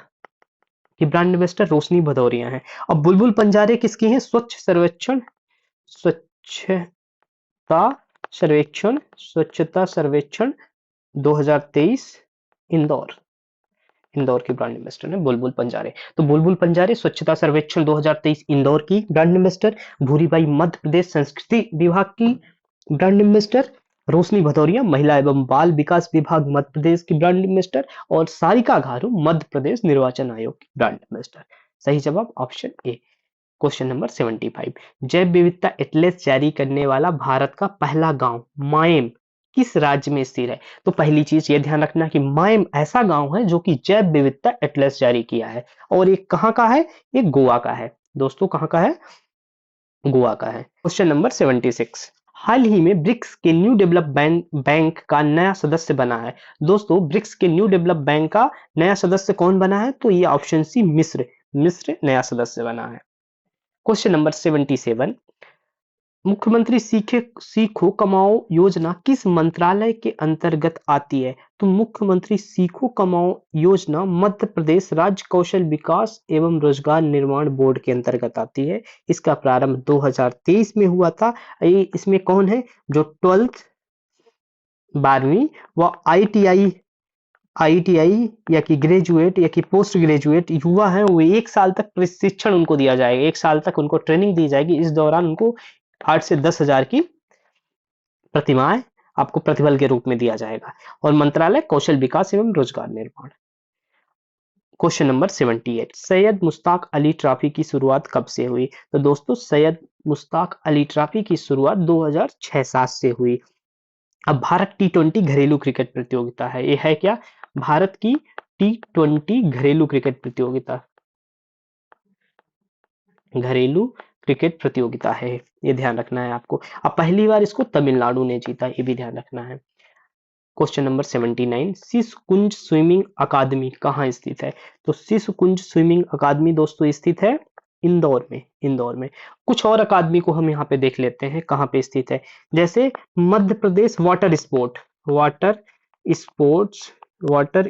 की ब्रांड एम्बेसडर रोशनी भदौरिया है। और बुलबुल पंजारे किसकी है? स्वच्छ सर्वेक्षण, स्वच्छ स्वच्छता सर्वेक्षण 2023 इंदौर। इंदौर की ब्रांड एम्बेसडर है बुलबुल पंजारे। तो बुलबुल पंजारे स्वच्छता सर्वेक्षण 2023 इंदौर की ब्रांड एम्बेसडर, भूरीबाई मध्य प्रदेश संस्कृति विभाग की ब्रांड एम्बेसडर, रोशनी भदौरिया महिला एवं बाल विकास विभाग मध्य प्रदेश की ब्रांड एम्बेसडर और सारिका घारू मध्य प्रदेश निर्वाचन आयोग की ब्रांड एम्बेसडर। सही जवाब ऑप्शन ए। क्वेश्चन नंबर 75, जैव विविधता एटलस जारी करने वाला भारत का पहला गांव मायम किस राज्य में स्थित है? तो पहली चीज ये ध्यान रखना कि मायम ऐसा गांव है जो कि जैव विविधता एटलस जारी किया है, और ये कहाँ का है? ये गोवा का है दोस्तों। कहाँ का है? गोवा का है। क्वेश्चन नंबर 76, हाल ही में ब्रिक्स के न्यू डेवलपमेंट बैंक का नया सदस्य बना है। दोस्तों ब्रिक्स के न्यू डेवलप बैंक का नया सदस्य कौन बना है? तो ये ऑप्शन सी मिस्र। मिस्र नया सदस्य बना है। क्वेश्चन नंबर 77, मुख्यमंत्री सीखो कमाओ योजना किस मंत्रालय के अंतर्गत आती है? तो मुख्यमंत्री सीखो कमाओ योजना मध्य प्रदेश राज्य कौशल विकास एवं रोजगार निर्माण बोर्ड के अंतर्गत आती है। इसका प्रारंभ 2023 में हुआ था। इसमें कौन है? जो 12th 12वीं व आईटीआई या कि ग्रेजुएट या कि पोस्ट ग्रेजुएट युवा है, वो 1 साल तक प्रशिक्षण उनको दिया जाएगा। 1 साल तक उनको ट्रेनिंग दी जाएगी। इस दौरान उनको 8 से 10,000 की प्रतिमाएं आपको प्रतिफल के रूप में दिया जाएगा। और मंत्रालय कौशल विकास एवं रोजगार निर्माण। Question number 78, Syed Mushtaq Ali trophy की शुरुआत कब से हुई? तो दोस्तों सैयद मुश्ताक अली ट्रॉफी की शुरुआत 2006-07 से हुई। अब भारत T20 घरेलू क्रिकेट प्रतियोगिता है। ये है क्या? भारत की T20 घरेलू क्रिकेट प्रतियोगिता, घरेलू क्रिकेट प्रतियोगिता है। ये ध्यान रखना है आपको। अब पहली बार इसको तमिलनाडु ने जीता, ये भी ध्यान रखना है। क्वेश्चन नंबर 79, शिशुकुंज स्विमिंग अकादमी कहाँ स्थित है? तो शिशुकुंज स्विमिंग अकादमी दोस्तों स्थित है इंदौर में। इंदौर में। कुछ और अकादमी को हम यहाँ पे देख लेते हैं कहाँ पे स्थित है। जैसे मध्य प्रदेश वाटर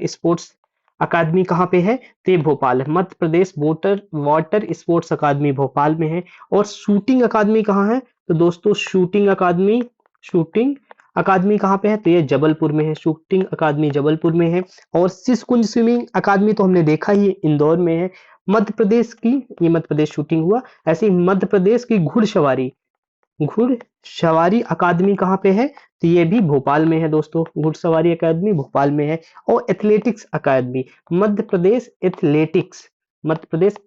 स्पोर्ट्स अकादमी कहाँ पे है? तो ये भोपाल है। Madhya Pradesh water sports academy Bhopal में है। और शूटिंग अकादमी कहाँ है? तो दोस्तों शूटिंग अकादमी कहाँ पे है? तो ये जबलपुर में है। शूटिंग अकादमी जबलपुर में है। और शिशुकुंज स्विमिंग अकादमी तो हमने देखा ही इंदौर में है। मध्य प्रदेश की, ये मध्य प्रदेश शूटिंग हुआ। ऐसे ही मध्य प्रदेश की घुड़सवारी अकादमी कहाँ पे है? तो ये भी भोपाल में है दोस्तों। घुड़सवारी अकादमी भोपाल में है। और एथलेटिक्स अकादमी मध्य प्रदेश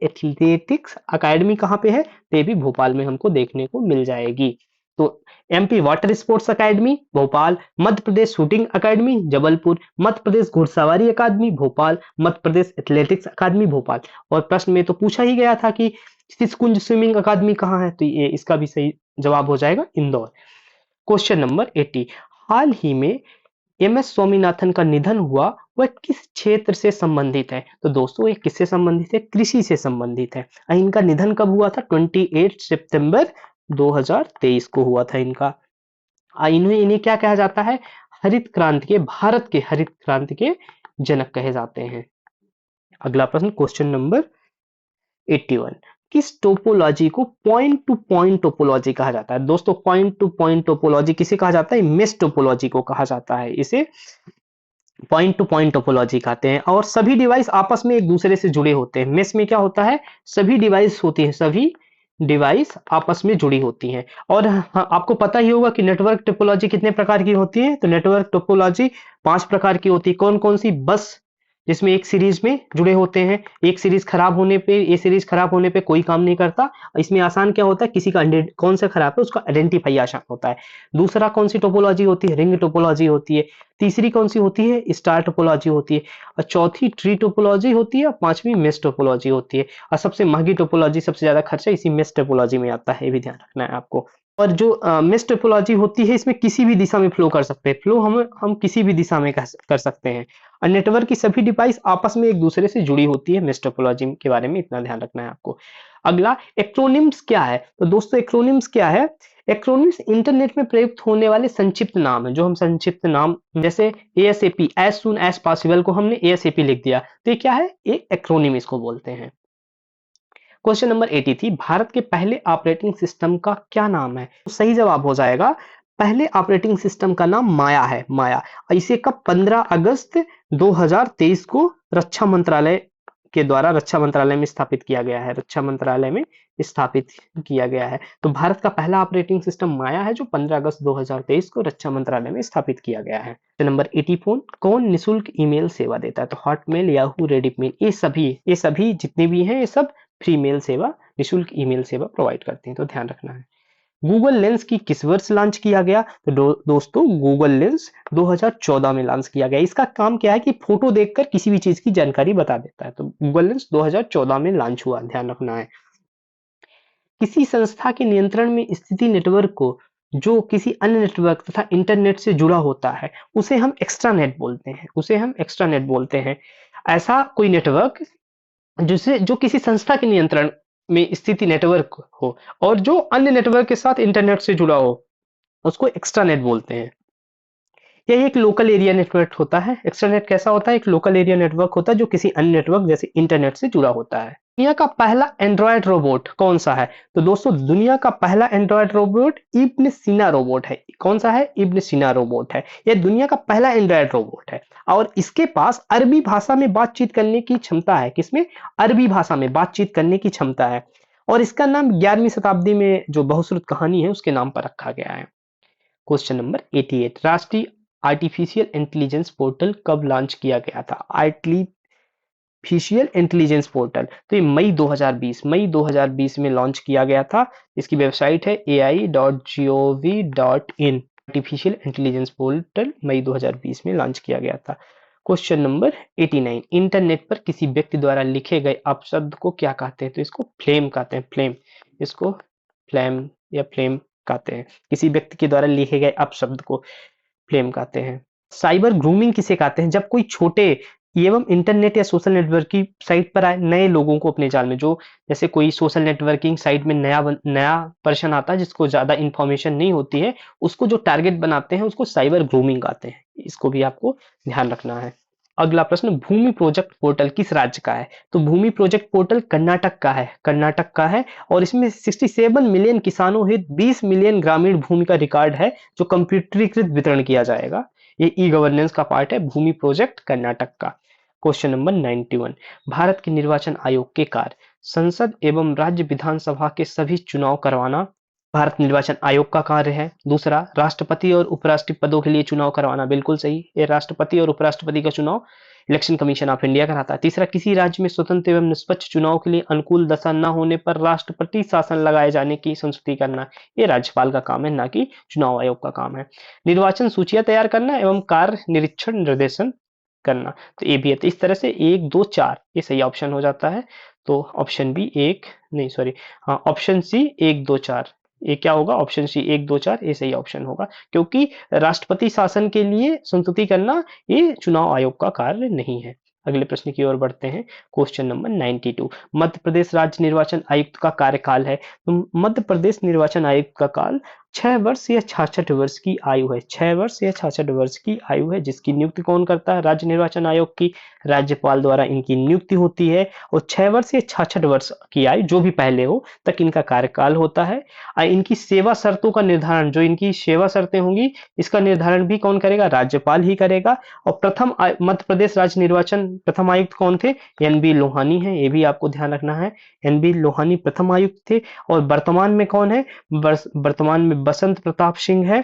एथलेटिक्स अकादमी कहाँ पे है? तो ये भी भोपाल में हमको देखने को मिल जाएगी। तो MP water sports academy Bhopal, Madhya Pradesh shooting academy Jabalpur, Madhya Pradesh घुड़सवारी academy Bhopal, Madhya Pradesh athletics academy Bhopal. और प्रश्न में तो पूछा ही गया था कि शिशुकुंज स्विमिंग अकादमी कहाँ है? तो ये इसका भी सही जवाब हो जाएगा इंदौर। क्वेश्चन नंबर 80, हाल ही में एमएस स्वामीनाथन का निधन हुआ, वह किस क्षेत्र से संबंधित है? तो दोस्तों ये किससे संबंधित है? कृषि से संबंधित है। इनका निधन कब हुआ था? 28 सितंबर 2023 को हुआ था इनका। इन्हें क्या कहा जाता है? भारत के हरित क्रांति के जनक कहे जाते हैं। अगला प्रश्न क्वेश्चन नंबर 81, किस टोपोलॉजी को पॉइंट टू पॉइंट टोपोलॉजी कहा जाता है? दोस्तों पॉइंट टू पॉइंट टोपोलॉजी किसे कहा जाता है? मेश टोपोलॉजी को कहा जाता है। इसे पॉइंट टू पॉइंट टोपोलॉजी कहते हैं। और सभी डिवाइस आपस में एक दूसरे से जुड़े होते हैं। मेश में क्या होता है? सभी डिवाइस आपस में जुड़ी होती हैं। और हाँ, आपको पता ही होगा कि नेटवर्क टोपोलॉजी कितने प्रकार की होती है? तो नेटवर्क टोपोलॉजी 5 प्रकार की होती है। कौन कौन सी? बस, जिसमें एक सीरीज में जुड़े होते हैं। एक सीरीज खराब होने पे, ये सीरीज खराब होने पे कोई काम नहीं करता। इसमें आसान क्या होता है? किसी का कौन सा खराब है उसका आइडेंटिफाई आसान होता है। दूसरा कौन सी टोपोलॉजी होती है? रिंग टोपोलॉजी होती है। तीसरी कौन सी होती है? स्टार टोपोलॉजी होती है। और चौथी ट्री टोपोलॉजी होती है। और पांचवी मेश टोपोलॉजी होती है। और सबसे महंगी टोपोलॉजी, सबसे ज्यादा खर्चा इसी मेश टोपोलॉजी में आता है, ये भी ध्यान रखना है आपको। और जो मेश टोपोलॉजी होती है, इसमें किसी भी दिशा में फ्लो कर सकते हैं। फ्लो हम किसी भी दिशा में कर सकते हैं। और नेटवर्क की सभी डिवाइस आपस में एक दूसरे से जुड़ी होती है। मेश टोपोलॉजी के बारे में इतना ध्यान रखना है आपको। अगला एक्रोनिम्स क्या है? तो दोस्तों एक्रोनिम्स क्या है? एक्रोनिम्स इंटरनेट में प्रयुक्त होने वाले संक्षिप्त नाम है। जो हम संक्षिप्त नाम, जैसे ASAP, as soon as possible को हमने ASAP लिख दिया, तो ये क्या है? ये एक्रोनिम इसको बोलते हैं। क्वेश्चन नंबर 83, भारत के पहले ऑपरेटिंग सिस्टम का क्या नाम है? तो सही जवाब हो जाएगा पहले ऑपरेटिंग सिस्टम का नाम माया है, माया। इसे कब 15 अगस्त 2023 को रक्षा मंत्रालय के द्वारा रक्षा मंत्रालय में स्थापित किया गया है, रक्षा मंत्रालय में स्थापित किया गया है। तो भारत का पहला ऑपरेटिंग सिस्टम माया है जो 15 अगस्त 2023 को रक्षा मंत्रालय में स्थापित किया गया है। नंबर 84, कौन निशुल्क ईमेल सेवा देता है? तो हॉटमेल, याहू, रेडिटमेल, ये सभी जितने भी हैं ये सब फ्री मेल सेवा, निशुल्क ईमेल सेवा प्रोवाइड करते हैं, तो ध्यान रखना है। गूगल लेंस की किस वर्ष लॉन्च किया गया? तो दोस्तों गूगल लेंस 2014 में लॉन्च किया गया। इसका काम क्या है कि फोटो देखकर किसी भी चीज की जानकारी बता देता है। तो गूगल लेंस 2014 में लॉन्च हुआ, ध्यान रखना है। किसी संस्था के नियंत्रण में स्थित नेटवर्क को जो किसी अन्य नेटवर्क तथा इंटरनेट से जुड़ा होता है उसे हम एक्स्ट्रानेट बोलते हैं, उसे हम एक्स्ट्रानेट बोलते हैं। ऐसा कोई नेटवर्क जिसे जो किसी संस्था के नियंत्रण में स्थित नेटवर्क हो और जो अन्य नेटवर्क के साथ इंटरनेट से जुड़ा हो उसको एक्स्ट्रानेट बोलते हैं। यह एक लोकल एरिया नेटवर्क होता है। एक्स्ट्रानेट कैसा होता है? एक लोकल एरिया नेटवर्क होता है जो किसी अन्य नेटवर्क जैसे इंटरनेट से जुड़ा होता है। दुनिया का पहला एंड्रॉयड रोबोट कौन सा है? तो दोस्तों दुनिया का पहला एंड्रॉयड रोबोट इब्न सीना रोबोट है। कौन सा है? इब्न सीना रोबोट है। यह दुनिया का पहला एंड्रॉयड रोबोट है और इसके पास अरबी भाषा में बातचीत करने की क्षमता है। किसमें? अरबी भाषा में बातचीत करने की क्षमता है और इसका नाम 11वीं शताब्दी में जो बहुश्रुत कहानी है उसके नाम पर रखा गया है। क्वेश्चन नंबर 88, राष्ट्रीय आर्टिफिशियल इंटेलिजेंस पोर्टल कब लॉन्च किया गया था? आर्टिफिशियल इंटेलिजेंस पोर्टल तो ये मई 2020 में लॉन्च किया गया था। इसकी वेबसाइट है ai.gov.in। आर्टिफिशियल इंटेलिजेंस पोर्टल मई 2020 में लॉन्च किया गया था। क्वेश्चन नंबर 89, इंटरनेट पर किसी व्यक्ति द्वारा लिखे गए अपशब्द को क्या कहते हैं? तो इसको फ्लेम कहते हैं, फ्लेम। इसको फ्लेम या फ्लेम कहते हैं। किसी व्यक्ति के द्वारा लिखे गए अपशब्द को फ्लेम कहते हैं। साइबर ग्रूमिंग किसे कहते हैं? जब कोई छोटे एवं इंटरनेट या सोशल नेटवर्क की साइट पर आए नए लोगों को अपने जाल में, जो जैसे कोई सोशल नेटवर्किंग साइट में नया पर्सन आता है जिसको ज्यादा इंफॉर्मेशन नहीं होती है, उसको जो टारगेट बनाते हैं उसको साइबर ग्रूमिंग कहते हैं। इसको भी आपको ध्यान रखना है। अगला प्रश्न, भूमि प्रोजेक्ट पोर्टल किस राज्य का है? तो भूमि प्रोजेक्ट पोर्टल कर्नाटक का है, कर्नाटक का है और इसमें 67 मिलियन किसानों हित 20 मिलियन ग्रामीण भूमि का रिकॉर्ड है जो कंप्यूटरीकृत वितरण किया जाएगा। ये ई गवर्नेंस का पार्ट है भूमि प्रोजेक्ट कर्नाटक का। क्वेश्चन नंबर 91, भारत के निर्वाचन आयोग के कार्य संसद एवं राज्य विधानसभा के सभी चुनाव करवाना भारत निर्वाचन आयोग का कार्य है। दूसरा, राष्ट्रपति और उपराष्ट्रपति पदों के लिए चुनाव करवाना, बिल्कुल सही, ये राष्ट्रपति और उपराष्ट्रपति का चुनाव इलेक्शन कमीशन ऑफ इंडिया कराता है। तीसरा, किसी राज्य में स्वतंत्र एवं निष्पक्ष चुनाव के लिए अनुकूल दशा न होने पर राष्ट्रपति शासन लगाए जाने की संस्तुति करना, ये राज्यपाल का काम है, ना कि चुनाव आयोग का काम है। निर्वाचन सूचियां तैयार करना एवं कार्य निरीक्षण निर्देशन करना, तो ये भी है। तो इस तरह से 1 2 4 ये सही ऑप्शन हो जाता है। तो ऑप्शन बी एक नहीं सॉरी हाँ ऑप्शन सी 1 2 4 ये क्या होगा? ऑप्शन सी 1 2 4 ये सही ऑप्शन होगा, क्योंकि राष्ट्रपति शासन के लिए संस्तुति करना ये चुनाव आयोग का कार्य नहीं है। अगले प्रश्न की ओर बढ़ते हैं। क्वेश्चन नंबर 92, मध्य प्रदेश राज्य निर्वाचन आयुक्त का कार्यकाल है। तो मध्य प्रदेश निर्वाचन आयुक्त का काल 6 वर्ष या 66 वर्ष की आयु है। 6 वर्ष या 66 वर्ष की आयु है, जिसकी नियुक्ति कौन करता है? राज्य निर्वाचन आयोग की राज्यपाल द्वारा इनकी नियुक्ति होती है और 6 वर्ष या 66 वर्ष की आयु जो भी पहले हो तक इनका कार्यकाल होता है। इनकी सेवा शर्तों का निर्धारण, जो इनकी सेवा शर्तें होंगी इसका निर्धारण भी कौन करेगा? राज्यपाल ही करेगा। और प्रथम मध्य प्रदेश राज्य निर्वाचन प्रथम आयुक्त कौन थे? एन.बी. लोहानी है, ये भी आपको ध्यान रखना है। एन.बी. लोहानी प्रथम आयुक्त थे। और वर्तमान में कौन है? वर्तमान में बसंत प्रताप सिंह है।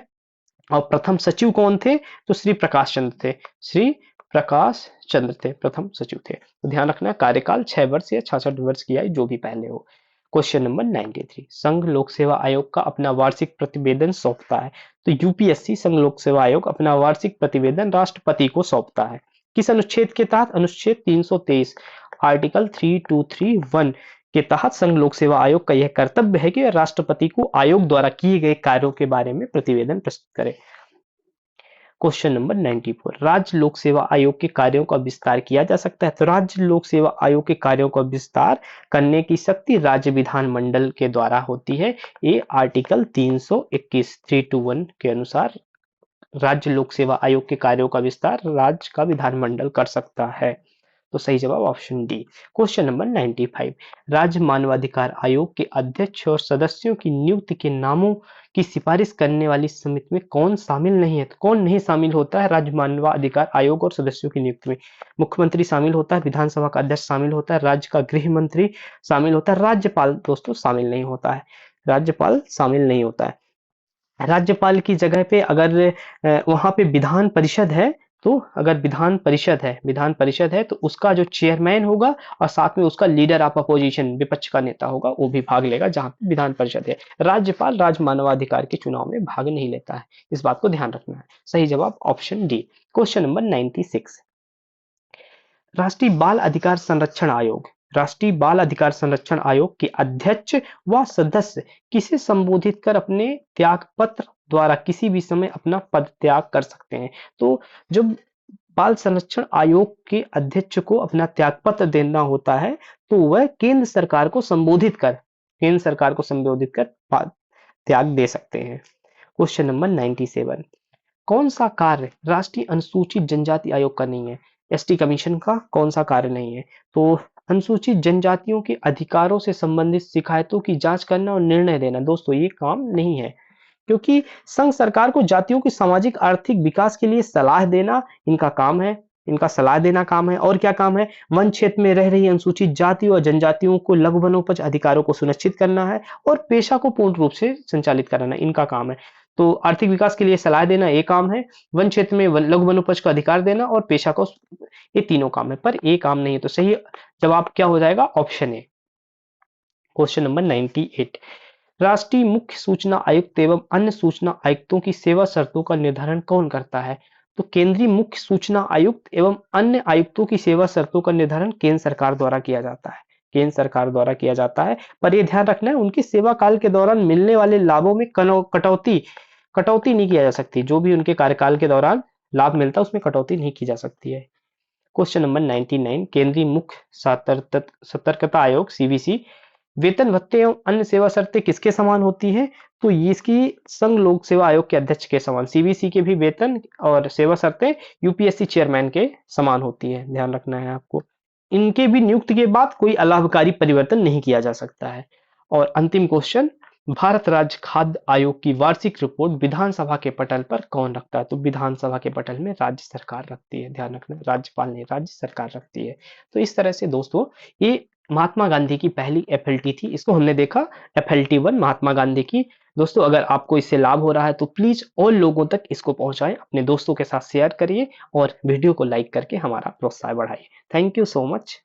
और प्रथम सचिव कौन थे? तो श्री प्रकाश चंद्र थे, श्री प्रकाश चंद्र थे, प्रथम सचिव थे। तो ध्यान रखना, कार्यकाल 6 वर्ष या 66 वर्ष की आयु जो भी पहले हो। क्वेश्चन नंबर 93, संघ लोक सेवा आयोग का अपना वार्षिक प्रतिवेदन सौंपता है। तो यूपीएससी संघ लोक सेवा आयोग अपना वार्षिक प्रतिवेदन राष्ट्रपति को सौंपता है। किस अनुच्छेद के तहत? अनुच्छेद 323 आर्टिकल 3231 के तहत संघ लोक सेवा आयोग का यह कर्तव्य है कि राष्ट्रपति को आयोग द्वारा किए गए कार्यों के बारे में प्रतिवेदन प्रस्तुत करे। क्वेश्चन नंबर 94, राज्य लोक सेवा आयोग के कार्यों का विस्तार किया जा सकता है। तो राज्य लोक सेवा आयोग के कार्यों का विस्तार करने की शक्ति राज्य विधानमंडल के द्वारा होती है। ये आर्टिकल 321 321 के अनुसार राज्य लोक सेवा आयोग के कार्यों का विस्तार राज्य का विधानमंडल कर सकता है। तो सही जवाब ऑप्शन डी। क्वेश्चन नंबर 95, राज्य मानवाधिकार आयोग के अध्यक्ष और सदस्यों की नियुक्ति के नामों की सिफारिश करने वाली समिति में कौन शामिल नहीं है? तो कौन नहीं शामिल होता है राज्य मानवाधिकार आयोग और सदस्यों की नियुक्ति में? मुख्यमंत्री शामिल होता है, विधानसभा का अध्यक्ष शामिल होता है, राज्य का गृह मंत्री शामिल होता है, राज्यपाल दोस्तों शामिल नहीं होता है। राज्यपाल शामिल नहीं होता है। राज्यपाल की जगह पे अगर वहां पे विधान परिषद है, तो अगर विधान परिषद है तो उसका जो चेयरमैन होगा और साथ में उसका लीडर ऑफ अपोजिशन, विपक्ष का नेता होगा, वो भी भाग लेगा जहां पे विधान परिषद है। राज्यपाल राज मानवाधिकार के चुनाव में भाग नहीं लेता है, इस बात को ध्यान रखना है। सही जवाब ऑप्शन डी। क्वेश्चन नंबर 96, राष्ट्रीय बाल अधिकार संरक्षण आयोग, राष्ट्रीय बाल अधिकार संरक्षण आयोग के अध्यक्ष व सदस्य किसे संबोधित कर अपने त्याग पत्र द्वारा किसी भी समय अपना पद त्याग कर सकते हैं? तो जब बाल संरक्षण आयोग के अध्यक्ष को अपना त्याग पत्र देना होता है तो वह केंद्र सरकार को संबोधित कर त्याग दे सकते हैं। क्वेश्चन नंबर 97, कौन सा कार्य राष्ट्रीय अनुसूचित जनजाति आयोग का नहीं है? एसटी कमीशन का कौन सा कार्य नहीं है? तो अनुसूचित जनजातियों के अधिकारों से संबंधित शिकायतों की जांच करना और निर्णय देना, दोस्तों ये काम नहीं है, क्योंकि संघ सरकार को जातियों के सामाजिक आर्थिक विकास के लिए सलाह देना इनका काम है, इनका सलाह देना काम है। और क्या काम है? वन क्षेत्र में रह रही अनुसूचित जाति और जनजातियों को लघु वनोपज अधिकारों को सुनिश्चित करना है और पेशा को पूर्ण रूप से संचालित कराना इनका काम है। तो आर्थिक विकास के लिए सलाह देना ये काम है, वन क्षेत्र में लघु वनोपज का अधिकार देना और पेशा को, ये तीनों काम है, पर ये काम नहीं है। तो सही जवाब क्या हो जाएगा? Option A. क्वेश्चन नंबर 98, राष्ट्रीय मुख्य सूचना आयुक्त एवं अन्य सूचना आयुक्तों की सेवा शर्तों का निर्धारण कौन करता है? तो केंद्रीय मुख्य सूचना आयुक्त एवं अन्य आयुक्तों की सेवा शर्तों का निर्धारण केंद्र सरकार द्वारा किया जाता है, केंद्र सरकार द्वारा किया जाता है। पर यह ध्यान रखना है उनकी सेवा काल के दौरान मिलने वाले लाभों में कटौती नहीं किया जा सकती। जो भी उनके कार्यकाल के दौरान लाभ मिलता है उसमें कटौती नहीं की जा सकती है। क्वेश्चन नंबर 99, केंद्रीय मुख्य सतर्कता आयोग सीवीसी वेतन भत्ते एवं अन्य सेवा शर्तें किसके समान होती है? तो ये इसकी संघ लोक सेवा आयोग के अध्यक्ष के समान, सीवीसी के भी वेतन और सेवा शर्तें यूपीएससी चेयरमैन के समान होती है, ध्यान रखना है आपको। इनके भी नियुक्ति के बाद कोई अलाभकारी परिवर्तन नहीं किया जा सकता है। और अंतिम क्वेश्चन, भारत राज्य खाद्य आयोग की वार्षिक रिपोर्ट विधानसभा के पटल पर कौन रखता है? तो विधानसभा के पटल में राज्य सरकार रखती है, ध्यान रखना, राज्यपाल नहीं, राज्य सरकार रखती है। तो इस तरह से दोस्तों ये महात्मा गांधी की पहली एफएलटी थी, इसको हमने देखा एफएलटी 1 महात्मा गांधी की। दोस्तों अगर आपको इससे लाभ हो रहा है तो प्लीज और लोगों तक इसको पहुंचाएं, अपने दोस्तों के साथ शेयर करिए और वीडियो को लाइक करके हमारा प्रोत्साहन बढ़ाइए। Thank you so much.